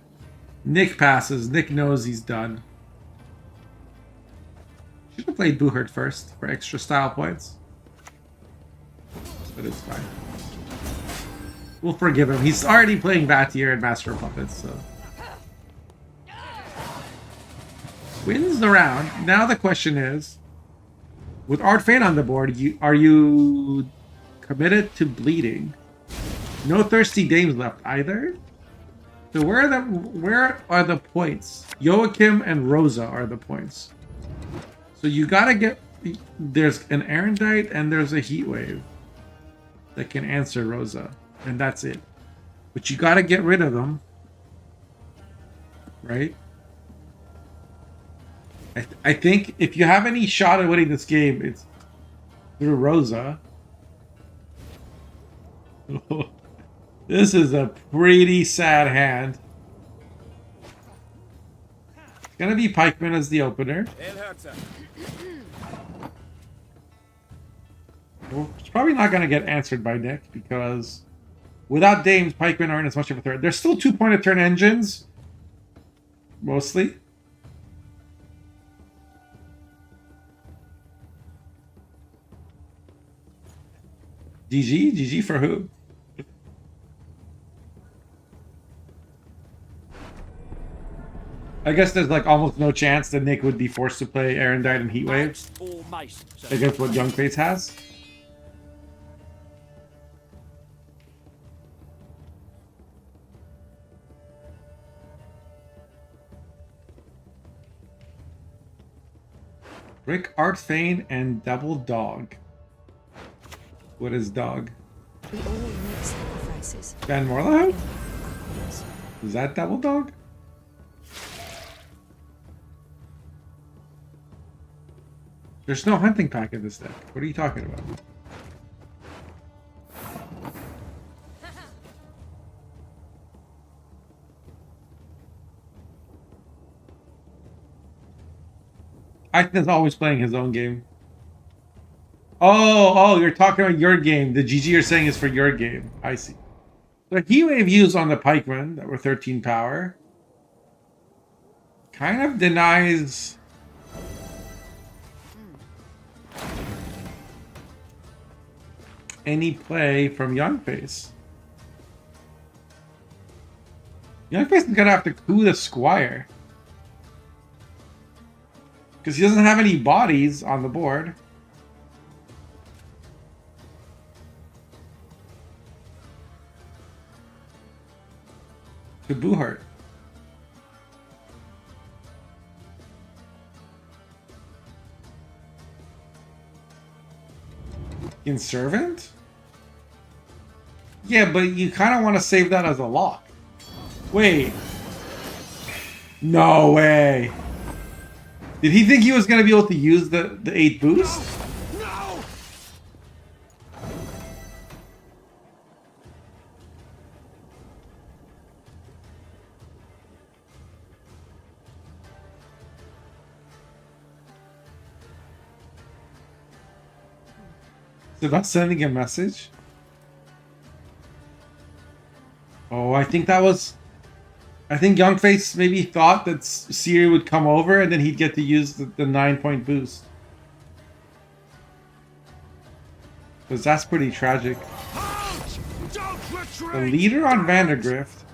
Nick passes. Nick knows he's done. Should have played Booherd first for extra style points. But it's fine. We'll forgive him. He's already playing Vatier and Master of Puppets, so... Wins the round. Now the question is... With Artfane on the board, are you... committed to bleeding? No Thirsty Dames left either. So where are the points? Joachim and Rosa are the points. So you gotta get... There's an Erendite and there's a Heatwave that can answer Rosa. And that's it. But you gotta get rid of them. Right? I think if you have any shot at winning this game, it's through Rosa. This is a pretty sad hand. It's gonna be Pikeman as the opener. Well, it's probably not gonna get answered by Nick because without Dames, Pikemen aren't as much of a threat. They're still 2 point a turn engines, mostly. GG for who? I guess there's like almost no chance that Nick would be forced to play Erendite and Heatwave against what Young Face has. Rick, Artfane, and Double Dog. What is dog? We all make sacrifices. Van Morlehout? Is that Double Dog? There's no hunting pack in this deck. What are you talking about? Ike's always playing his own game. Oh, you're talking about your game. The GG you're saying is for your game. I see. The Heatwave views on the Pikemen that were 13 power kind of denies any play from Youngface. Youngface is gonna have to coup the Squire because he doesn't have any bodies on the board. To Boohart. In Servant? Yeah, but you kind of want to save that as a lock. Wait. No way. Did he think he was going to be able to use the 8 boost? No! Is it about sending a message? Oh, I think that was... I think Youngface maybe thought that Siri would come over and then he'd get to use the 9-point boost. Because that's pretty tragic. Halt! Don't retreat! The leader on Vandergrift.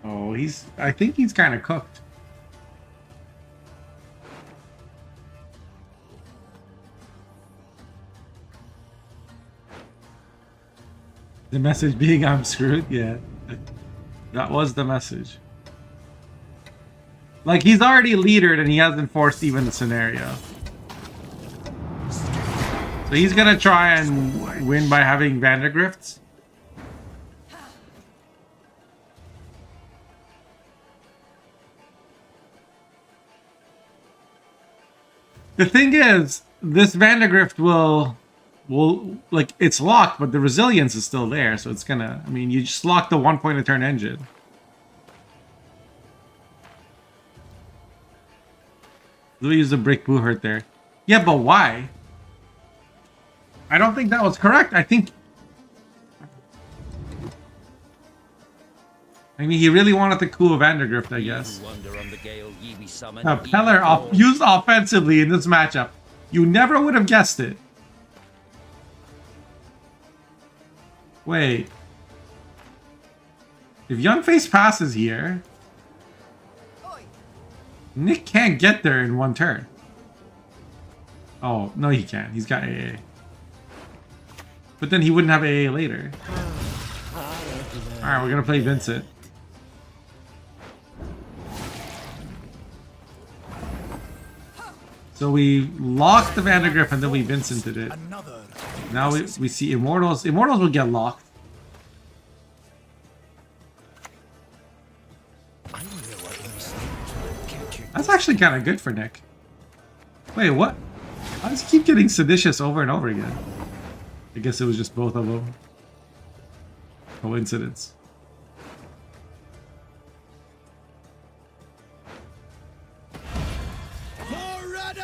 Oh, I think he's kind of cooked. The message being I'm screwed? Yeah. That was the message. Like, he's already leadered and he hasn't forced even the scenario. So he's gonna try and win by having Vandergrifts. The thing is, this Vandergrift will like, it's locked, but the resilience is still there, so it's gonna, I mean, you just lock the 1 point a turn engine. Louis used a brick boo hurt there. Yeah, but why? I don't think that was correct. I mean, he really wanted to cool Vandergrift, I guess. Now, Peller used offensively in this matchup. You never would have guessed it. Wait. If Youngface passes here, Nick can't get there in one turn. Oh, no he can't. He's got AA. But then he wouldn't have AA later. Alright, we're gonna play Vincent. So we locked the Vandergrift and then we Vincented it. Now we see Immortals. Immortals will get locked. That's actually kind of good for Nick. Wait, what? I just keep getting Seditious over and over again. I guess it was just both of them. Coincidence.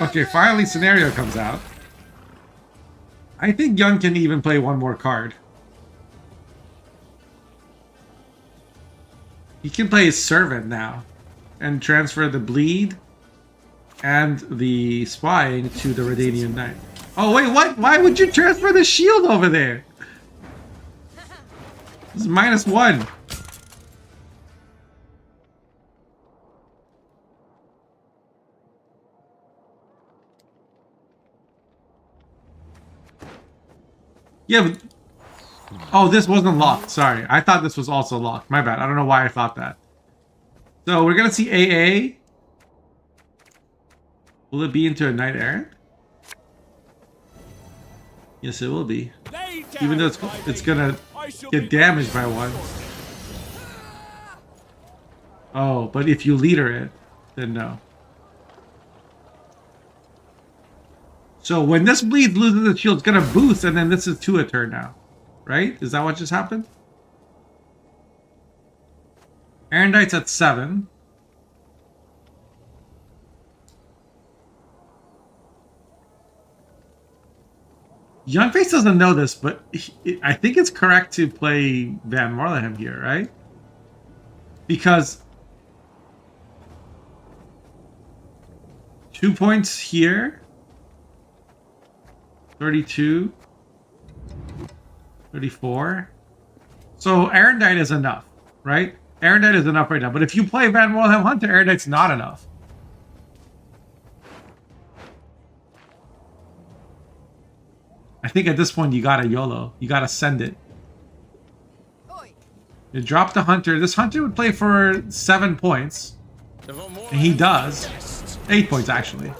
Okay, finally scenario comes out. I think Young can even play one more card. He can play his servant now and transfer the bleed and the spying to the Redanian Knight. Oh wait, what? Why would you transfer the shield over there? This is -1. Yeah, but... Oh, this wasn't locked. Sorry. I thought this was also locked. My bad. I don't know why I thought that. So, we're gonna see AA. Will it be into a knight errant? Yes, it will be. Even though it's gonna get damaged by one. Oh, but if you leader it, then no. So when this bleeds, loses the shield, it's gonna boost, and then this is 2 a turn now. Right? Is that what just happened? Erendite's at 7. Youngface doesn't know this, but I think it's correct to play Van Morlehem here, right? Because 2 points here, 32, 34. So Erendite is enough, right? Erendite is enough right now. But if you play Van Morlehem Hunter, Erendite's not enough. I think at this point you gotta YOLO. You gotta send it. You drop the Hunter. This Hunter would play for 7 points. And he does. 8 points actually.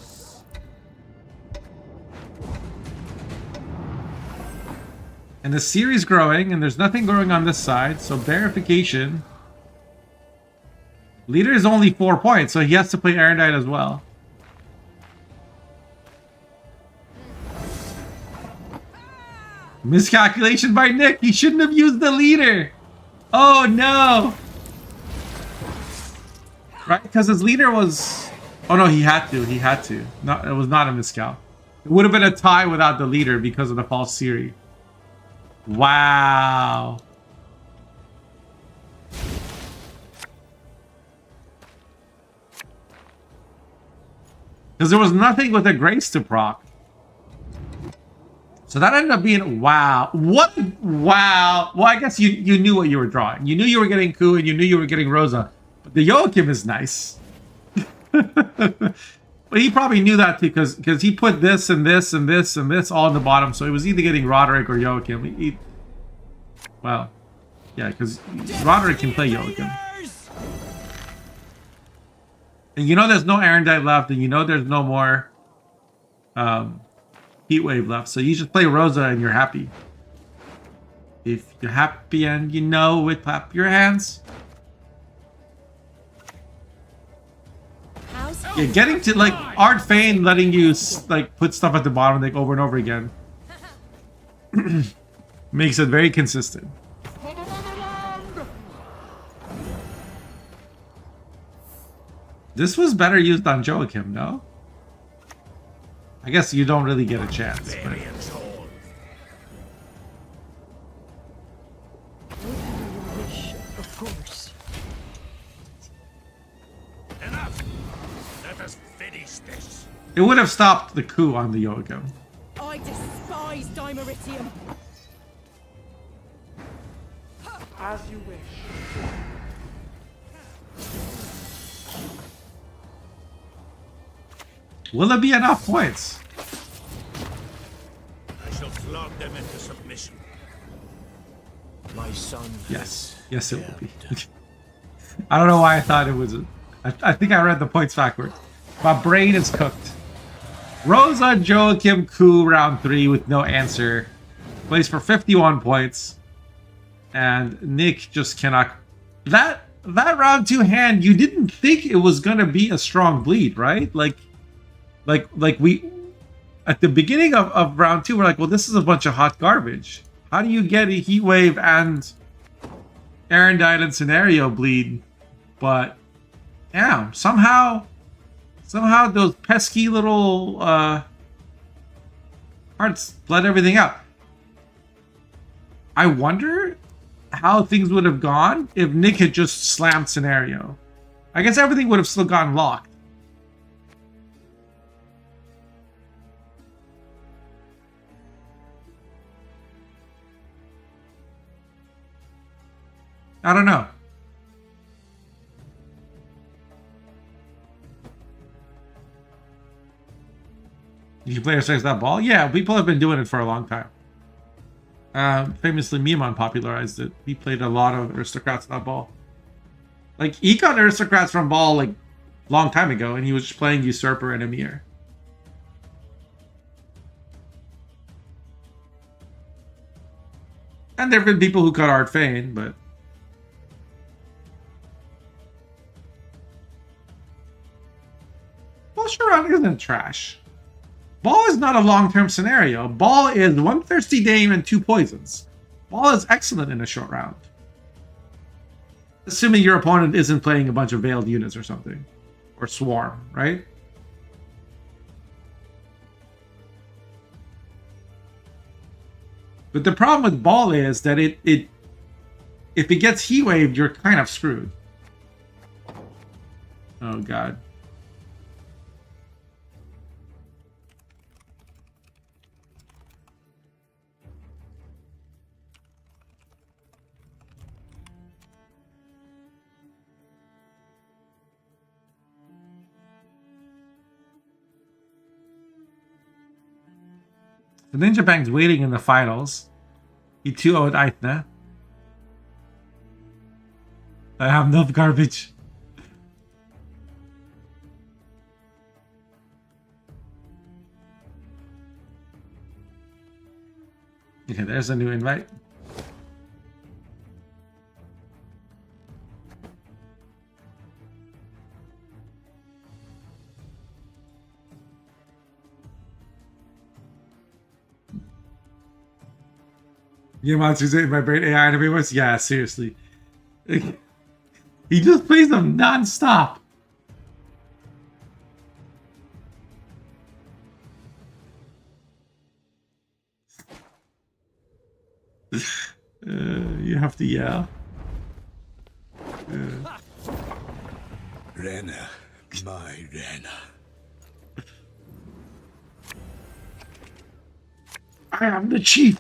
And the series growing, and there's nothing growing on this side, so verification. Leader is only 4 points, so he has to play Erendite as well. Miscalculation by Nick. He shouldn't have used the leader. Oh no. Right? Because his leader was... Oh no, he had to. He had to. No, it was not a miscal. It would have been a tie without the leader because of the false Siri. Wow. Because there was nothing with a grace to proc. So that ended up being, wow. What? Wow. Well, I guess you knew what you were drawing. You knew you were getting Ku and you knew you were getting Rosa. But the Joachim is nice. But he probably knew that too because he put this and this and this and this all in the bottom. So he was either getting Roderick or Joachim. Well, yeah, because Roderick can play Joachim. And you know there's no Erendite left and you know there's no more... Heatwave left, so you just play Rosa and you're happy. If you're happy and you know it, clap your hands. Yeah, getting to like Art Fane letting you like put stuff at the bottom like over and over again makes it very consistent. This was better used on Joachim, no? I guess you don't really get a chance. But... Of course. Enough. Let us finish this. It would have stopped the coup on the Joachim. I despise Dimeritium. As you wish. Will it be enough points? I shall flog them into submission. My son. Yes. Yes, it will be. I don't know why I thought it was... I think I read the points backwards. My brain is cooked. Rosa Joachim Ku round 3 with no answer. Plays for 51 points. And Nick just cannot... That round 2 hand, you didn't think it was going to be a strong bleed, right? Like we... At the beginning of round 2, we're like, well, this is a bunch of hot garbage. How do you get a Heat Wave and Erendite and Scenario bleed? But, yeah, somehow those pesky little hearts let everything out. I wonder how things would have gone if Nick had just slammed scenario. I guess everything would have still gotten locked. I don't know. Did you play that ball? Yeah, people have been doing it for a long time. Famously, Miamon popularized it. He played a lot of Aristocrats that ball. Like, he got Aristocrats from ball, like, long time ago, and he was just playing Usurper and Emir. And there have been people who cut Art Fane, but... Well, sure, isn't trash. Ball is not a long-term scenario. Ball is one Thirsty Dame and 2 poisons. Ball is excellent in a short round. Assuming your opponent isn't playing a bunch of veiled units or something. Or Swarm, right? But the problem with Ball is that if it gets heat waved, you're kind of screwed. Oh god. The Ninja Bank's waiting in the finals. He 2-0'd Aithna. I have no garbage. Okay, there's a new invite. Yamatsu's in my brain AI anime voice? Yeah, seriously. He just plays them non-stop. You have to yell. Rena, my Rena. I am the chief.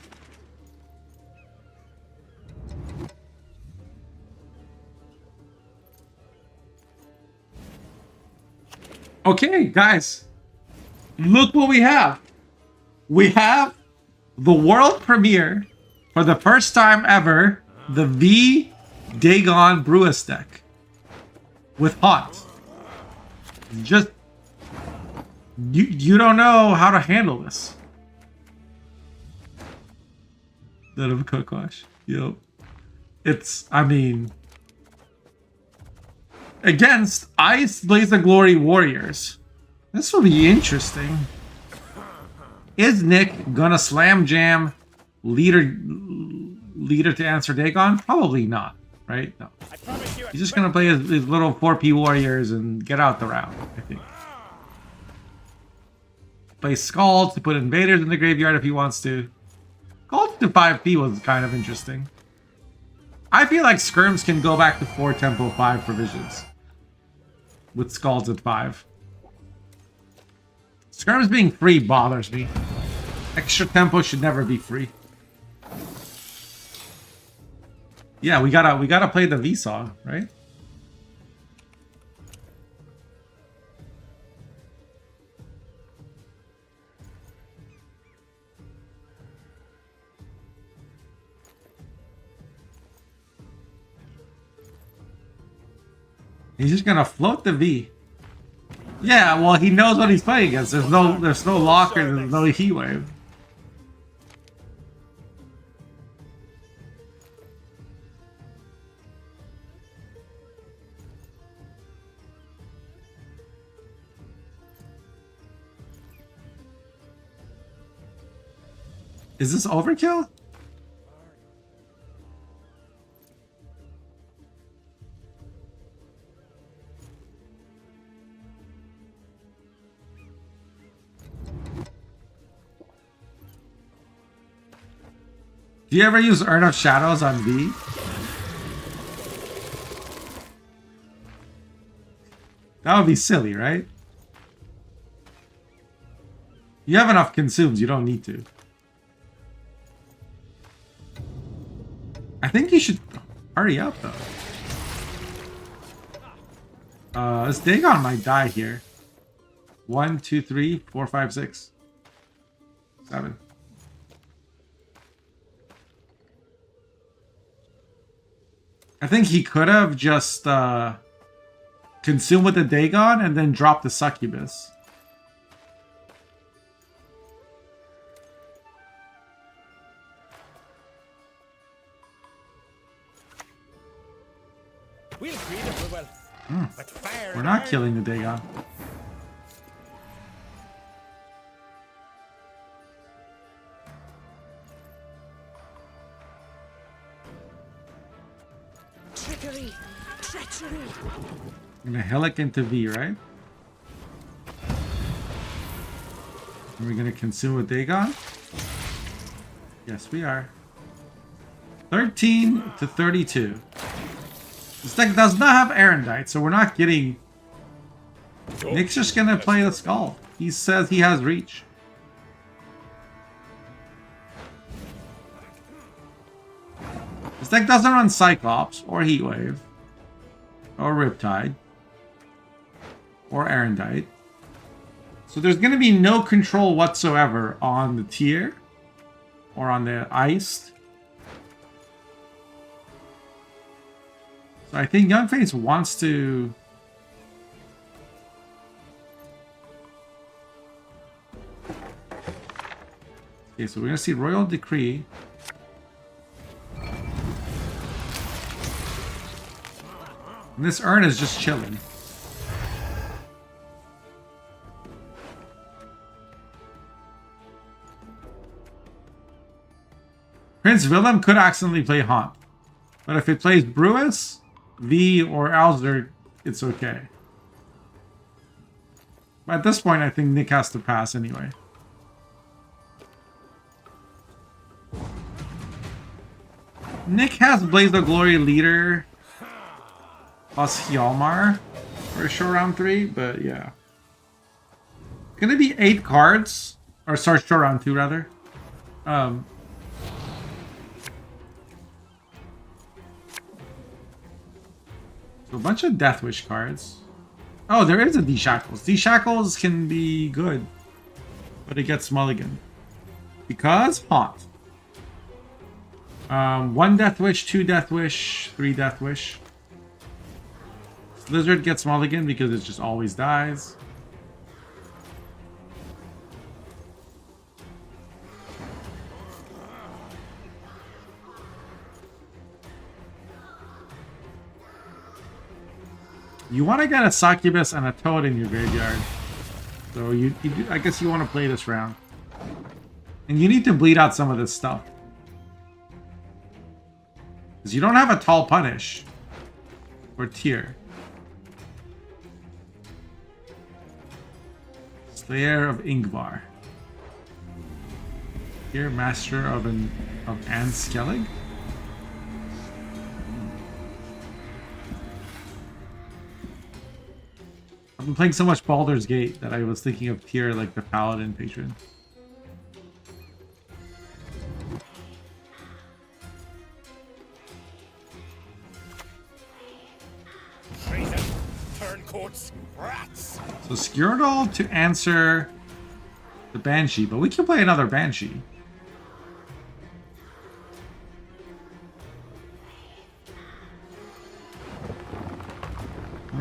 Okay, guys, look what we have. We have the world premiere for the first time ever, the V Dagon Brewis deck with Haunt. Just you don't know how to handle this. That of a Kokosh. Yep. It's, I mean, against Ice Blaze of Glory Warriors. This will be interesting. Is Nick gonna slam jam leader to answer Dagon? Probably not, right? No. He's just gonna play his little 4P Warriors and get out the round, I think. Play Scald to put invaders in the graveyard if he wants to. Scald to 5P was kind of interesting. I feel like Skirms can go back to 4 tempo 5 provisions. With Scalds at 5. Skirms being free bothers me. Extra tempo should never be free. Yeah, we gotta play the Vsauce, right? He's just gonna float the V. Yeah, well, he knows what he's playing against. There's no locker, there's no heat wave. Is this overkill? Do you ever use Urn of Shadows on V? That would be silly, right? You have enough consumes, you don't need to. I think you should hurry up, though. This Dagon might die here. 1, 2, 3, 4, 5, 6, 7. I think he could have just consumed with the Dagon and then dropped the Succubus. We'll greet if we will. But fire We're not killing the Dagon. Trickery! Treachery! I'm gonna Helic into V, right? And we're gonna consume with Dagon? Yes, we are. 13 to 32. This deck does not have Erendite, so we're not getting... Nick's just gonna play the Skull. He says he has reach. This deck doesn't run Cyclops, or Heatwave, or Riptide, or Erendite. So there's gonna be no control whatsoever on the tier, or on the Iced. So I think Youngface wants to... Okay, so we're going to see Royal Decree. And this urn is just chilling. Prince Willem could accidentally play Haunt. But if it plays Brewis, V, or Alzner, it's okay. But at this point, I think Nick has to pass anyway. Nick has Blaze of Glory Leader plus Hjalmar for show round 3, but yeah. It's gonna be 8 cards, or sorry, show round 2 rather. So a bunch of Death Wish cards. Oh, there is a D-Shackles. D-Shackles can be good, but it gets mulligan. Because Haunt. 1 Death Wish, 2 Death Wish, 3 Death Wish. Lizard gets mulligan because it just always dies. You want to get a Succubus and a Toad in your graveyard. So I guess you want to play this round. And you need to bleed out some of this stuff. Because you don't have a Tall Punish. Or Tier. Slayer of Ingvar. Here, Master of Anskellig. I've been playing so much Baldur's Gate that I was thinking of Tier like the Paladin patron. Turncoats, rats. So Skirtle to answer the Banshee, but we can play another Banshee.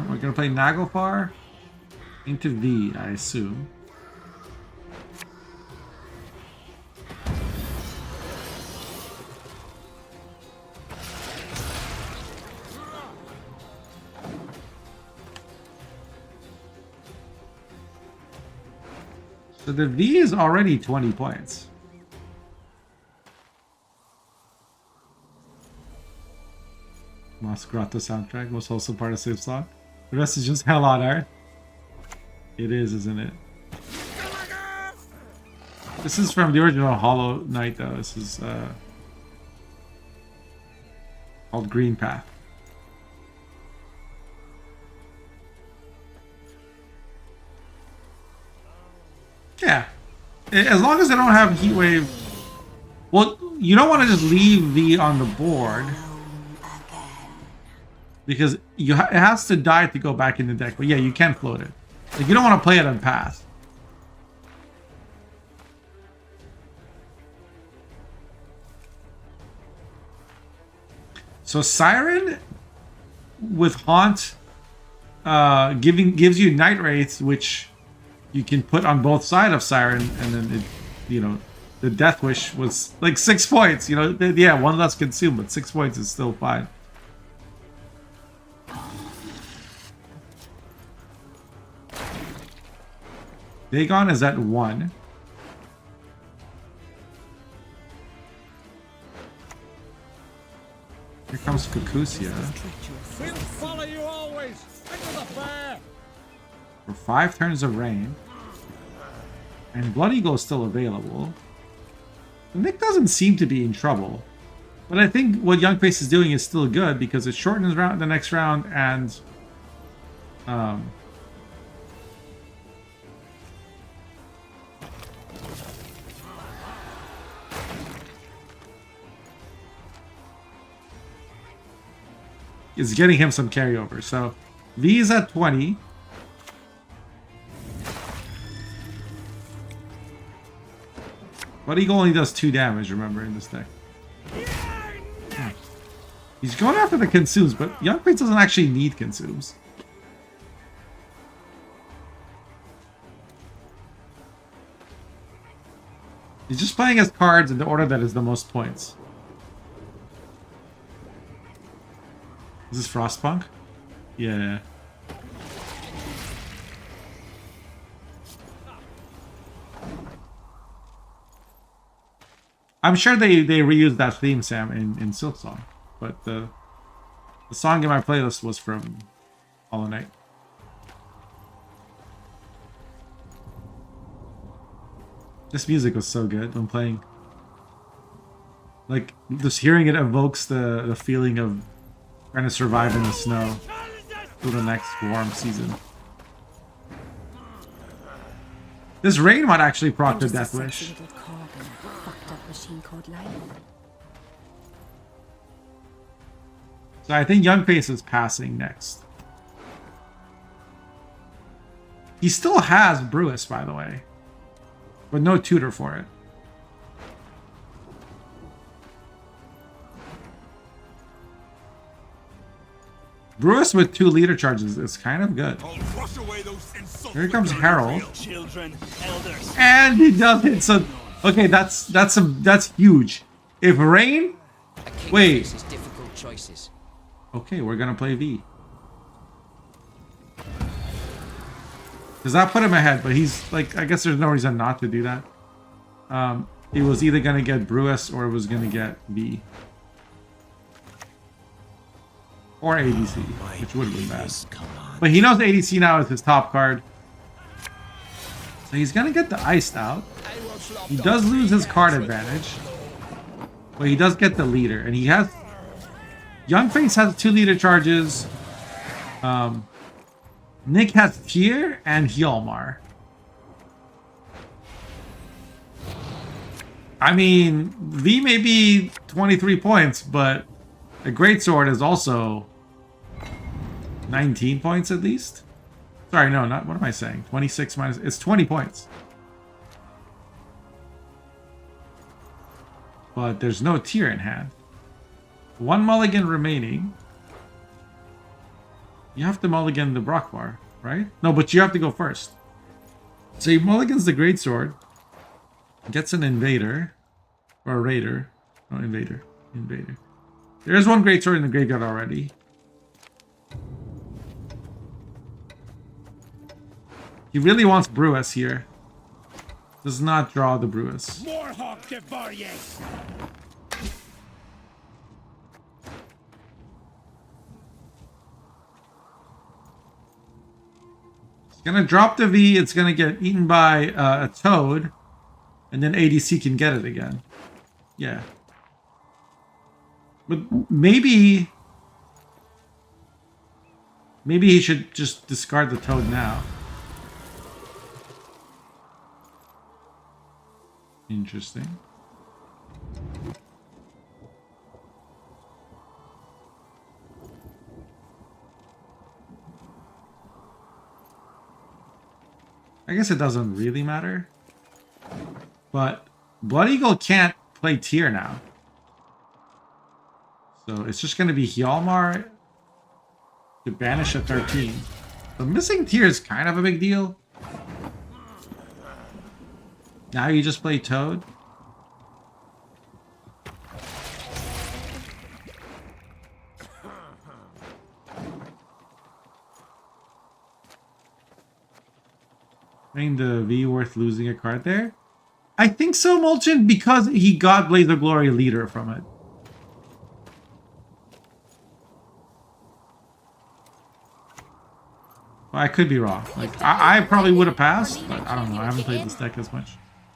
We're gonna play Naglfar into V, I assume. So the V is already 20 points. Moss Grotto soundtrack was also part of Save Slot. The rest is just hell on art. It is, isn't it? This is from the original Hollow Knight, though. This is called Green Path. As long as I don't have heat wave. Well, you don't want to just leave V on the board because it has to die to go back in the deck. But yeah, you can float it. Like, you don't want to play it on path. So Siren with Haunt gives you Night Wraiths, which you can put on both sides of Siren, and then it, you know, the Death Wish was like 6 points. You know, yeah, one less consumed, but 6 points is still fine. Dagon is at 1. Here comes Kukusia. We'll follow you always. Into the fair. For 5 turns of rain. And Blood Eagle is still available. Nick doesn't seem to be in trouble. But I think what Young Face is doing is still good because it shortens the next round and it's getting him some carryover. So V is at 20. But Eagle only does 2 damage, remember, in this deck. He's going after the consumes, but Young Face doesn't actually need consumes. He's just playing his cards in the order that is the most points. Is this Frostpunk? Yeah. I'm sure they reused that theme, Sam, in Silksong. But the song in my playlist was from Hollow Knight. This music was so good when playing. Like, just hearing it evokes the feeling of trying to survive in the snow through the next warm season. This rain might actually proc the Death Wish. So I think Young Face is passing next. He still has Brewis, by the way. But no tutor for it. Brewis with 2 leader charges is kind of good. Here comes Harold. Children, elders. And he does it. So okay, that's huge. If Rain, wait. Difficult choices. Okay, we're gonna play V. Does that put him ahead? But he's like, I guess there's no reason not to do that. He was either gonna get Brewis or it was gonna get V. Or ADC, which would have been bad. But he knows ADC now is his top card. So he's gonna get the iced out. He does lose his card advantage. But he does get the leader. And he has... Young Face has 2 leader charges. Nick has Tyr and Hjalmar. I mean, V may be 23 points, but a Greatsword is also 19 points at least. Sorry, no, not, what am I saying? 26 minus, it's 20 points. But there's no Tyr in hand. 1 mulligan remaining. You have to mulligan the Brockvar, right? No, but you have to go first. So he mulligans the Greatsword. Gets an Invader. Or a Raider. No, Invader. Invader. There's 1 Greatsword in the graveyard already. He really wants Brewis here. Does not draw the Brewis. It's gonna drop the V. It's gonna get eaten by a Toad. And then ADC can get it again. Yeah. But maybe he should just discard the Toad now. Interesting. I guess it doesn't really matter. But Blood Eagle can't play tier now. So it's just going to be Hjalmar to banish a 13. The missing tier is kind of a big deal. Now you just play Toad. I think the V worth losing a card there. I think so, Mulchin, because he got Blaze of Glory leader from it. Well, I could be wrong. Like I probably would have passed, but I don't know. I haven't played this deck as much,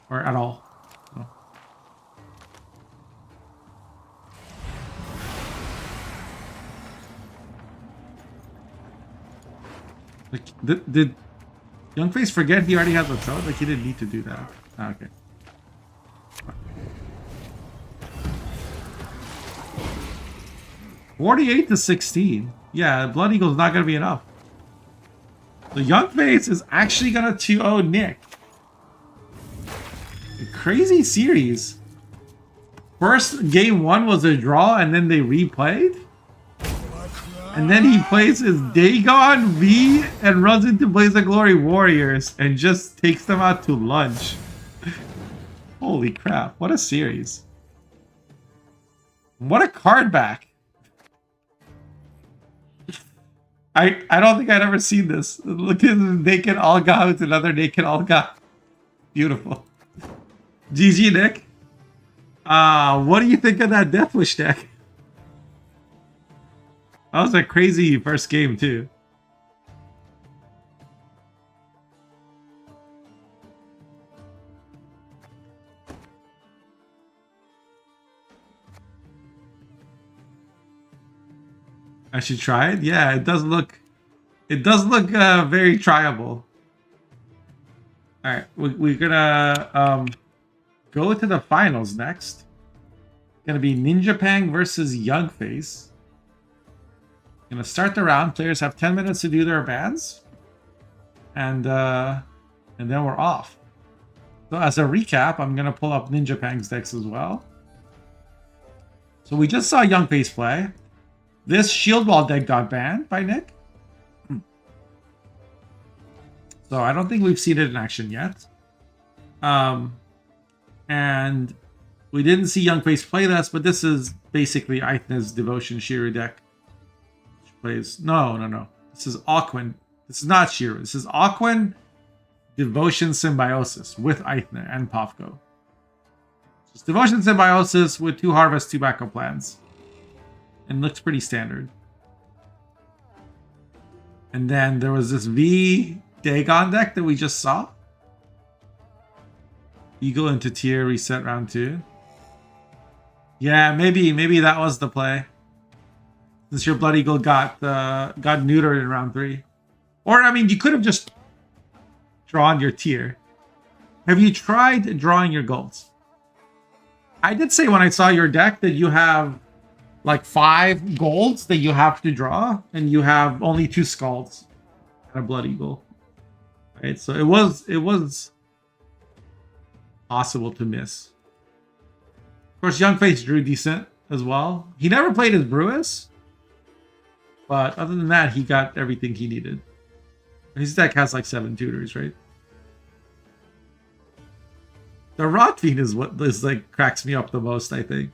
or at all. So. Like, did Youngface forget he already has a Toad? Like he didn't need to do that. Ah, okay. 48 to 16. Yeah, Blood Eagle's not gonna be enough. The Youngface is actually gonna 2-0 Nick. A crazy series. First game 1 was a draw and then they replayed. And then he plays his Dagon V and runs into Blaze of Glory Warriors and just takes them out to lunch. Holy crap, what a series. What a card back. I don't think I'd ever seen this. Look at the naked Olga with another naked Olga. Beautiful. GG, Nick. What do you think of that Death Wish deck? That was a crazy first game, too. I should try it. Yeah, it does look. It does look very tryable. All right, we're gonna go to the finals next. Gonna be Ninja Pang versus Youngface. Gonna start the round. Players have 10 minutes to do their bans, and then we're off. So as a recap, I'm gonna pull up Ninja Pang's decks as well. So we just saw Youngface play. This Shield Wall deck got banned by Nick. So I don't think we've seen it in action yet. And we didn't see Youngface play this, but this is basically Aithna's Devotion Shiru deck. Which plays... No. This is Aquin. This is not Shiru. This is Aquin Devotion Symbiosis with Aithna and Pavko. It's Devotion Symbiosis with 2 Harvest, 2 backup plans. And looks pretty standard. And then there was this V Dagon deck that we just saw. Eagle into tier, reset round 2. Yeah, maybe that was the play. Since your Blood Eagle got neutered in round 3. Or, I mean, you could have just drawn your tier. Have you tried drawing your golds? I did say when I saw your deck that you have like 5 golds that you have to draw, and you have only 2 Scalds and a Blood Eagle. Right? So it was possible to miss. Of course, Youngface drew decent as well. He never played as Brewis, but other than that, he got everything he needed. His deck has like 7 tutors, right? The Rot Fiend is what like cracks me up the most, I think.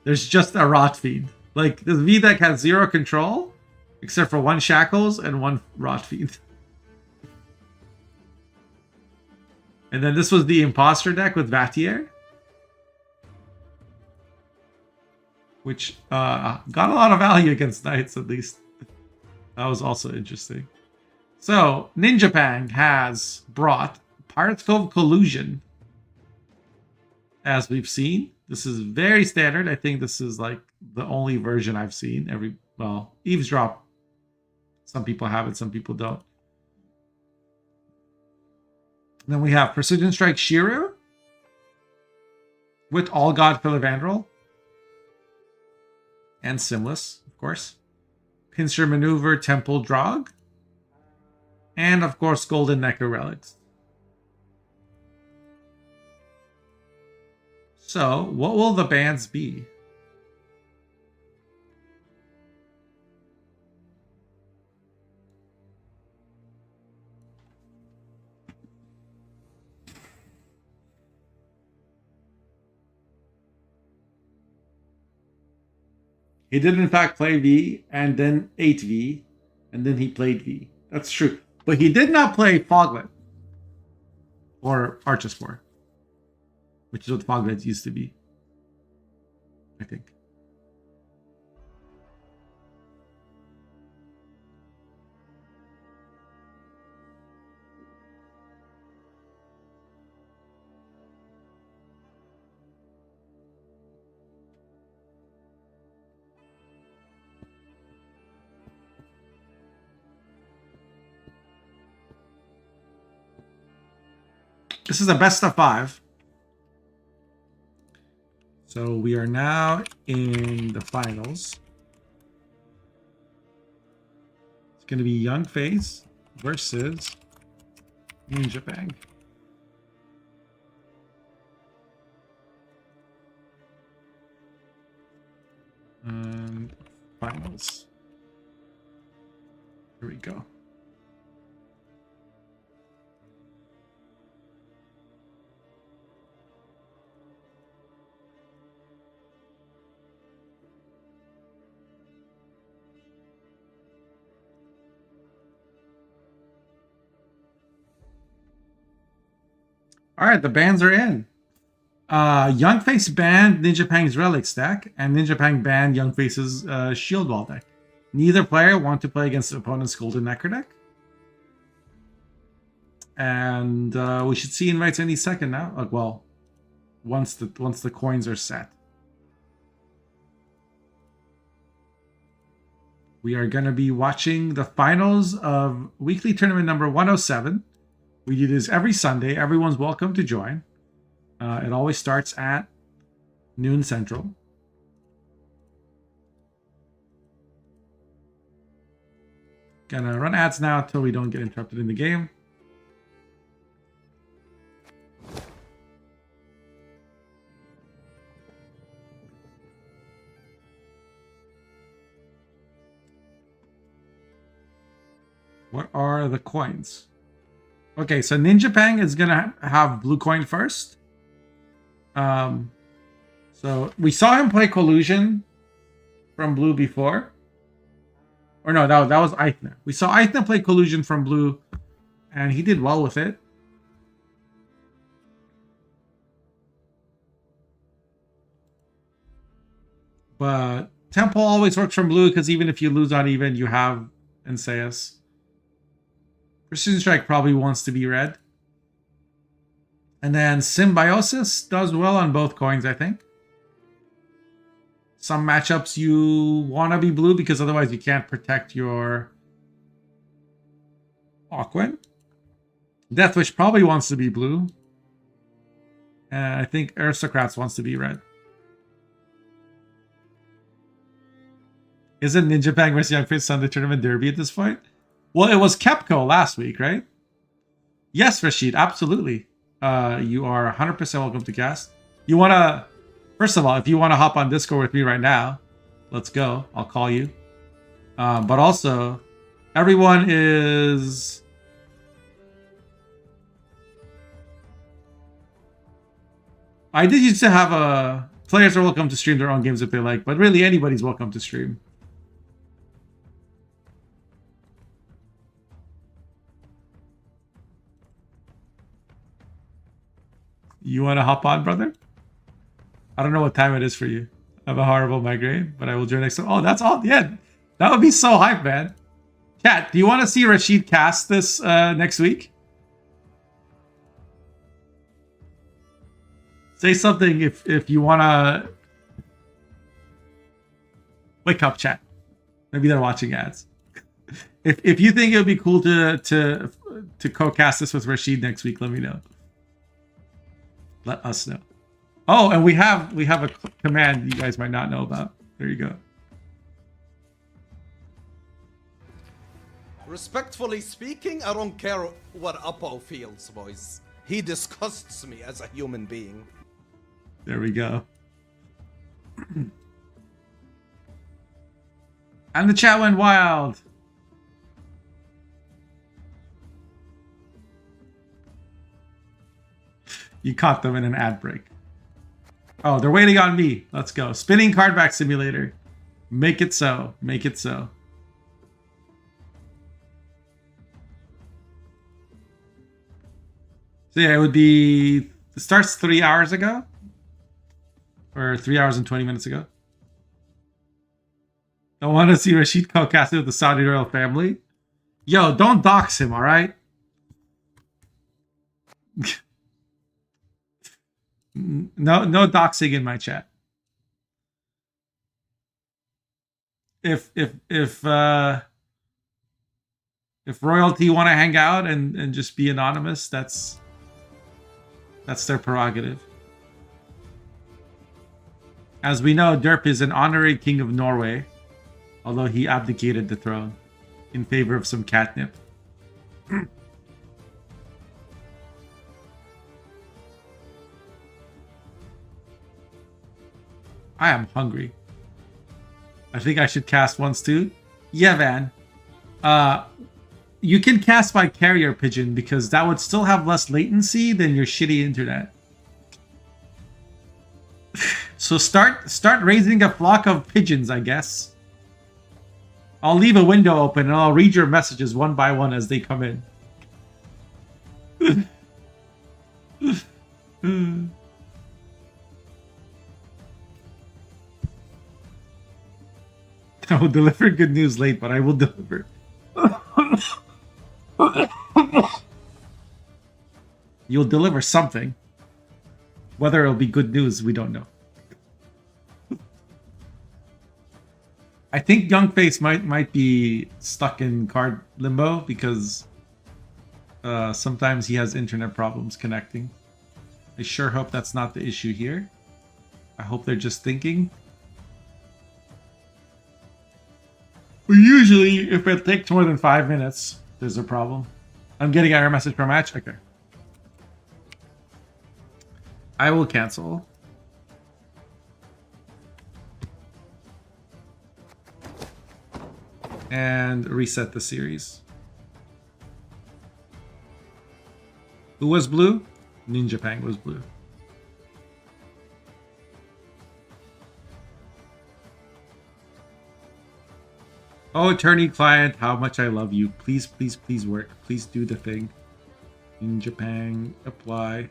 There's just a Rot Fiend. Like, this V deck has 0 control, except for 1 Shackles and 1 Rot Fiend. And then this was the Imposter deck with Vatier, which got a lot of value against Knights, at least. That was also interesting. So, Ninja Pang has brought Pirates Cove Collusion, as we've seen. This is very standard. I think this is like the only version I've seen. Well, Eavesdrop. Some people have it, some people don't. Then we have Precision Strike Shiru. with All God Philivandrel. And Simless, of course. Pincer Maneuver, Temple Drog. And, of course, Golden Necro Relics. So, what will the bans be? He did, in fact, play V, and then 8V, and then he played V. That's true. But he did not play Foglet. Or Archespore. Which is what Foglets used to be. I think. This is a best of 5. So we are now in the finals. It's going to be Young Face versus Ninja Bang. And finals. Here we go. All right, the bans are in. Young Face banned Ninja Pang's Relics deck, and Ninja Pang banned Young Face's Shield Wall deck. Neither player want to play against the opponent's Golden Necro deck. And we should see invites any second now. Well, once the coins are set. We are going to be watching the finals of weekly tournament number 107. We do this every Sunday. Everyone's welcome to join. It always starts at noon Central. Gonna run ads now until we don't get interrupted in the game. What are the coins? Okay, so Ninja Pang is gonna have blue coin first. So we saw him play Collusion from blue before. Or no, that was Eichner. We saw Eichner play Collusion from blue, and he did well with it. But Temple always works from blue because even if you lose on even, you have Enseus. Precision Strike probably wants to be red. And then Symbiosis does well on both coins, I think. Some matchups you want to be blue because otherwise you can't protect your Aquan. Deathwish probably wants to be blue. And I think Aristocrats wants to be red. Isn't Ninja Pang vs. Young Face Sunday Tournament Derby at this point? Well, it was Kepco last week, right? Yes, Rashid, absolutely. You are 100% welcome to cast. You want to... First of all, if you want to hop on Discord with me right now, let's go. I'll call you. But also, everyone is... I did used to have a... Players are welcome to stream their own games if they like, but really anybody's welcome to stream. You want to hop on, brother? I don't know what time it is for you. I have a horrible migraine, but I will join next time. Oh, that's all. Yeah, that would be so hype, man. Chat, do you want to see Rashid cast this next week? Say something if you want to. Wake up, chat. Maybe they're watching ads. If you think it would be cool to co-cast this with Rashid next week, let me know. Let us know. Oh, and we have a command you guys might not know about. There you go. Respectfully speaking, I don't care what Uppo feels, boys. He disgusts me as a human being. There we go. And the chat went wild. You caught them in an ad break. Oh, they're waiting on me. Let's go. Spinning card back simulator. Make it so. Make it so. So yeah, it would be... It starts 3 hours ago. Or 3 hours and 20 minutes ago. I want to see Rashid co-casted with the Saudi royal family. Yo, don't dox him, alright? No doxing in my chat. If royalty want to hang out and just be anonymous, that's their prerogative. As we know, Derp is an honorary king of Norway, although he abdicated the throne in favor of some catnip. I am hungry. I think I should cast once too. Yeah, Van. You can cast by carrier pigeon because that would still have less latency than your shitty internet. So start raising a flock of pigeons, I guess. I'll leave a window open and I'll read your messages one by one as they come in. I will deliver good news late, but I will deliver. You'll deliver something. Whether it'll be good news, we don't know. I think Youngface might be stuck in card limbo because sometimes he has internet problems connecting. I sure hope that's not the issue here. I hope they're just thinking. But usually, if it takes more than 5 minutes, there's a problem. I'm getting error message per match? Okay. I will cancel. And reset the series. Who was blue? Ninja Pang was blue. Oh, attorney client, how much I love you. Please, please, please work. Please do the thing. Ninja Pang, apply.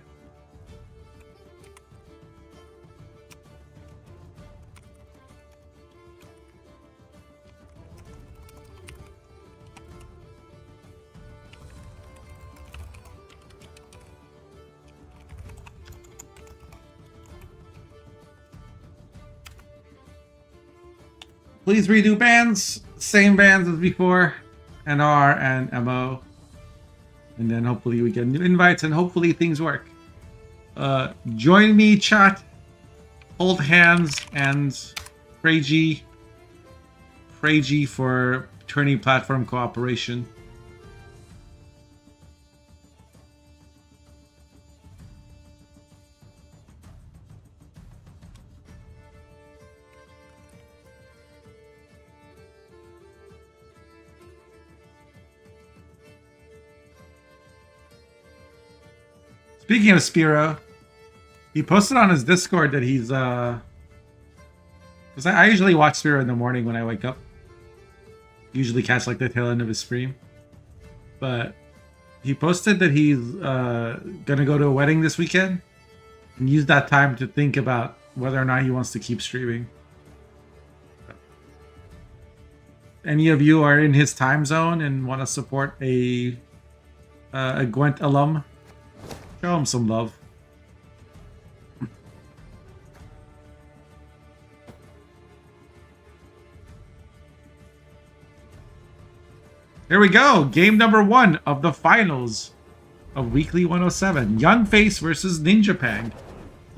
Please redo bands. Same bands as before. NR and MO. And then hopefully we get new invites and hopefully things work. Join me, chat. Hold hands and pray G for attorney platform cooperation. Speaking of Spiro, he posted on his Discord that he's because I usually watch Spiro in the morning when I wake up. Usually catch like the tail end of his stream. But he posted that he's gonna go to a wedding this weekend and use that time to think about whether or not he wants to keep streaming. Any of you are in his time zone and want to support a Gwent alum? Show him some love. Here we go. Game number 1 of the finals of Weekly 107. Youngface versus Ninja Pang.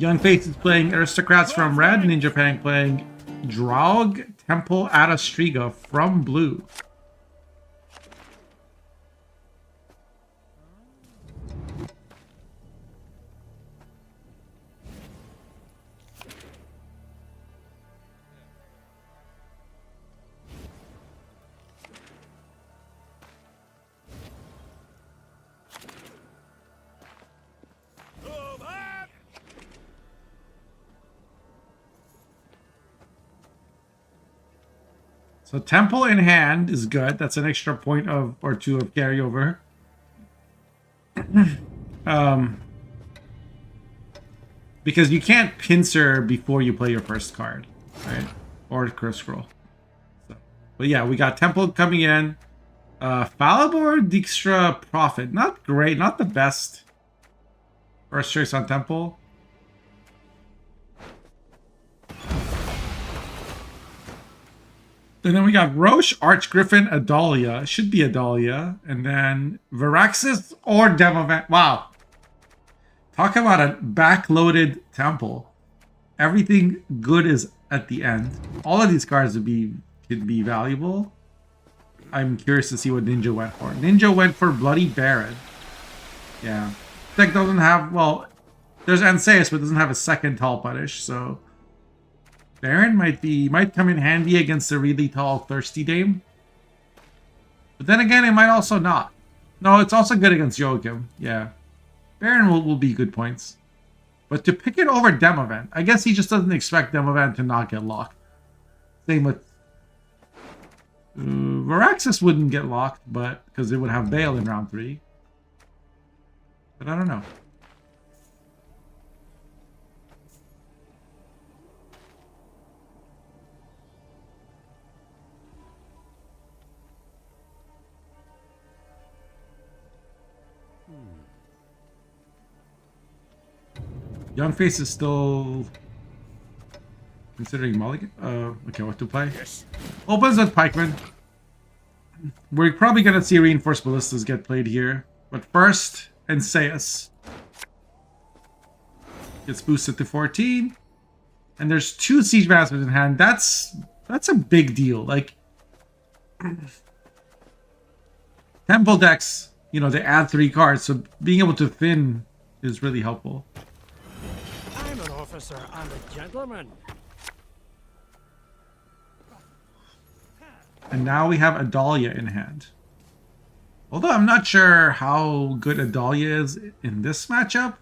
Young Face is playing Aristocrats from red. Ninja Pang playing Draug Temple Adastriga from blue. So Temple in hand is good. That's an extra point of or two of carryover. Because you can't pincer before you play your first card, right? Or Curse Scroll. So, but yeah, we got Temple coming in. Falibor Dijkstra Prophet. Not great, not the best. First choice on Temple. And then we got Roche, Archgriffin, Adalia. Should be Adalia. And then Viraxis or Demovent. Wow. Talk about a backloaded temple. Everything good is at the end. All of these cards could be valuable. I'm curious to see what Ninja went for. Ninja went for Bloody Baron. Yeah. Deck doesn't have, well, there's Anseus, but it doesn't have a second tall punish, so Baron might come in handy against a really tall Thirsty Dame. But then again, it might also not. No, it's also good against Joachim. Yeah. Baron will be good points. But to pick it over Demovent, I guess he just doesn't expect Demovent to not get locked. Same with Viraxis wouldn't get locked, but because it would have Bale in round 3. But I don't know. Young Face is still considering mulligan. Okay, what to play? Yes. Opens with Pikeman. We're probably gonna see Reinforced Ballistas get played here, but first, Anseus gets boosted to 14, and there's 2 Siege Masters in hand. That's a big deal. Like Temple decks, you know, they add 3 cards, so being able to thin is really helpful. I'm an officer and a gentleman. And now we have Adalia in hand. Although I'm not sure how good Adalia is in this matchup.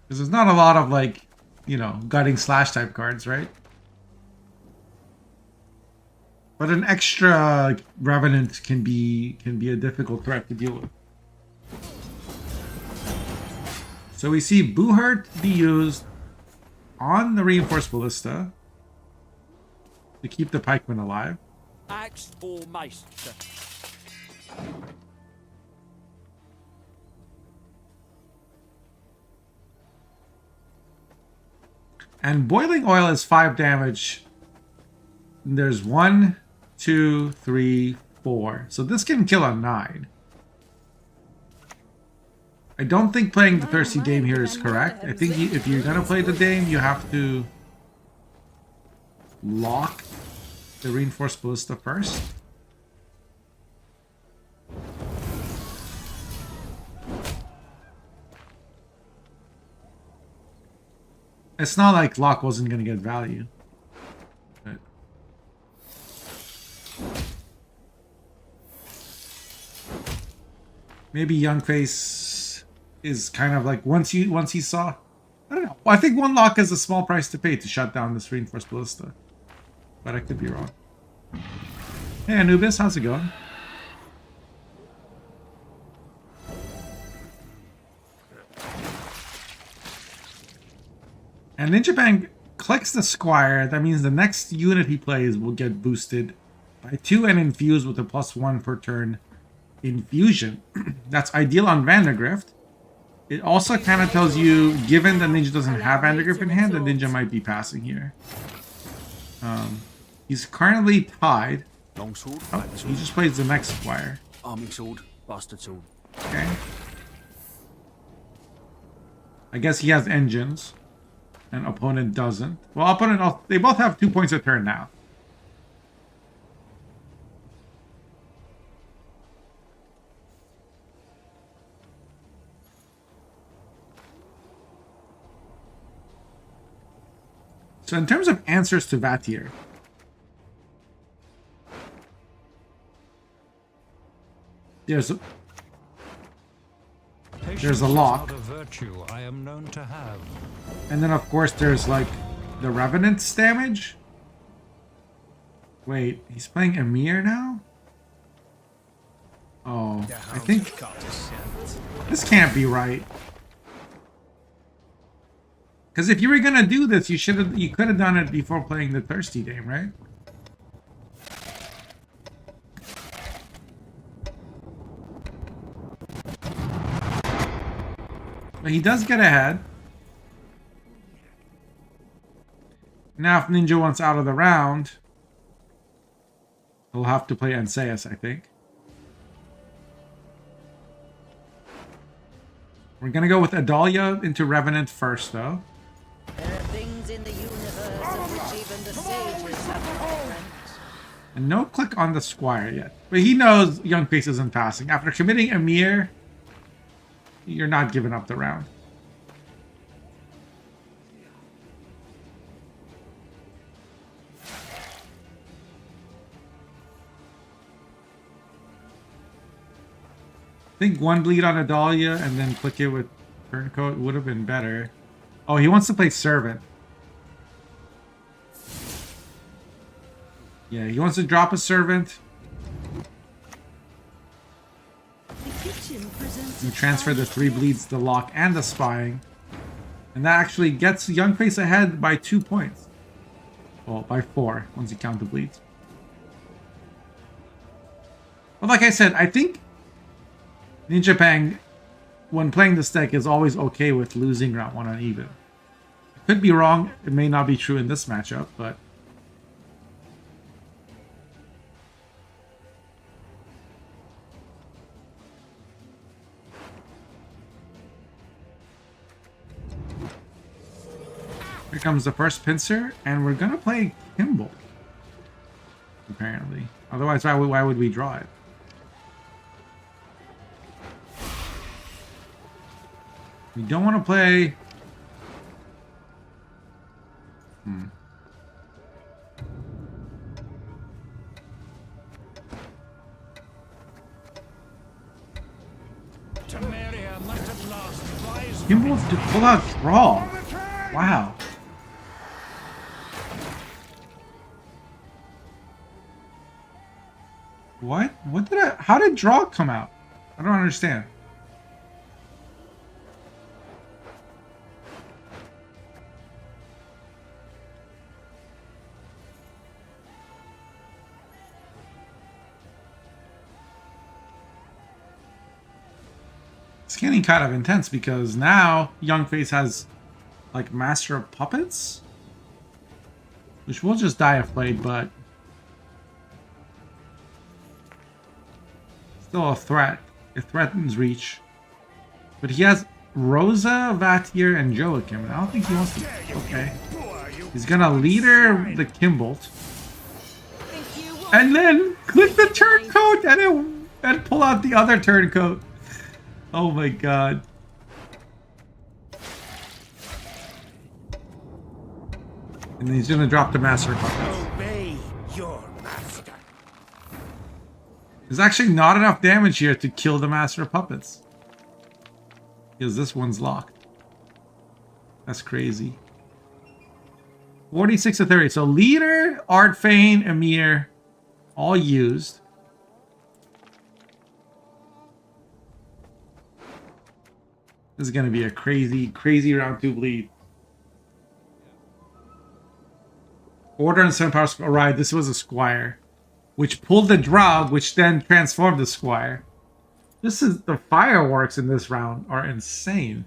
Because there's not a lot of, like, you know, gutting slash type cards, right? But an extra Revenant can be a difficult threat to deal with. So we see Buhurt be used on the Reinforced Ballista to keep the Pikeman alive. Axe or mace, sir? And Boiling Oil is 5 damage. There's 1, 2, 3, 4. So this can kill on 9. I don't think playing the Thirsty Dame here is correct. I think if you're going to play the Dame, you have to lock the Reinforced Ballista first. It's not like lock wasn't going to get value. But maybe Young Face is kind of like once he saw, I don't know. Well, I think 1 lock is a small price to pay to shut down this Reinforced Ballista. But I could be wrong. Hey Anubis, how's it going? And Ninja Bang clicks the Squire. That means the next unit he plays will get boosted by 2 and infused with a +1 per turn infusion. That's ideal on Vandergrift. It also kind of tells you, given that Ninja doesn't have Vandergrift in hand, that Ninja might be passing here. He's currently tied. Long sword, Oh, he just plays the next Squire. Arming sword, bastard sword. Okay. I guess he has engines. and opponent doesn't. Well, opponent, they both have 2 points a turn now. So in terms of answers to Vatir, there's a lock. Not a virtue I am known to have. And then of course there's like the Revenant's damage. Wait, he's playing Emir now? Oh, I think this can't be right. Because if you were gonna do this, you could have done it before playing the Thirsty Dame, right? But he does get ahead. Now if Ninja wants out of the round, he'll have to play Anseus, I think. We're gonna go with Adalia into Revenant first, though. There are things in the universe of which even the sages have no friends. And no click on the Squire yet. But he knows Young Face isn't passing. After committing Emir, you're not giving up the round. I think one bleed on Adalia and then click it with Turncoat would have been better. Oh, he wants to play Servant. Yeah, he wants to drop a Servant. You transfer the 3 bleeds, the lock, and the spying. And that actually gets Young Face ahead by 2 points. Well, by 4, once you count the bleeds. But like I said, I think Ninja Pang, when playing this deck, is always okay with losing round 1 uneven. Could be wrong. It may not be true in this matchup, but... Here comes the first pincer, and we're gonna play Kimball. Apparently. Otherwise, why would we draw it? We don't want to play... Kimball to pull out draw. Wow. What? What did I... How did draw come out? I don't understand. It's getting kind of intense because now Young Face has like Master of Puppets, which will just die of played, but still a threat. It threatens reach. But he has Rosa, Vatir, and Joachim. I don't think he wants to... Okay. He's gonna leader the Kimbolt. And then click the turncoat and pull out the other turncoat. Oh my god. And he's gonna drop the Master of Puppets. Obey your master. There's actually not enough damage here to kill the Master of Puppets. Because this one's locked. That's crazy. 46 to 30. So leader, Art Feign, Emir, all used. This is going to be a crazy, crazy round 2 bleed. Order and 7 power. Alright, this was a Squire. Which pulled the Draug, which then transformed the Squire. This is... The fireworks in this round are insane.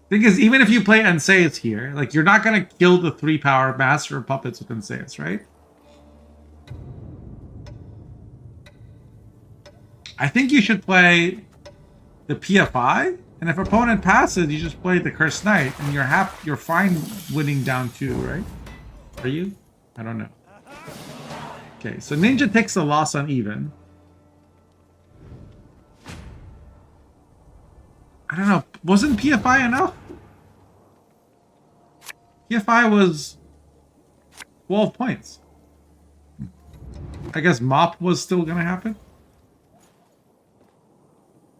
Thing is, even if you play Anseus here, like, you're not going to kill the 3 power Master of Puppets with Anseus, right? I think you should play the PFI, and if opponent passes, you just play the Cursed Knight, and you're fine winning down 2, right? Are you? I don't know. Okay, so Ninja takes the loss on even. I don't know. Wasn't PFI enough? PFI was 12 points. I guess Mop was still going to happen.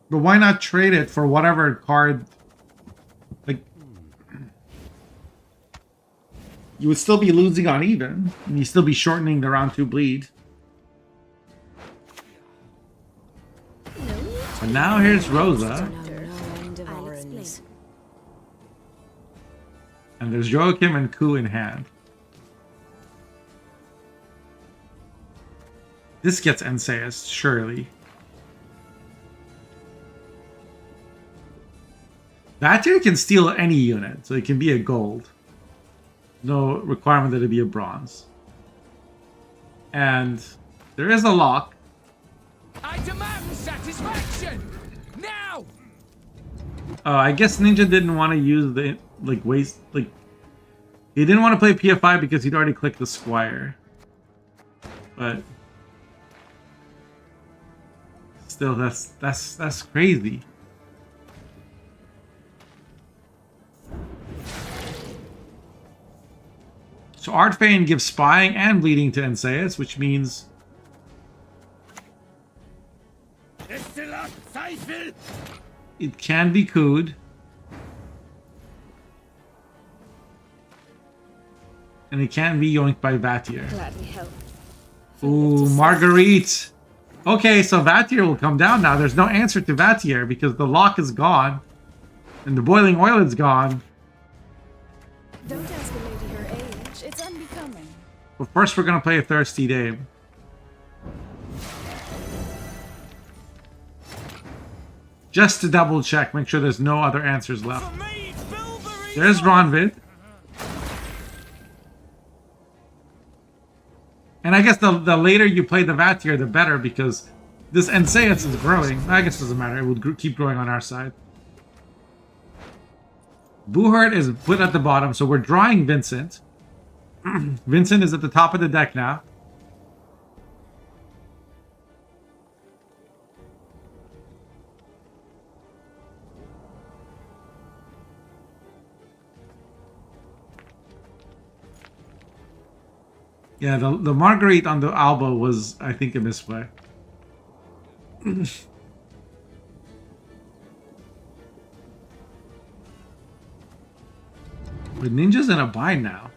But why not trade it for whatever card? Like, you would still be losing on even, and you'd still be shortening the round 2 bleed. But now here's Rosa. And there's Joachim and Ku in hand. This gets Enseus, surely. Vatir can steal any unit, so it can be a gold. No requirement that it be a bronze. And there is a lock. I demand satisfaction! Now! I guess Ninja didn't want to use the, he didn't want to play PFI because he'd already clicked the Squire. But still, that's crazy. So Artfane gives spying and bleeding to Enseus, which means it can be cooed. And it can be yoinked by Vattir. Ooh, Marguerite! Okay, so Vattir will come down now. There's no answer to Vattir because the lock is gone. And the boiling oil is gone. Don't ask a lady her age. It's unbecoming. But first we're going to play a Thirsty Dame. Just to double check, make sure there's no other answers left. There's Ronvid. And I guess the later you play the Vattir, the better, because this Enseus is growing. I guess it doesn't matter. It will keep growing on our side. Buhurt is put at the bottom, so we're drawing Vincent. Vincent is at the top of the deck now. Yeah, the Marguerite on the elbow was, I think, a misplay. But Ninja's in a bind now.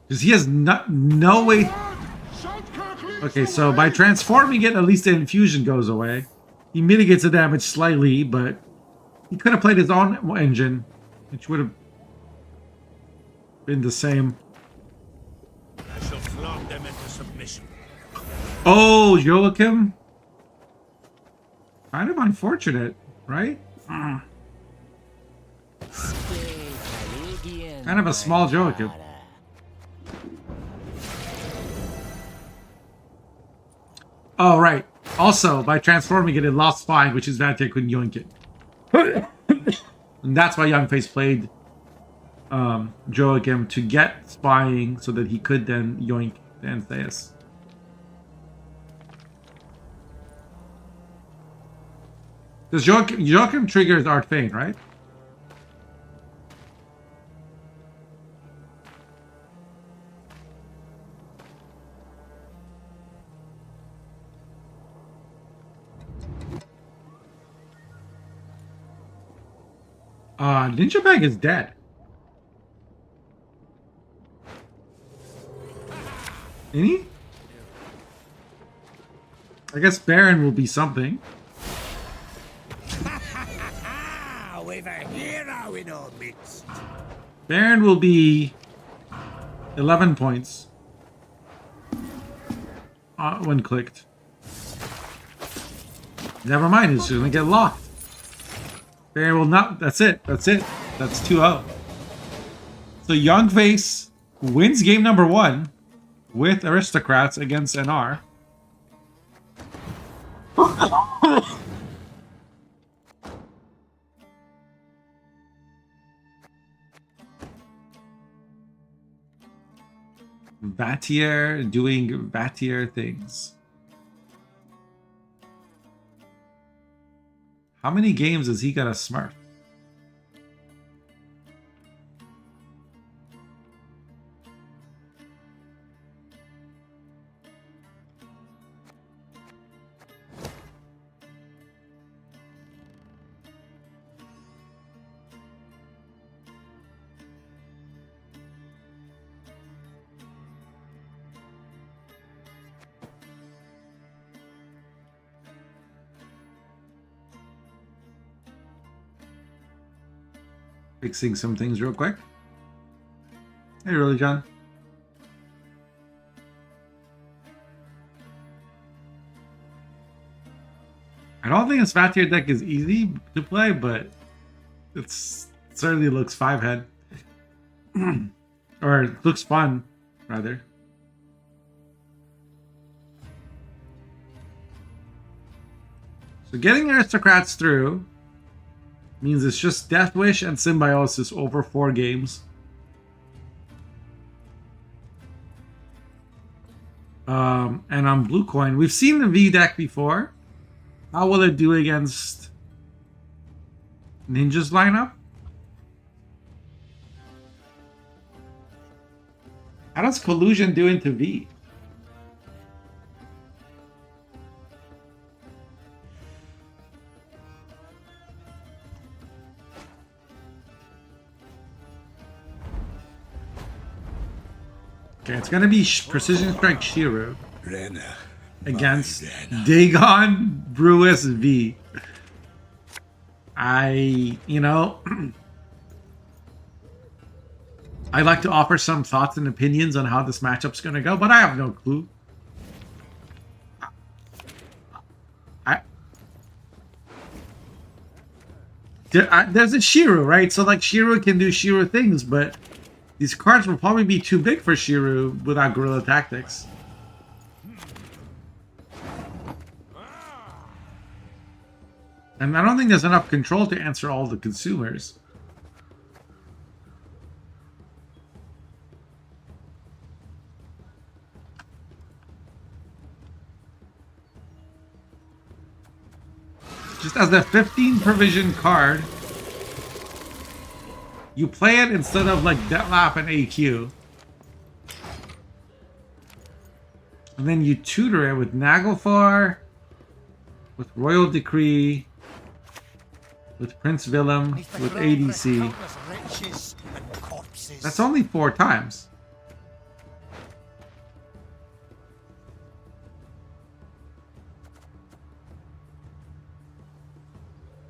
Because he has no way... Okay, so by transforming it, at least the infusion goes away. He mitigates the damage slightly, but he could have played his own engine, which would have been the same. I shall flog them into submission. Oh, Joachim? Kind of unfortunate, right? Kind of a small Joachim. Oh, right. Also, by transforming it, it lost spine, which is Vattir couldn't yoink it. And that's why Youngface played Joachim to get spying so that he could then yoink the Entheus. Because Joachim triggers Artfane, right? Ninja Bag is dead. Any? I guess Baron will be something. We've a hero in our midst. Baron will be 11 points when clicked. Never mind, it's going to get locked. Baron will not. That's it. That's it. That's 2-0. So Young Face wins game number 1 with Aristocrats against NR. Vatier doing Vatier things. How many games has he got a Smurf? Fixing some things real quick. Hey, really, John? I don't think this Vatier deck is easy to play, but it certainly looks 5-head. Or it looks fun, rather. So getting Aristocrats through means it's just Death Wish and Symbiosis over 4 games. And on Blue Coin, we've seen the V deck before. How will it do against Ninja's lineup? How does Collusion do into V? Okay, it's gonna be Precision Strike Shiro against Dagon Brewis V. I like to offer some thoughts and opinions on how this matchup's gonna go, but I have no clue. There's a Shiro, right? So like Shiro can do Shiro things, but these cards will probably be too big for Shiro without Guerrilla Tactics. And I don't think there's enough control to answer all the consumers. Just as the 15 provision card, you play it instead of like Detlap and AQ. And then you tutor it with Naglfar, with Royal Decree, with Prince Willem, with ADC. That's only 4 times.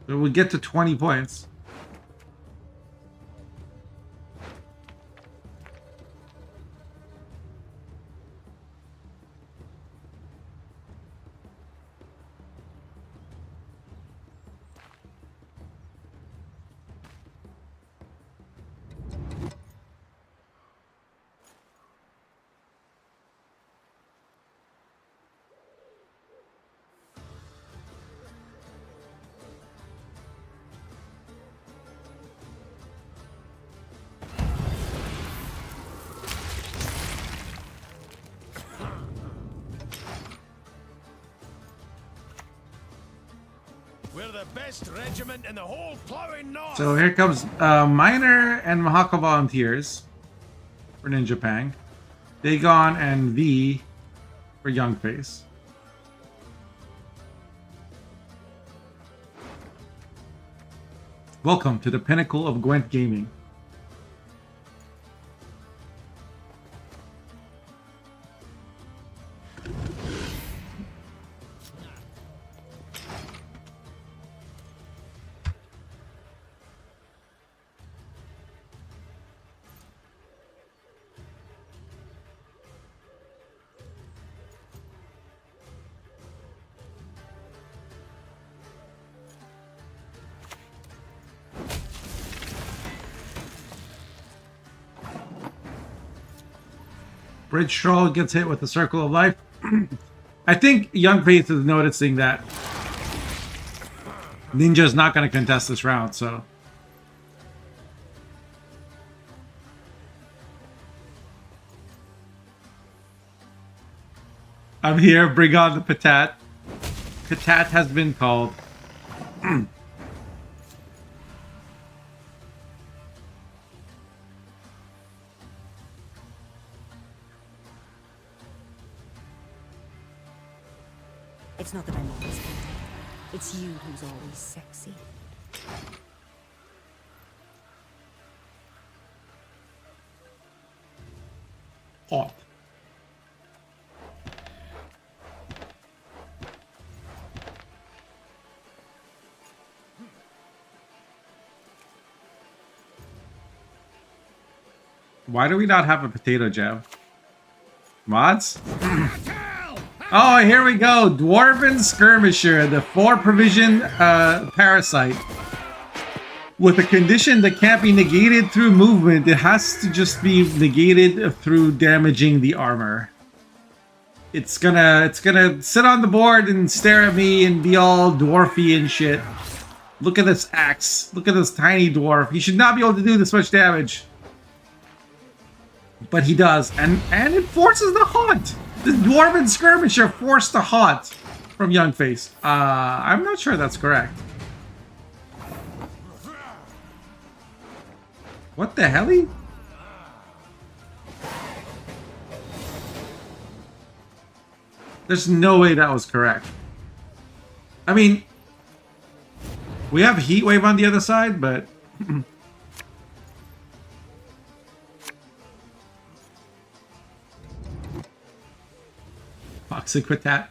So we get to 20 points. We're the best regiment in the whole plowing north. So here comes Miner and Mahaka Volunteers for Ninja Pang. Dagon and V for Young Face. Welcome to the pinnacle of Gwent gaming. Bridge Troll gets hit with the Circle of Life. I think Young Faith is noticing that Ninja's not going to contest this round, so... I'm here, bring on the Patat. Patat has been called. It's not that I'm always pretty. It's you who's always sexy. Hot. Why do we not have a potato jam? Mods? Oh, here we go. Dwarven Skirmisher, the 4 provision parasite. With a condition that can't be negated through movement, it has to just be negated through damaging the armor. It's gonna sit on the board and stare at me and be all dwarfy and shit. Look at this axe. Look at this tiny dwarf. He should not be able to do this much damage. But he does, and it forces the haunt. The Dwarven Skirmisher forced the haunt from Youngface. I'm not sure that's correct. What the hell? There's no way that was correct. I mean, we have Heat Wave on the other side, but... Toxic with that.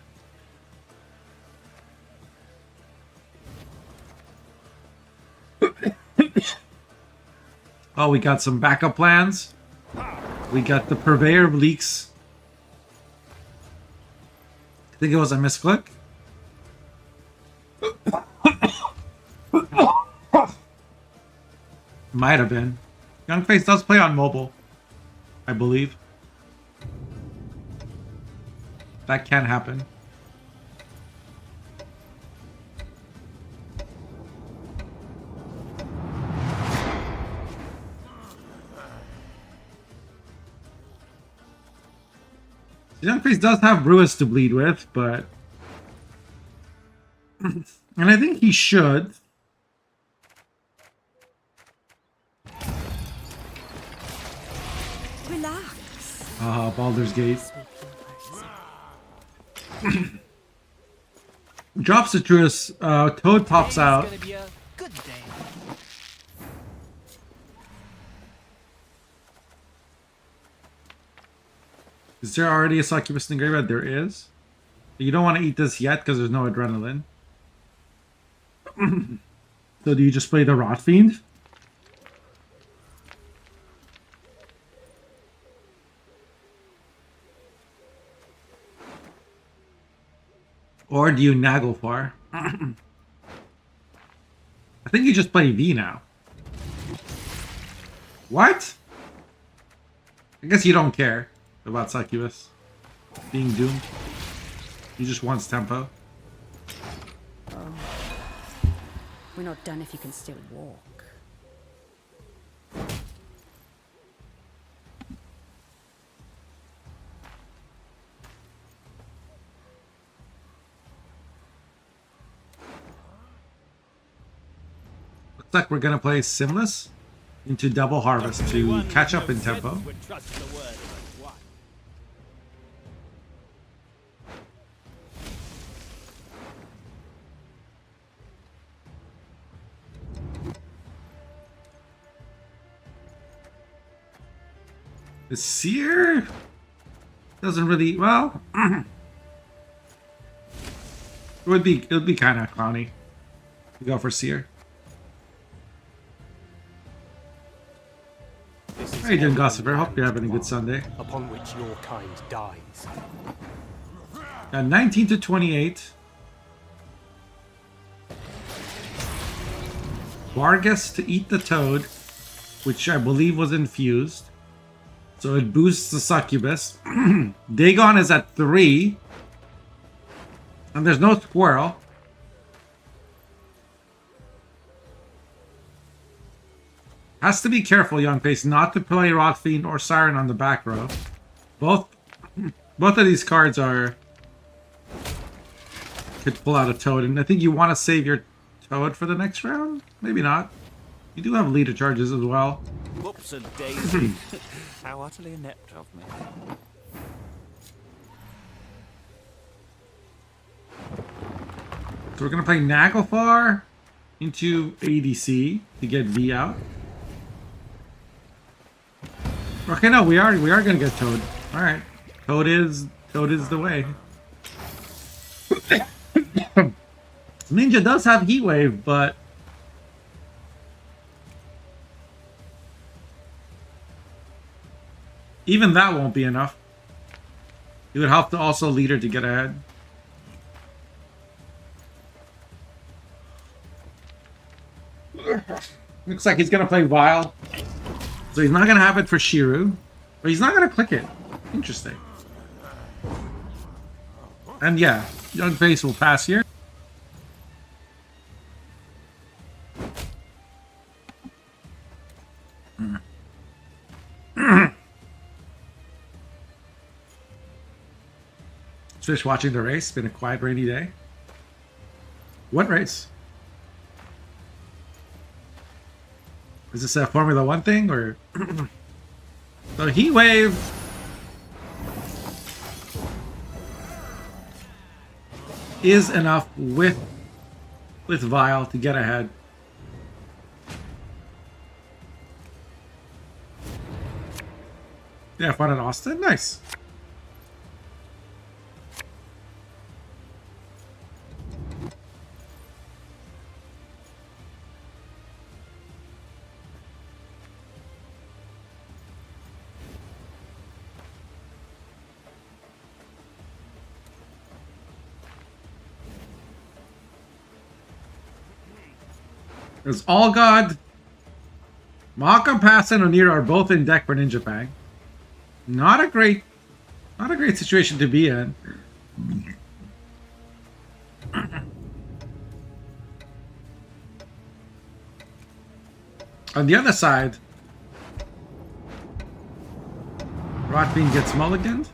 Oh, we got some backup plans. We got the Purveyor of Leaks. I think it was a misclick. Might have been. Youngface does play on mobile, I believe. That can happen. Youngface does have Brewis to bleed with, but... and I think he should. Relax. Ah, Baldur's Gate. Drops the Truce, Toad pops out. Is there already a succubus in the graveyard? There is. You don't want to eat this yet because there's no adrenaline. So do you just play the Rot Fiend? Or do you Naglfar? I think you just play V now. What? I guess you don't care about Succubus being doomed. He just wants tempo. Oh. We're not done if you can still walk. Looks like we're gonna play Simless into Double Harvest to catch up in tempo. The Seer doesn't really, well, it would be kind of clowny to go for Seer. How you doing, Gossiper? Hope you're having a good Sunday. Upon which your kind dies. 19 to 28. Vargas to eat the toad, which I believe was infused. So it boosts the succubus. Dagon is at 3. And there's no squirrel. Has to be careful, Young Face, not to play Rot Fiend or Siren on the back row. Both of these cards are... could pull out a Toad, and I think you want to save your Toad for the next round? Maybe not. You do have leader charges as well. Whoops and daisy. How utterly inept of me. So we're going to play Naglfar into ADC to get V out. Okay, no, we are going to get Toad. All right. Toad is the way. Ninja does have Heat Wave, but even that won't be enough. It would help to also leader to get ahead. Looks like he's gonna play Vile. So he's not gonna have it for Shiru. But he's not gonna click it. Interesting. And yeah, Young Face will pass here. Fish watching the race. Been a quiet, rainy day. What race? Is this a Formula 1 thing or? So Heat Wave. Is enough with Vile to get ahead. Yeah, fun in Austin. Nice. Because All God, Mahakam Pass and Onir are both in deck for Ninja Fang. Not a great situation to be in. On the other side, Rotfiend gets mulliganed.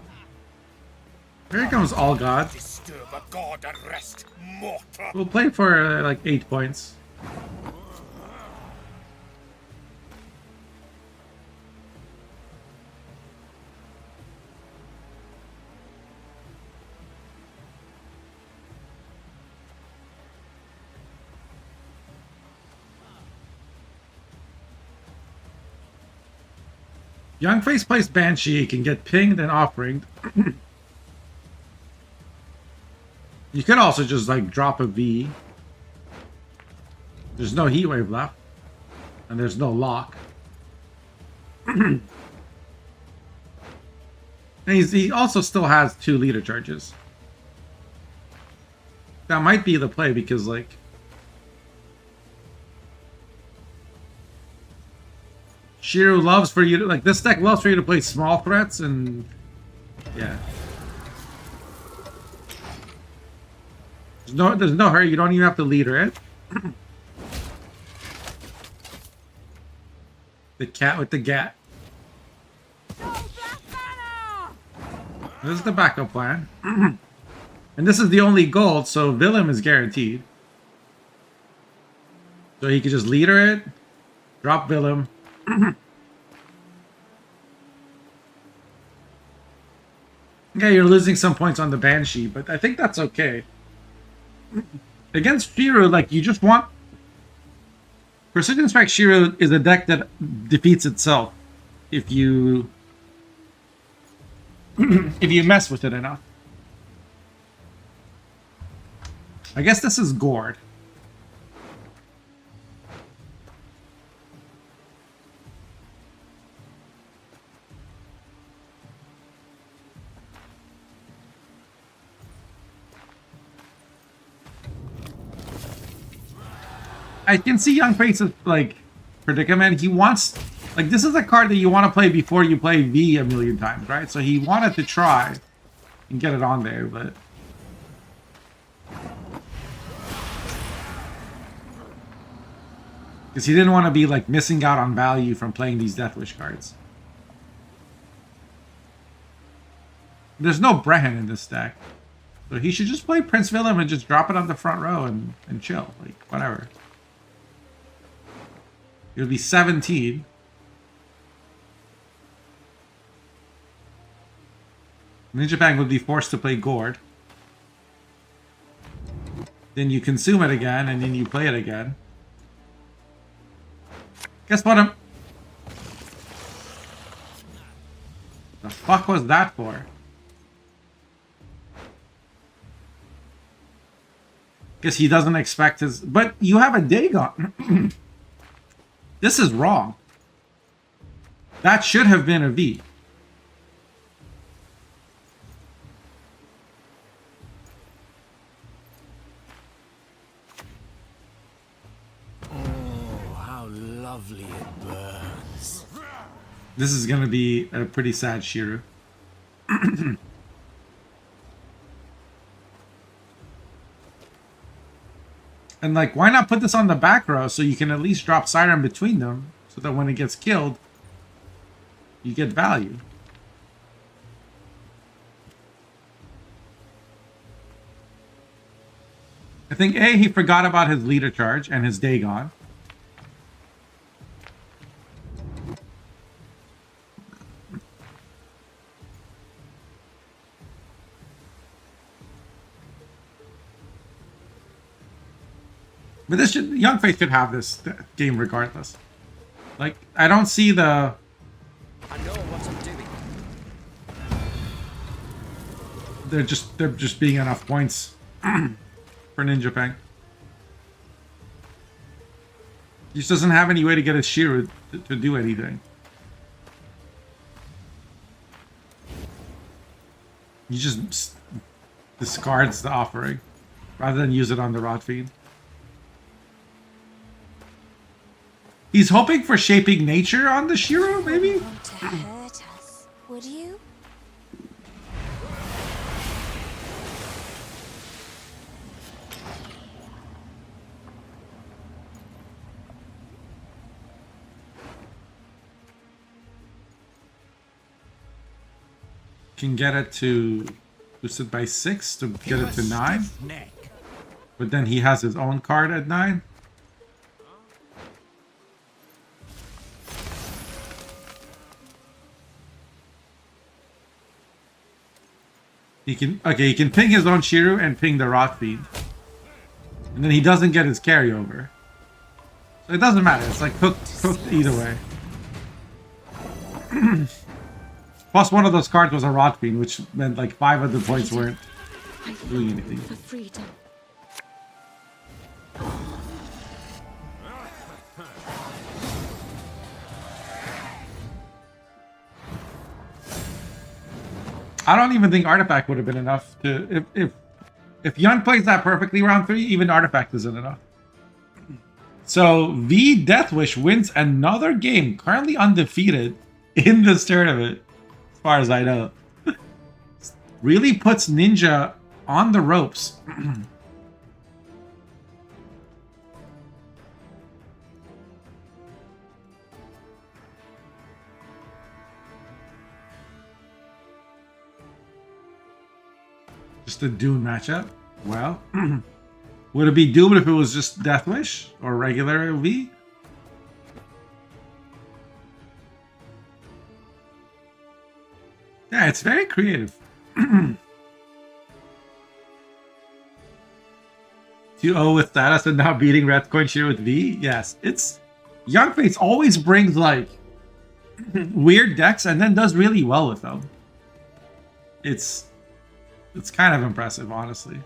Here comes All God. Disturb a god and rest, mortal. We'll play for like 8 points. Young Face plays Banshee, can get pinged and off-ringed. You could also just like drop a V. There's no Heat Wave left. And there's no lock. And he also still has 2 leader charges. That might be the play because like Shiru loves for you to, like, this deck loves for you to play small threats and yeah. There's no hurry, you don't even have to leader it. The cat with the gat. This is the backup plan. And this is the only gold, so Willem is guaranteed. So he could just leader it, drop Willem. Yeah, you're losing some points on the Banshee, but I think that's okay. Against Shiru, like, you just want... Precision Strike Shiru is a deck that defeats itself if you... if you mess with it enough. I guess this is Gourd. I can see Young Face's like predicament. He wants Like, this is a card that you want to play before you play V a million times, right? So he wanted to try and get it on there, but... because he didn't want to be, like, missing out on value from playing these Deathwish cards. There's no Brehan in this deck. So he should just play Prince Willem and just drop it on the front row and chill. Like, whatever. It'll be 17. Ninja Pang would be forced to play Gord. Then you consume it again, and then you play it again. Guess what? The fuck was that for? Guess he doesn't expect his... but you have a Dagon. This is wrong. That should have been a V. Oh, how lovely it burns. This is gonna be a pretty sad Shiru. And, like, why not put this on the back row so you can at least drop Siren between them so that when it gets killed, you get value. I think, A, he forgot about his leader charge and his Dagon. But this should, Young Faith should have this game regardless. Like, I don't see the... I know what I'm doing. They're just being enough points for Ninja Pang. He just doesn't have any way to get his Shiru to do anything. He just discards the offering rather than use it on the Rot Fiend. He's hoping for Shaping Nature on the Shiru, maybe? Want to hurt us, would you? Can get it to boost it by 6 to get it to 9. But then he has his own card at 9. He can, okay, he can ping his own Shiru and ping the Rot Fiend. And then he doesn't get his carryover. So it doesn't matter, it's like cooked either way. Plus one of those cards was a Rot Fiend, which meant like 5 of the points weren't doing anything. For freedom. I don't even think Artifact would have been enough to... If Young plays that perfectly round 3, even Artifact isn't enough. So, V Deathwish wins another game, currently undefeated in this tournament, as far as I know. Really puts Ninja on the ropes. Just a Dune matchup? Well, would it be Doom if it was just Deathwish or regular V? Yeah, it's very creative. 2-0 with status and now beating Red Coin Shear with V? Yes, it's... Young Fates always brings, like, weird decks and then does really well with them. It's kind of impressive, honestly.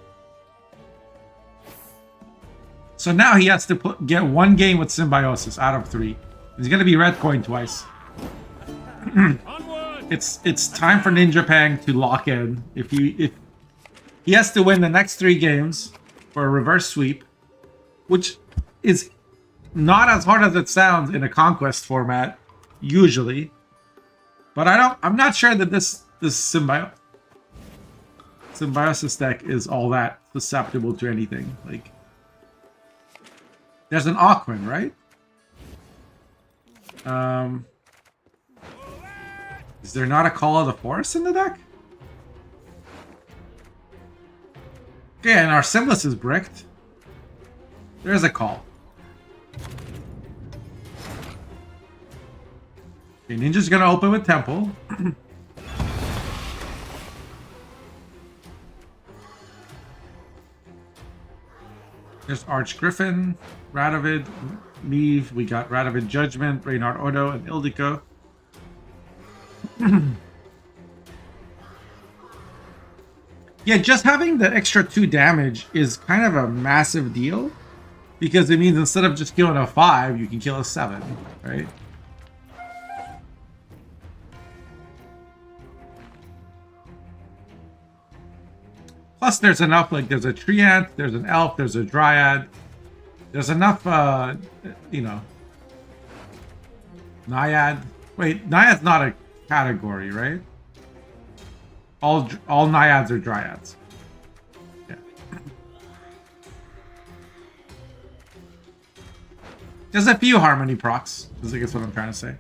So now he has to get 1 game with Symbiosis out of 3. He's going to be Red Coin twice. It's time for Ninja Pang to lock in. If he has to win the next 3 games for a reverse sweep, which is not as hard as it sounds in a Conquest format, usually. But I'm not sure that this symbiosis deck is all that susceptible to anything. Like, there's an Aquan, right? Is there not a Call of the Forest in the deck? Okay, and our Simlis is bricked. There's a call. Okay, Ninja's gonna open with Temple. There's Arch Griffin, Radovid, Neve. We got Radovid Judgment, Reynard Odo, and Ildiko. Yeah, just having the extra 2 damage is kind of a massive deal. Because it means instead of just killing a 5, you can kill a 7, right? Plus there's enough, like there's a Treant, there's an Elf, there's a Dryad. There's enough, you know... Naiad. Wait, Naiad's not a category, right? All Naiads are Dryads. Yeah. There's a few Harmony procs, is I guess what I'm trying to say.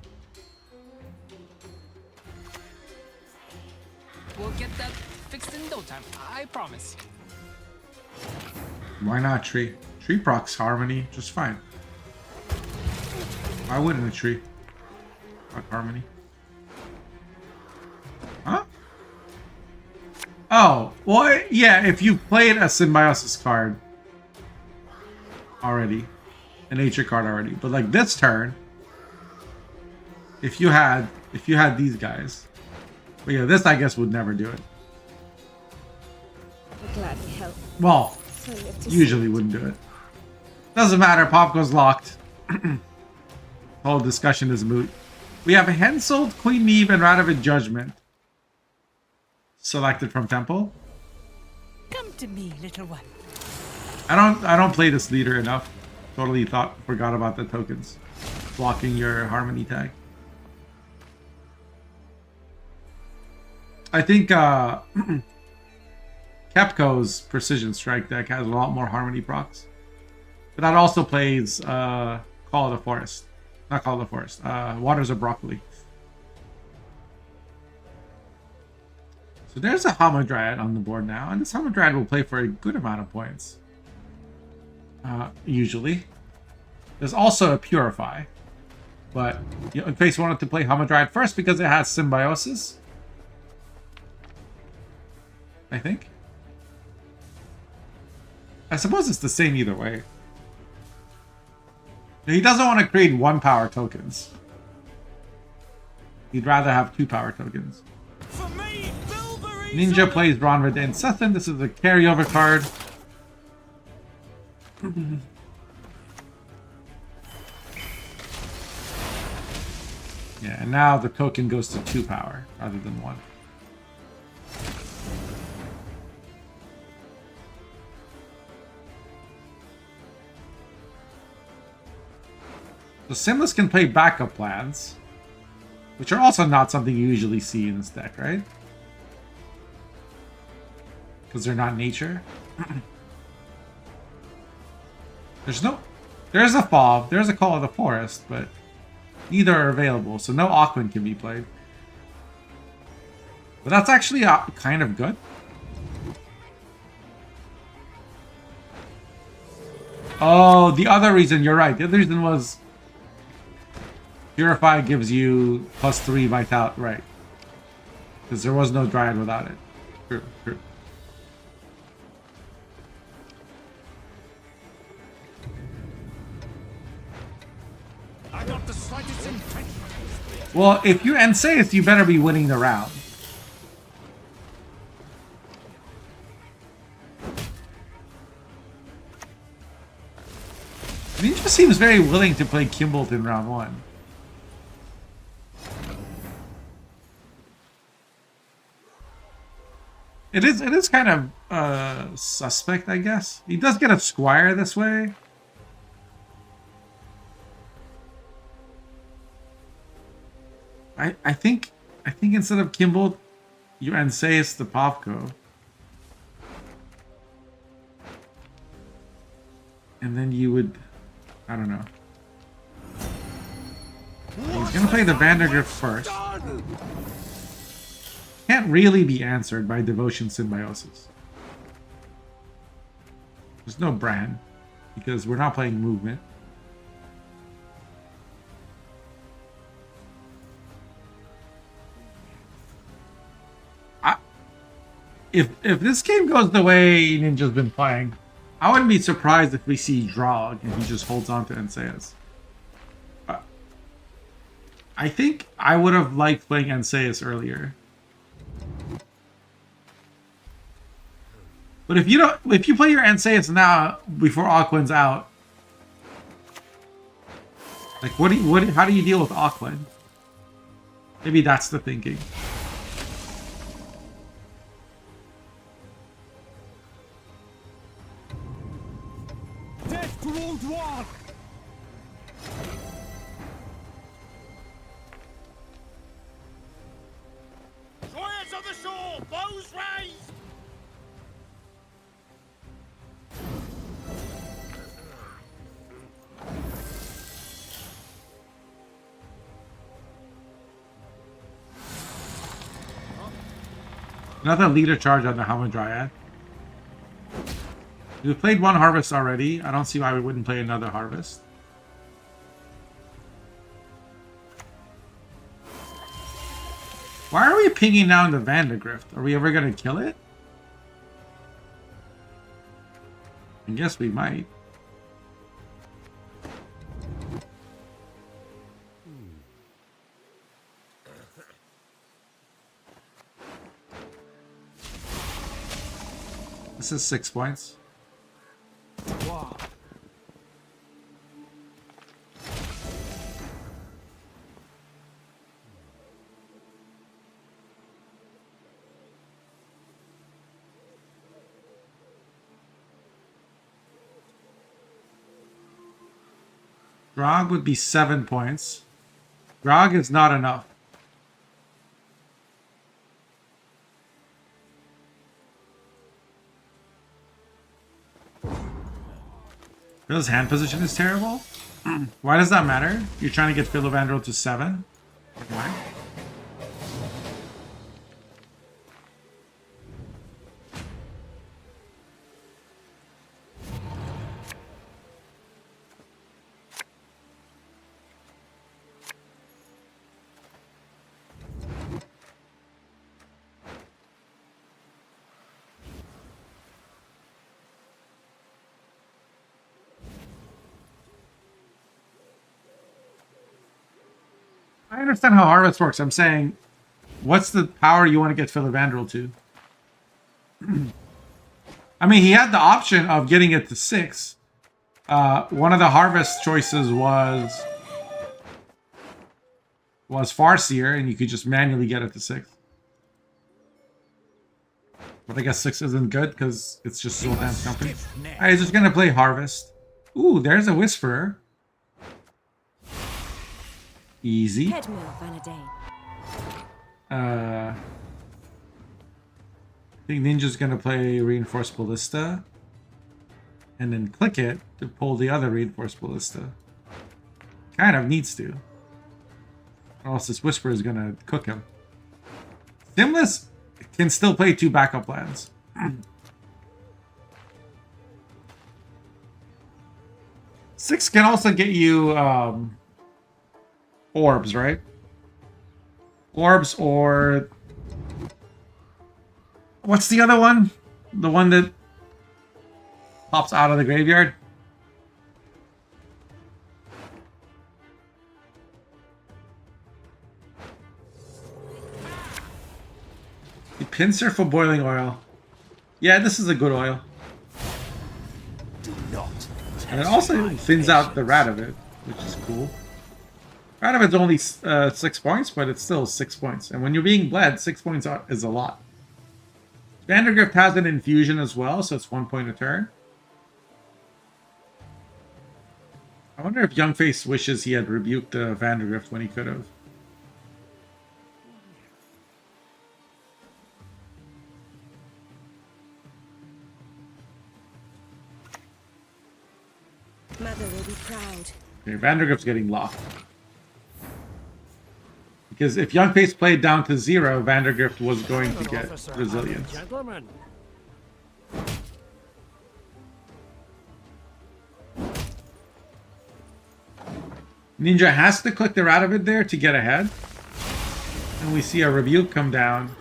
We'll get that fixed in no time, I promise. Why not Tree? Tree procs Harmony just fine. Why wouldn't a Tree proc Harmony? Huh? Oh, well, yeah, if you played a Symbiosis card already, a nature card already, but like this turn, if you had these guys, but yeah, this I guess would never do it. I'll gladly help. Well, So you have to usually wouldn't do it. Doesn't matter, Pop goes locked. Whole discussion is moot. We have Henselt, Queen Neve, and Radovid Judgment selected from Temple. Come to me, little one. I don't play this leader enough. Totally forgot about the tokens blocking your Harmony tag. I think Kepco's Precision Strike deck has a lot more Harmony procs. But that also plays Call of the Forest. Not Call of the Forest. Waters of Broccoli. So there's a Hamadryad on the board now, and this Hamadryad will play for a good amount of points. Usually. There's also a Purify. But you know, in case you wanted to play Hamadryad first because it has Symbiosis. I think. I suppose it's the same either way. He doesn't want to create 1 power tokens. He'd rather have 2 power tokens. Ninja plays Ronvid and Sethin. This is a carryover card. Yeah, and now the token goes to 2 power rather than 1. So Simlis can play backup plans, which are also not something you usually see in this deck, right? Because they're not nature. There's a Fob, there's a Call of the Forest, but neither are available, so no Aquan can be played. But that's actually kind of good. Oh, the other reason, you're right. The other reason was Purify gives you +3 Vitality, right? Because there was no Dryad without it. True, true. I got the slightest intention. Well, if you end safe, you better be winning the round. Ninja seems very willing to play Kimbolt in round 1. It is kind of suspect, I guess. He does get a Squire this way. I think instead of Kimball, you Anseis the Povko. And then you would, I don't know. He's gonna play the Vandergrift first. Can't really be answered by Devotion Symbiosis. There's no brand, because we're not playing movement. If this game goes the way Ninja's been playing, I wouldn't be surprised if we see Drog and he just holds on to Anseas. I think I would have liked playing Anseas earlier. But if you play your Anseas now before Aquin's out, like how do you deal with Aquin? Maybe that's the thinking. Death to Old War! Warriors of the shore, bows raised! Another leader charge on the Hamadryad. We've played one Harvest already. I don't see why we wouldn't play another Harvest. Why are we pinging down the Vandergrift? Are we ever going to kill it? I guess we might. This is 6 points. Wow. Grog would be 7 points. Grog is not enough. Phil's hand position is terrible. Why does that matter? You're trying to get Philovandrel to 7? Why? I understand how Harvest works. I'm saying, what's the power you want to get Philovandrel to? I mean, he had the option of getting it to 6. One of the Harvest choices was Farseer, and you could just manually get it to 6. But I guess 6 isn't good because it's just Soul Dance Company. I was just gonna play Harvest. Ooh, there's a Whisperer. Easy. I think Ninja's gonna play Reinforced Ballista. And then click it to pull the other Reinforced Ballista. Kind of needs to. Or else this Whisper is gonna cook him. Simless can still play 2 backup lands. 6 can also get you orbs, right? Orbs or... What's the other one? The one that pops out of the graveyard? The pincer for boiling oil. Yeah, this is a good oil. And it also thins out the Radovid, which is cool. Radovid's only 6 points, but it's still 6 points. And when you're being bled, 6 points is a lot. Vandergrift has an infusion as well, so it's 1 point a turn. I wonder if Youngface wishes he had rebuked Vandergrift when he could have. Mother will be proud. Okay, Vandergrift's getting locked. Because if Young Face played down to 0, Vandergrift was going to get resilience. Gentlemen. Ninja has to click the Radovid there to get ahead. And we see a Rebuke come down.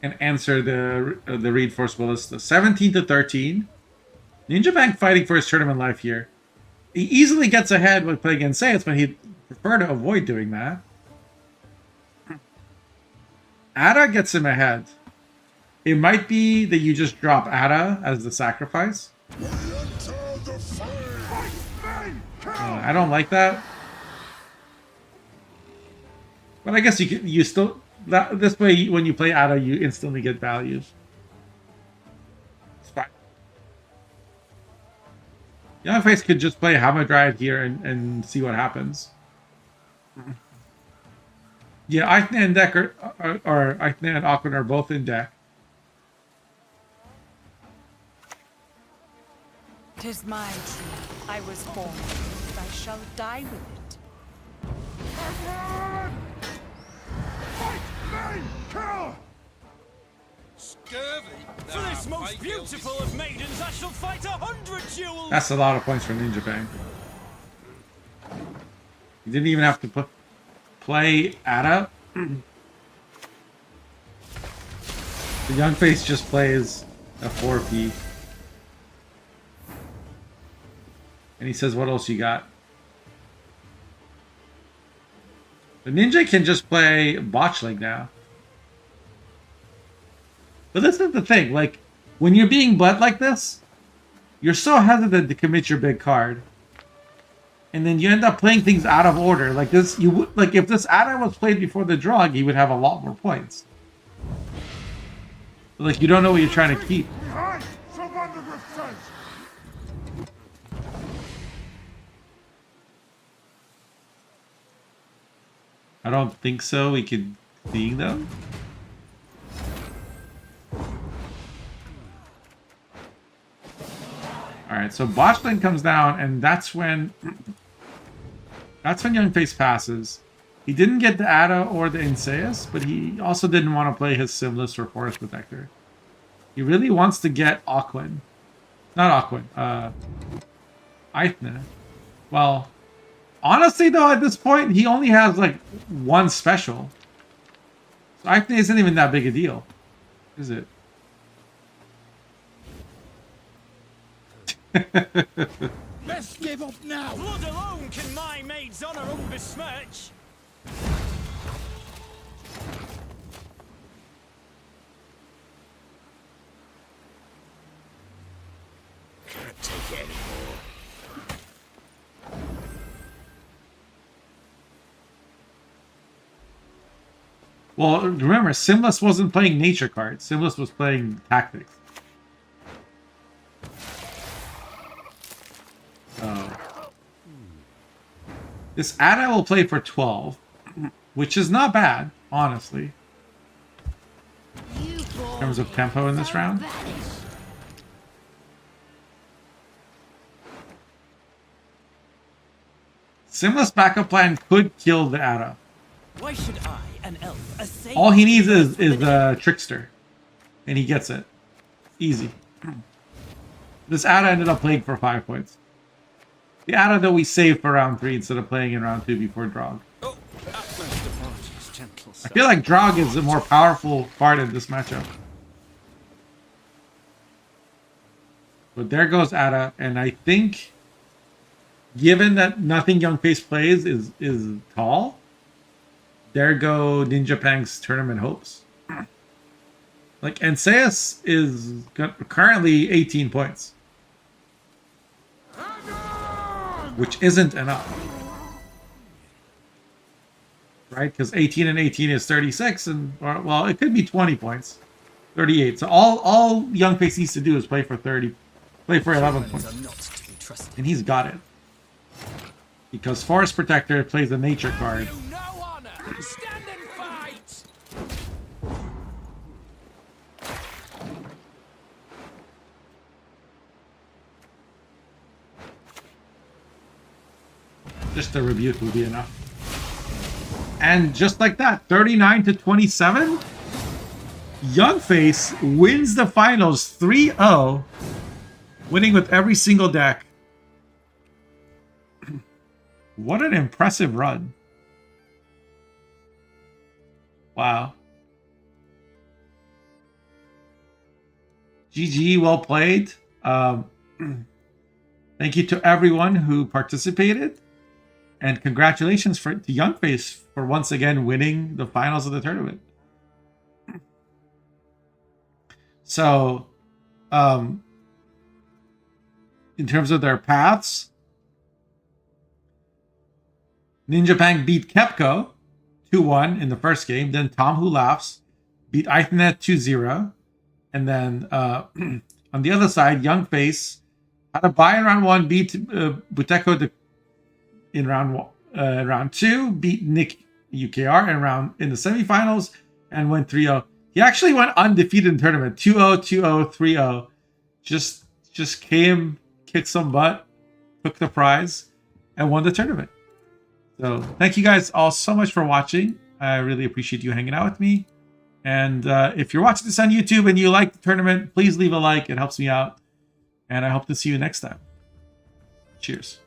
And answer the Reinforced Ballista. 17 to 13. Ninja Bank fighting for his tournament life here. He easily gets ahead with playing against Saius, but he'd prefer to avoid doing that. Ada gets him ahead. It might be that you just drop Ada as the sacrifice. I don't like that. But I guess you still... this way, when you play Ada, you instantly get values. It's fine. Young Face could just play Hamadryad here and see what happens. Yeah, Eichner and Deck or Eichner and Aquin are both in deck. 'Tis my tree. I was born, and I shall die with it. Scurvy? For this most beautiful of maidens, I shall fight 100 duels! That's a lot of points for Ninja Bang. You didn't even have to play Ada. The Young Face just plays a 4P. And he says, what else you got? The Ninja can just play Botchling now. But this is the thing, like, when you're being bled like this, you're so hesitant to commit your big card. And then you end up playing things out of order. Like this, you would like if this Ada was played before the draw, he would have a lot more points. But, like, you don't know what you're trying to keep. I don't think so. We could see them. Alright, so Botchling comes down, and that's when Young Face passes. He didn't get the Ada or the Inseus, but he also didn't want to play his Simless or Forest Protector. He really wants to get Aquin. Not Aquin, Eithne. Well, honestly though, at this point, he only has like one special. So Eithne isn't even that big a deal, is it? Let's give up now! Blood alone can my maid's honor unbesmirch! Can't take it anymore. Well, remember, Simless wasn't playing nature cards. Simless was playing tactics. This Ada will play for 12, which is not bad, honestly. In terms of tempo in this round. Simless backup plan could kill the Ada. Why should I, an elf, assay? All he needs is the Trickster. And he gets it. Easy. This Ada ended up playing for 5 points. The Ada that we saved for round 3 instead of playing in round 2 before Drog. Oh, utmost apologies, gentle I sir. feel like Drog is a more powerful card in this matchup. But there goes Ada, and I think, given that nothing Young Face plays is tall, there go Ninja Pang's tournament hopes. Like, Enseus is currently 18 points. Which isn't enough. Right? Because 18 and 18 is 36, and, or, well, it could be 20 points. 38. So all Young Face needs to do is play for 30. Play for 11 points. And he's got it. Because Forest Protector plays a nature card. just a rebuke will be enough. And just like that, 39-27, Youngface wins the finals 3-0, winning with every single deck. What an impressive run. Wow. GG, well played. Thank you to everyone who participated. And congratulations to Youngface for once again winning the finals of the tournament. So, in terms of their paths, Ninja Pang beat Kepko 2-1 in the first game. Then Tom Who Laughs beat Aethernet 2-0. And then on the other side, Youngface had a bye in round 1, beat Buteko in round 2, beat Nick UKR in the semifinals, and went 3-0. He actually went undefeated in the tournament, 2-0, 2-0, 3-0. Just came, kicked some butt, took the prize, and won the tournament. So thank you guys all so much for watching. I really appreciate you hanging out with me. And if you're watching this on YouTube and you like the tournament, please leave a like. It helps me out. And I hope to see you next time. Cheers.